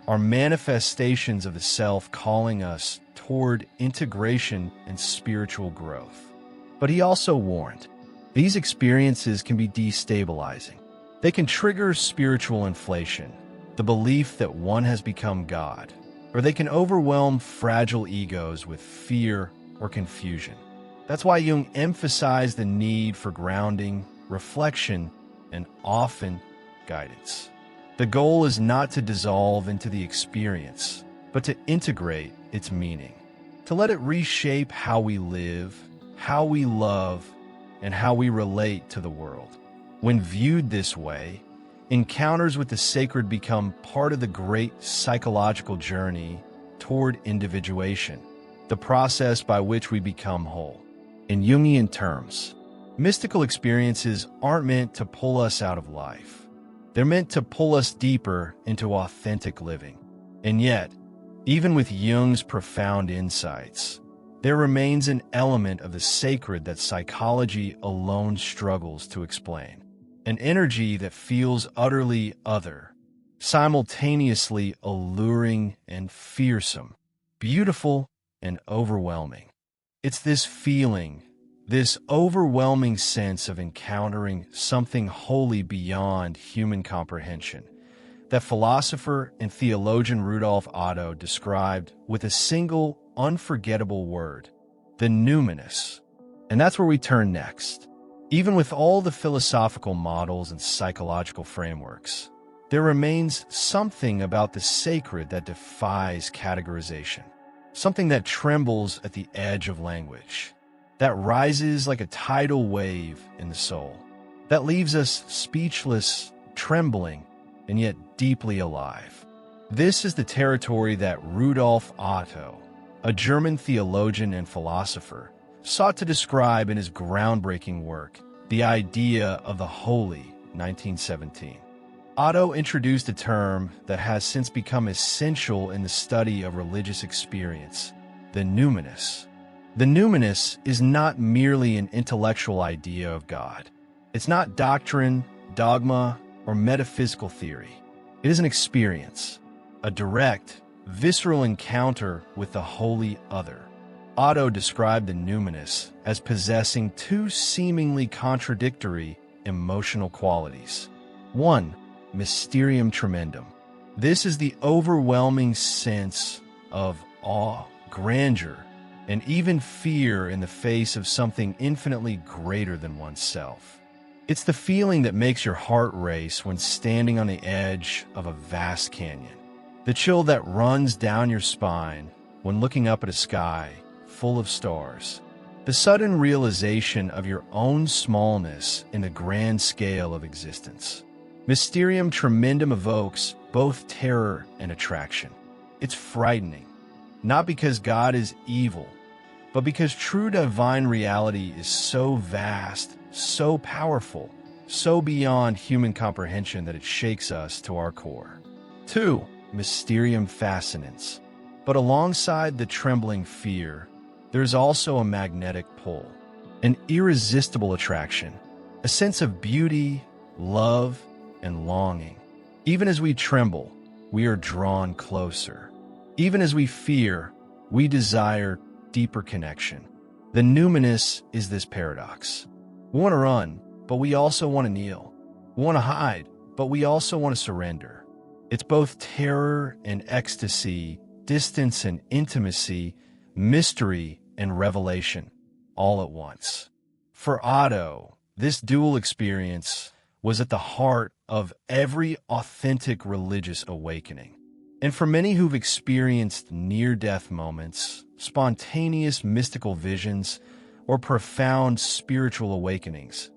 are manifestations of the self calling us toward integration and spiritual growth. But he also warned, these experiences can be destabilizing. They can trigger spiritual inflation, the belief that one has become God, or they can overwhelm fragile egos with fear or confusion. That's why Jung emphasized the need for grounding, reflection, and often guidance. The goal is not to dissolve into the experience, but to integrate its meaning, to let it reshape how we live, how we love, and how we relate to the world. When viewed this way, encounters with the sacred become part of the great psychological journey toward individuation, the process by which we become whole. In Jungian terms, mystical experiences aren't meant to pull us out of life. They're meant to pull us deeper into authentic living. And yet, even with Jung's profound insights, there remains an element of the sacred that psychology alone struggles to explain. An energy that feels utterly other, simultaneously alluring and fearsome, beautiful and overwhelming. It's this feeling, this overwhelming sense of encountering something wholly beyond human comprehension, that philosopher and theologian Rudolf Otto described with a single unforgettable word, the numinous. And that's where we turn next. Even with all the philosophical models and psychological frameworks, there remains something about the sacred that defies categorization, something that trembles at the edge of language, that rises like a tidal wave in the soul, that leaves us speechless, trembling, and yet deeply alive. This is the territory that Rudolf Otto, a German theologian and philosopher, sought to describe in his groundbreaking work, The Idea of the Holy, 1917. Otto introduced a term that has since become essential in the study of religious experience, the numinous. The numinous is not merely an intellectual idea of God. It's not doctrine, dogma, or metaphysical theory. It is an experience, a direct, visceral encounter with the holy other. Otto described the numinous as possessing two seemingly contradictory emotional qualities. One, mysterium tremendum. This is the overwhelming sense of awe, grandeur, and even fear in the face of something infinitely greater than oneself. It's the feeling that makes your heart race when standing on the edge of a vast canyon. The chill that runs down your spine when looking up at a sky full of stars. The sudden realization of your own smallness in the grand scale of existence. Mysterium tremendum evokes both terror and attraction. It's frightening, not because God is evil, but because true divine reality is so vast, so powerful, so beyond human comprehension that it shakes us to our core. 2. Mysterium fascinans. But alongside the trembling fear, there's also a magnetic pull, an irresistible attraction, a sense of beauty, love, and longing. Even as we tremble, we are drawn closer. Even as we fear, we desire deeper connection. The numinous is this paradox. We want to run, but we also want to kneel. We want to hide, but we also want to surrender. It's both terror and ecstasy, distance and intimacy, mystery and revelation, all at once. For Otto, this dual experience was at the heart of every authentic religious awakening. And for many who've experienced near-death moments, spontaneous mystical visions, or profound spiritual awakenings,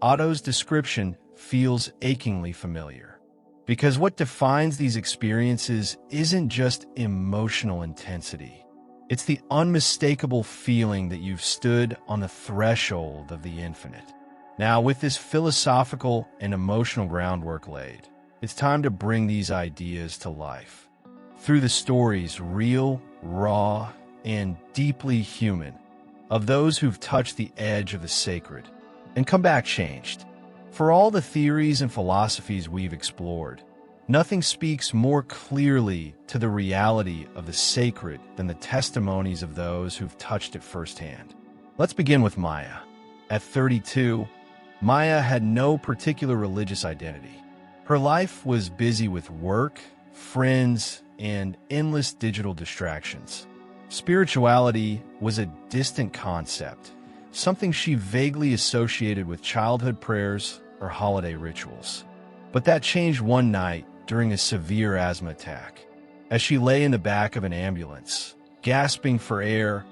Otto's description feels achingly familiar. Because what defines these experiences isn't just emotional intensity. It's the unmistakable feeling that you've stood on the threshold of the infinite. Now, with this philosophical and emotional groundwork laid, it's time to bring these ideas to life. Through the stories, real, raw, and deeply human, of those who've touched the edge of the sacred and come back changed. For all the theories and philosophies we've explored, nothing speaks more clearly to the reality of the sacred than the testimonies of those who've touched it firsthand. Let's begin with Maya. At 32, Maya had no particular religious identity. Her life was busy with work, friends, and endless digital distractions. Spirituality was a distant concept, something she vaguely associated with childhood prayers or holiday rituals. But that changed one night during a severe asthma attack. As she lay in the back of an ambulance, gasping for air,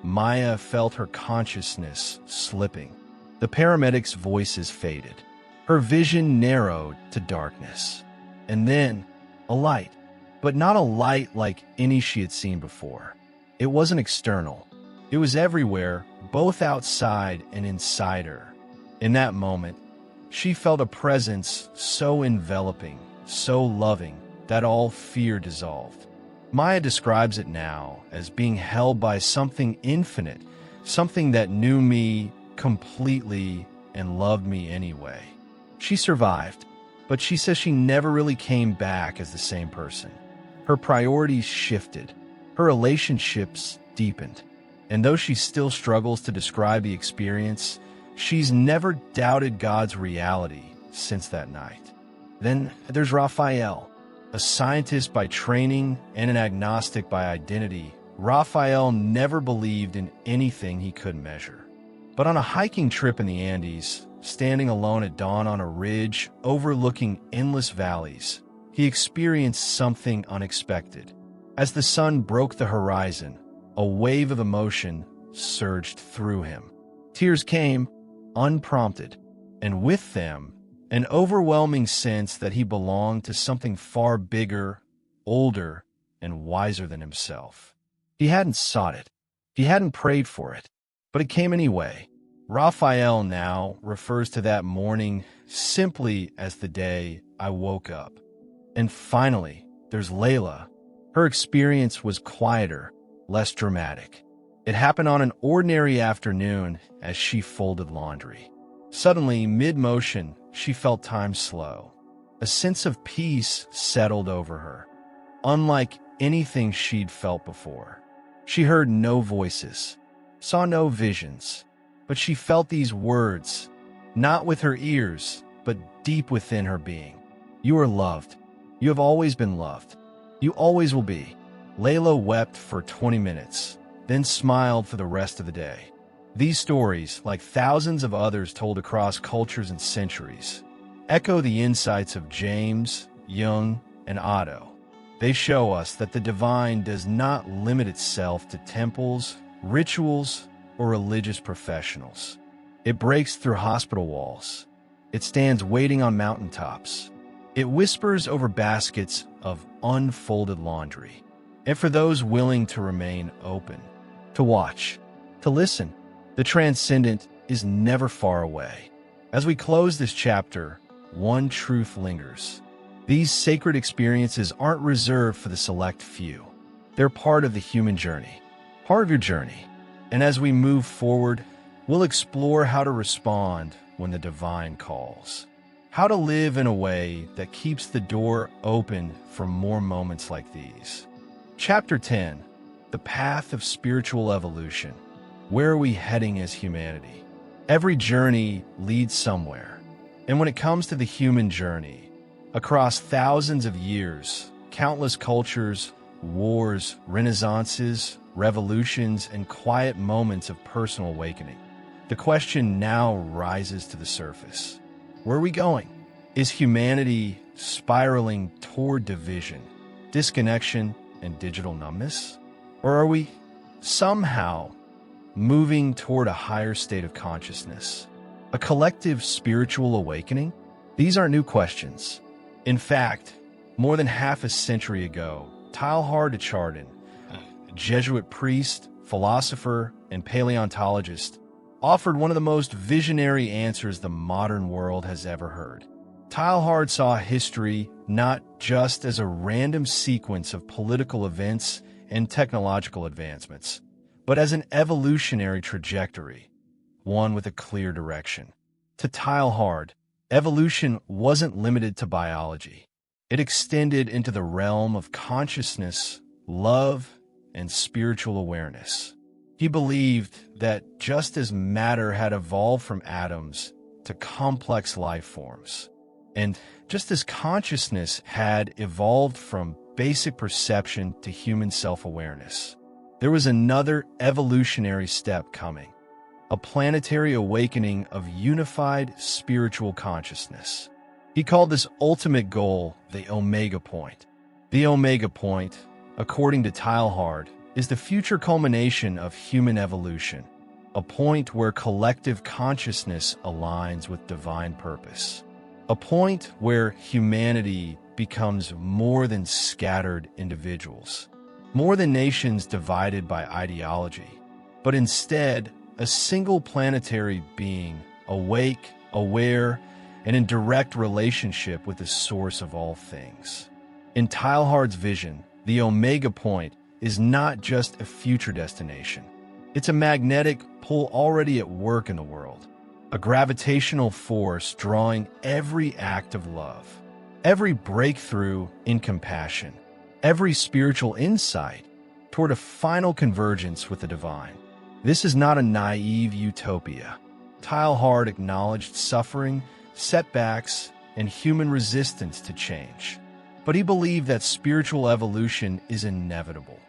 Maya felt her consciousness slipping. The paramedics' voices faded. Her vision narrowed to darkness. And then, a light. But not a light like any she had seen before. It wasn't external. It was everywhere, both outside and inside her. In that moment, she felt a presence so enveloping, so loving, that all fear dissolved. Maya describes it now as being held by something infinite, something that knew me completely and loved me anyway. She survived, but she says she never really came back as the same person. Her priorities shifted. Her relationships deepened. And though she still struggles to describe the experience, she's never doubted God's reality since that night. Then there's Raphael, a scientist by training and an agnostic by identity. Raphael never believed in anything he couldn't measure. But on a hiking trip in the Andes, standing alone at dawn on a ridge overlooking endless valleys, he experienced something unexpected. As the sun broke the horizon, a wave of emotion surged through him. Tears came, unprompted, and with them, an overwhelming sense that he belonged to something far bigger, older, and wiser than himself. He hadn't sought it. He hadn't prayed for it. but it came anyway. Raphael now refers to that morning simply as the day I woke up. And finally, there's Layla. Her experience was quieter, less dramatic. It happened on an ordinary afternoon as she folded laundry. Suddenly, mid-motion, she felt time slow. A sense of peace settled over her, unlike anything she'd felt before. She heard no voices, saw no visions, but she felt these words, not with her ears, but deep within her being. You are loved. You have always been loved. You always will be. Layla wept for 20 minutes, then smiled for the rest of the day. These stories, like thousands of others told across cultures and centuries, echo the insights of James, Jung, and Otto. They show us that the divine does not limit itself to temples, rituals, or religious professionals. It breaks through hospital walls. It stands waiting on mountaintops. It whispers over baskets of unfolded laundry. And for those willing to remain open, to watch, to listen, the transcendent is never far away. As we close this chapter, one truth lingers. These sacred experiences aren't reserved for the select few. They're part of the human journey, part of your journey. And as we move forward, we'll explore how to respond when the divine calls. How to live in a way that keeps the door open for more moments like these. Chapter 10, The Path of Spiritual Evolution. Where are we heading as humanity? Every journey leads somewhere. And when it comes to the human journey, across thousands of years, countless cultures, wars, renaissances, revolutions, and quiet moments of personal awakening, the question now rises to the surface. Where are we going? Is humanity spiraling toward division, disconnection, and digital numbness? Or are we somehow moving toward a higher state of consciousness, a collective spiritual awakening? These aren't new questions. In fact, more than half a century ago, Teilhard de Chardin, a Jesuit priest, philosopher, and paleontologist, offered one of the most visionary answers the modern world has ever heard. Teilhard saw history not just as a random sequence of political events and technological advancements, but as an evolutionary trajectory, one with a clear direction. To Teilhard, evolution wasn't limited to biology. It extended into the realm of consciousness, love, and spiritual awareness. He believed that just as matter had evolved from atoms to complex life forms, and just as consciousness had evolved from basic perception to human self-awareness, there was another evolutionary step coming, a planetary awakening of unified spiritual consciousness. He called this ultimate goal the Omega Point. The Omega Point, according to Teilhard, is the future culmination of human evolution, a point where collective consciousness aligns with divine purpose, a point where humanity becomes more than scattered individuals, more than nations divided by ideology, but instead a single planetary being, awake, aware, and in direct relationship with the source of all things. In Teilhard's vision, the Omega Point is not just a future destination. It's a magnetic pull already at work in the world, a gravitational force drawing every act of love, every breakthrough in compassion, every spiritual insight toward a final convergence with the divine. This is not a naive utopia. Teilhard acknowledged suffering, setbacks, and human resistance to change. But he believed that spiritual evolution is inevitable,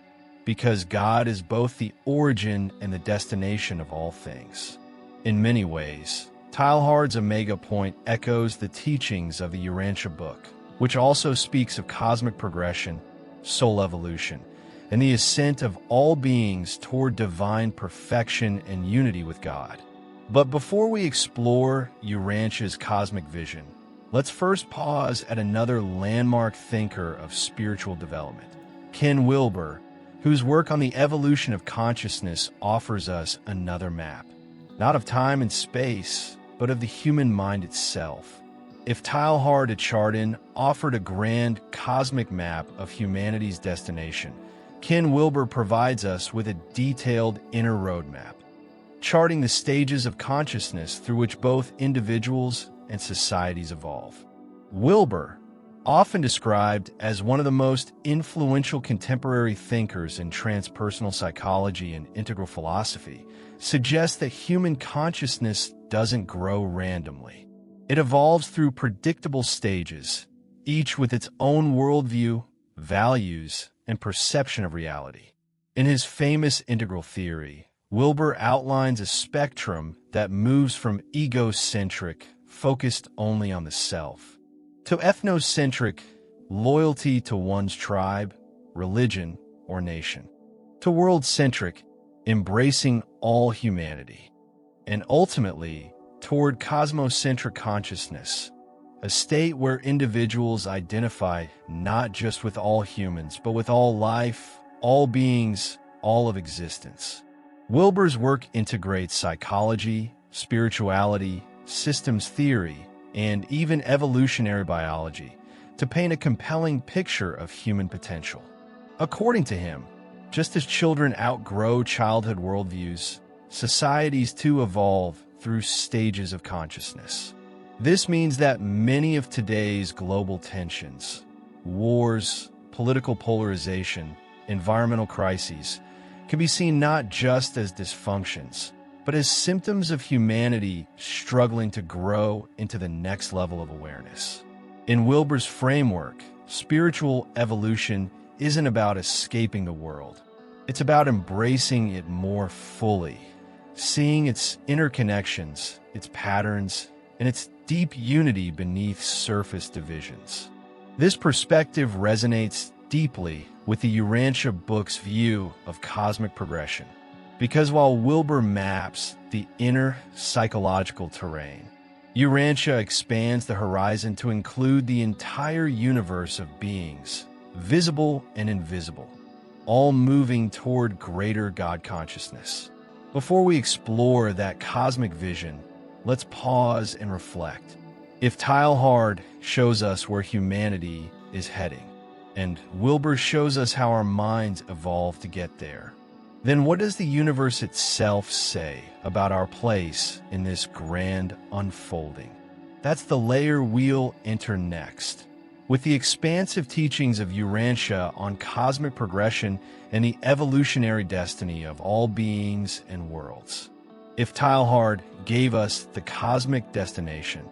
because God is both the origin and the destination of all things. In many ways, Teilhard's Omega Point echoes the teachings of the Urantia Book, which also speaks of cosmic progression, soul evolution, and the ascent of all beings toward divine perfection and unity with God. But before we explore Urantia's cosmic vision, let's first pause at another landmark thinker of spiritual development, Ken Wilber, whose work on the evolution of consciousness offers us another map, not of time and space, but of the human mind itself. If Teilhard and Chardin offered a grand cosmic map of humanity's destination, Ken Wilber provides us with a detailed inner roadmap, charting the stages of consciousness through which both individuals and societies evolve. Wilber, often described as one of the most influential contemporary thinkers in transpersonal psychology and integral philosophy, suggests that human consciousness doesn't grow randomly. It evolves through predictable stages, each with its own worldview, values, and perception of reality. In his famous integral theory, Wilber outlines a spectrum that moves from egocentric, focused only on the self, to ethnocentric, loyalty to one's tribe, religion, or nation, to world-centric, embracing all humanity, and ultimately toward cosmocentric consciousness, a state where individuals identify not just with all humans, but with all life, all beings, all of existence. Wilber's work integrates psychology, spirituality, systems theory, and even evolutionary biology to paint a compelling picture of human potential. According to him, just as children outgrow childhood worldviews, societies too evolve through stages of consciousness. This means that many of today's global tensions, wars, political polarization, environmental crises, can be seen not just as dysfunctions, but as symptoms of humanity struggling to grow into the next level of awareness. In Wilber's framework, spiritual evolution isn't about escaping the world. It's about embracing it more fully, seeing its interconnections, its patterns, and its deep unity beneath surface divisions. This perspective resonates deeply with the Urantia Book's view of cosmic progression, because while Wilber maps the inner psychological terrain, Urantia expands the horizon to include the entire universe of beings, visible and invisible, all moving toward greater God consciousness. Before we explore that cosmic vision, let's pause and reflect. If Teilhard shows us where humanity is heading, and Wilber shows us how our minds evolve to get there, then what does the universe itself say about our place in this grand unfolding? That's the layer we'll enter next, with the expansive teachings of Urantia on cosmic progression and the evolutionary destiny of all beings and worlds. If Teilhard gave us the cosmic destination,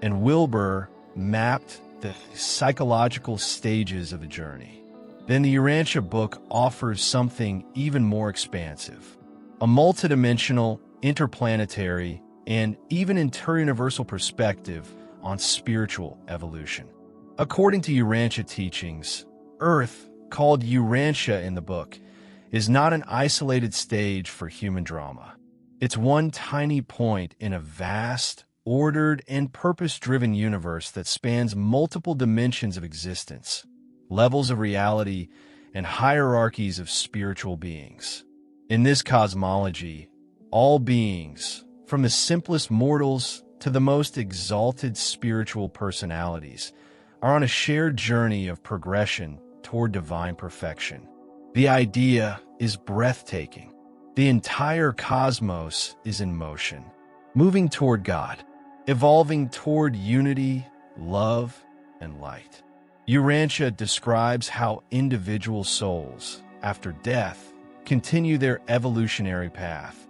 and Wilber mapped the psychological stages of the journey, then the Urantia Book offers something even more expansive, a multidimensional, interplanetary, and even interuniversal perspective on spiritual evolution. According to Urantia teachings, Earth, called Urantia in the book, is not an isolated stage for human drama. It's one tiny point in a vast, ordered, and purpose-driven universe that spans multiple dimensions of existence, levels of reality, and hierarchies of spiritual beings. In this cosmology, all beings, from the simplest mortals to the most exalted spiritual personalities, are on a shared journey of progression toward divine perfection. The idea is breathtaking. The entire cosmos is in motion, moving toward God, evolving toward unity, love, and light. Urantia describes how individual souls, after death, continue their evolutionary path,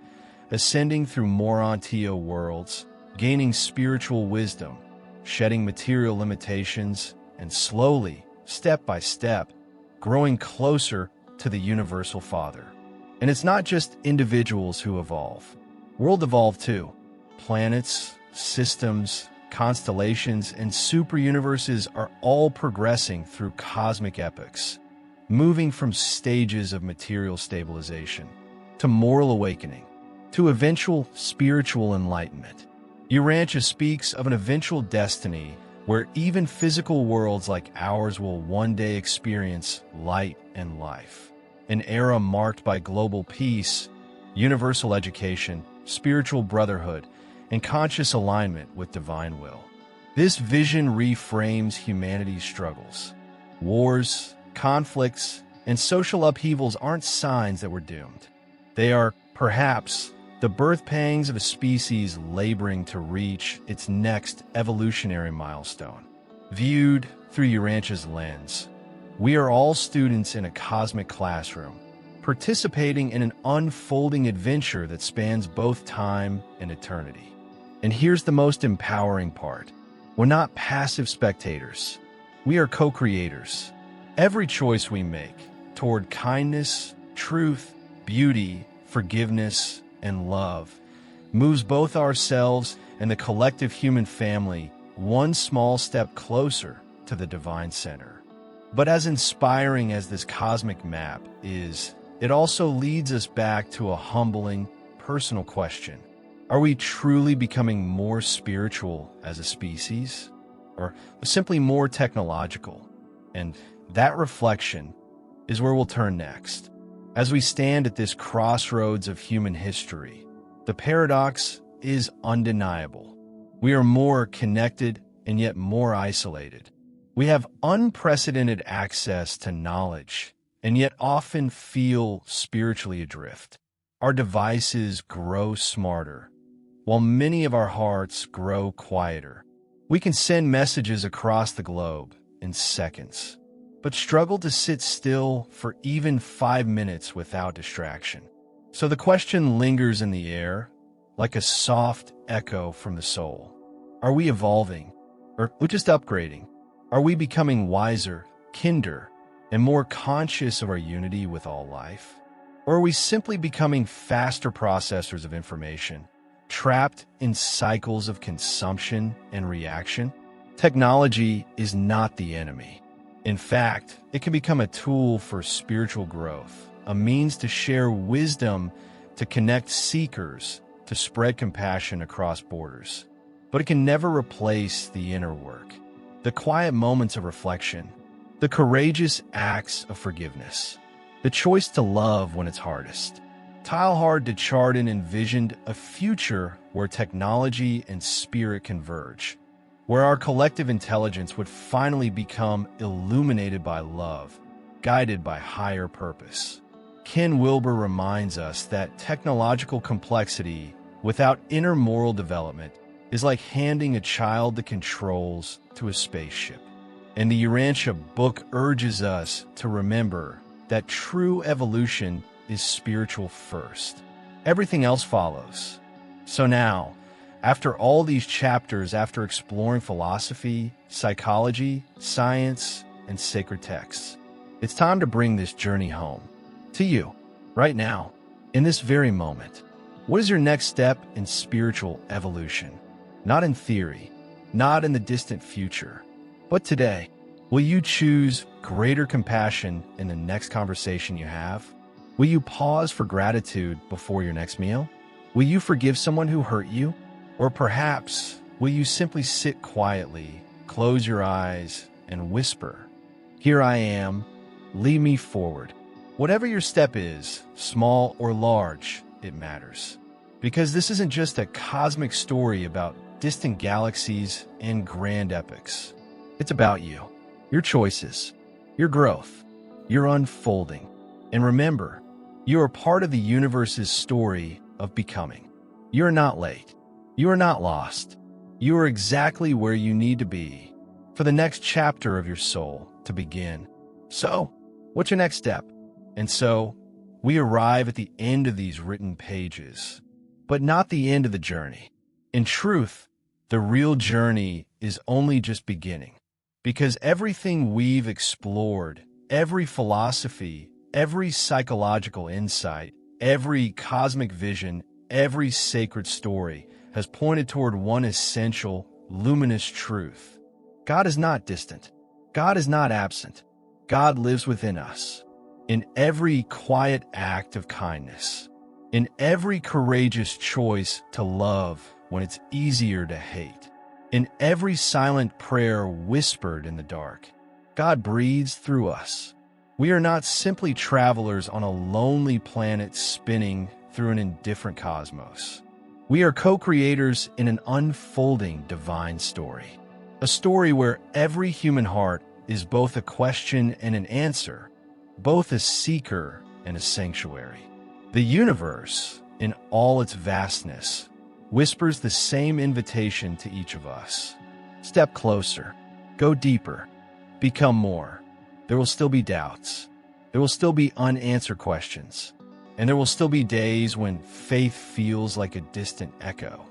ascending through Urantia worlds, gaining spiritual wisdom, shedding material limitations, and slowly, step by step, growing closer to the Universal Father. And it's not just individuals who evolve. Worlds evolve too. Planets, systems, constellations, and superuniverses are all progressing through cosmic epochs, moving from stages of material stabilization to moral awakening to eventual spiritual enlightenment. Urantia speaks of an eventual destiny where even physical worlds like ours will one day experience light and life. an era marked by global peace, universal education, spiritual brotherhood, and conscious alignment with divine will. This vision reframes humanity's struggles. Wars, conflicts, and social upheavals aren't signs that we're doomed. They are, perhaps, the birth pangs of a species laboring to reach its next evolutionary milestone. Viewed through Urantia's lens, we are all students in a cosmic classroom, participating in an unfolding adventure that spans both time and eternity. And here's the most empowering part. We're not passive spectators. We are co-creators. Every choice we make toward kindness, truth, beauty, forgiveness, and love moves both ourselves and the collective human family one small step closer to the divine center. But as inspiring as this cosmic map is, it also leads us back to a humbling, personal question. Are we truly becoming more spiritual as a species, or simply more technological? And that reflection is where we'll turn next. As we stand at this crossroads of human history, the paradox is undeniable. We are more connected and yet more isolated. We have unprecedented access to knowledge and yet often feel spiritually adrift. Our devices grow smarter, while many of our hearts grow quieter. We can send messages across the globe in seconds, but struggle to sit still for even 5 minutes without distraction. So the question lingers in the air, like a soft echo from the soul. Are we evolving, or just upgrading? Are we becoming wiser, kinder, and more conscious of our unity with all life? Or are we simply becoming faster processors of information, trapped in cycles of consumption and reaction? Technology is not the enemy. In fact, it can become a tool for spiritual growth, a means to share wisdom, to connect seekers, to spread compassion across borders. But it can never replace the inner work, the quiet moments of reflection, the courageous acts of forgiveness, the choice to love when it's hardest. Teilhard de Chardin envisioned a future where technology and spirit converge, where our collective intelligence would finally become illuminated by love, guided by higher purpose. Ken Wilber reminds us that technological complexity without inner moral development is like handing a child the controls to a spaceship. And the Urantia Book urges us to remember that true evolution is spiritual first. Everything else follows. So now, after all these chapters, after exploring philosophy, psychology, science, and sacred texts, it's time to bring this journey home. To you, right now, in this very moment. What is your next step in spiritual evolution? Not in theory, not in the distant future, but today. Will you choose greater compassion in the next conversation you have? Will you pause for gratitude before your next meal? Will you forgive someone who hurt you? Or perhaps, will you simply sit quietly, close your eyes, and whisper, "Here I am, lead me forward." Whatever your step is, small or large, it matters. Because this isn't just a cosmic story about distant galaxies and grand epics. It's about you, your choices, your growth, your unfolding. And remember, you are part of the universe's story of becoming. You are not late. You are not lost. You are exactly where you need to be for the next chapter of your soul to begin. So, what's your next step? And so, we arrive at the end of these written pages, but not the end of the journey. In truth, the real journey is only just beginning, because everything we've explored, every philosophy, every psychological insight, every cosmic vision, every sacred story has pointed toward one essential, luminous truth. God is not distant. God is not absent. God lives within us. In every quiet act of kindness, in every courageous choice to love when it's easier to hate, in every silent prayer whispered in the dark, God breathes through us. We are not simply travelers on a lonely planet spinning through an indifferent cosmos. We are co-creators in an unfolding divine story. A story where every human heart is both a question and an answer, both a seeker and a sanctuary. The universe, in all its vastness, whispers the same invitation to each of us. Step closer, go deeper, become more. There will still be doubts. There will still be unanswered questions. And there will still be days when faith feels like a distant echo.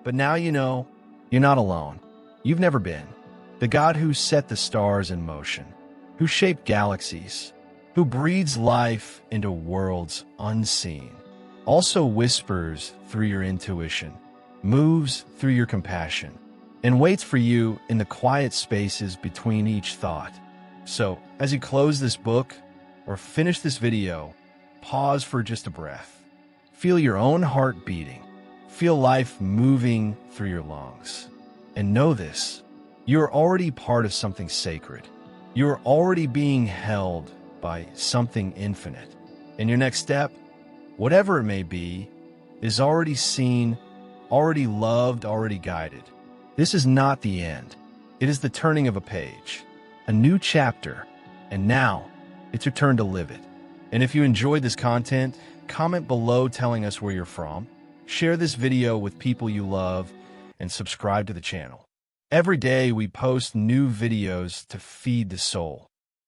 But now you know, you're not alone. You've never been. The God who set the stars in motion, who shaped galaxies, who breathes life into worlds unseen, also whispers through your intuition, moves through your compassion, and waits for you in the quiet spaces between each thought. So, as you close this book or finish this video, pause for just a breath. Feel your own heart beating. Feel life moving through your lungs. And know this, you're already part of something sacred. You're already being held by something infinite. And your next step, whatever it may be, is already seen, already loved, already guided. This is not the end. It is the turning of a page, a new chapter, and now it's your turn to live it. And if you enjoyed this content, comment below telling us where you're from, share this video with people you love, and subscribe to the channel. Every day we post new videos to feed the soul.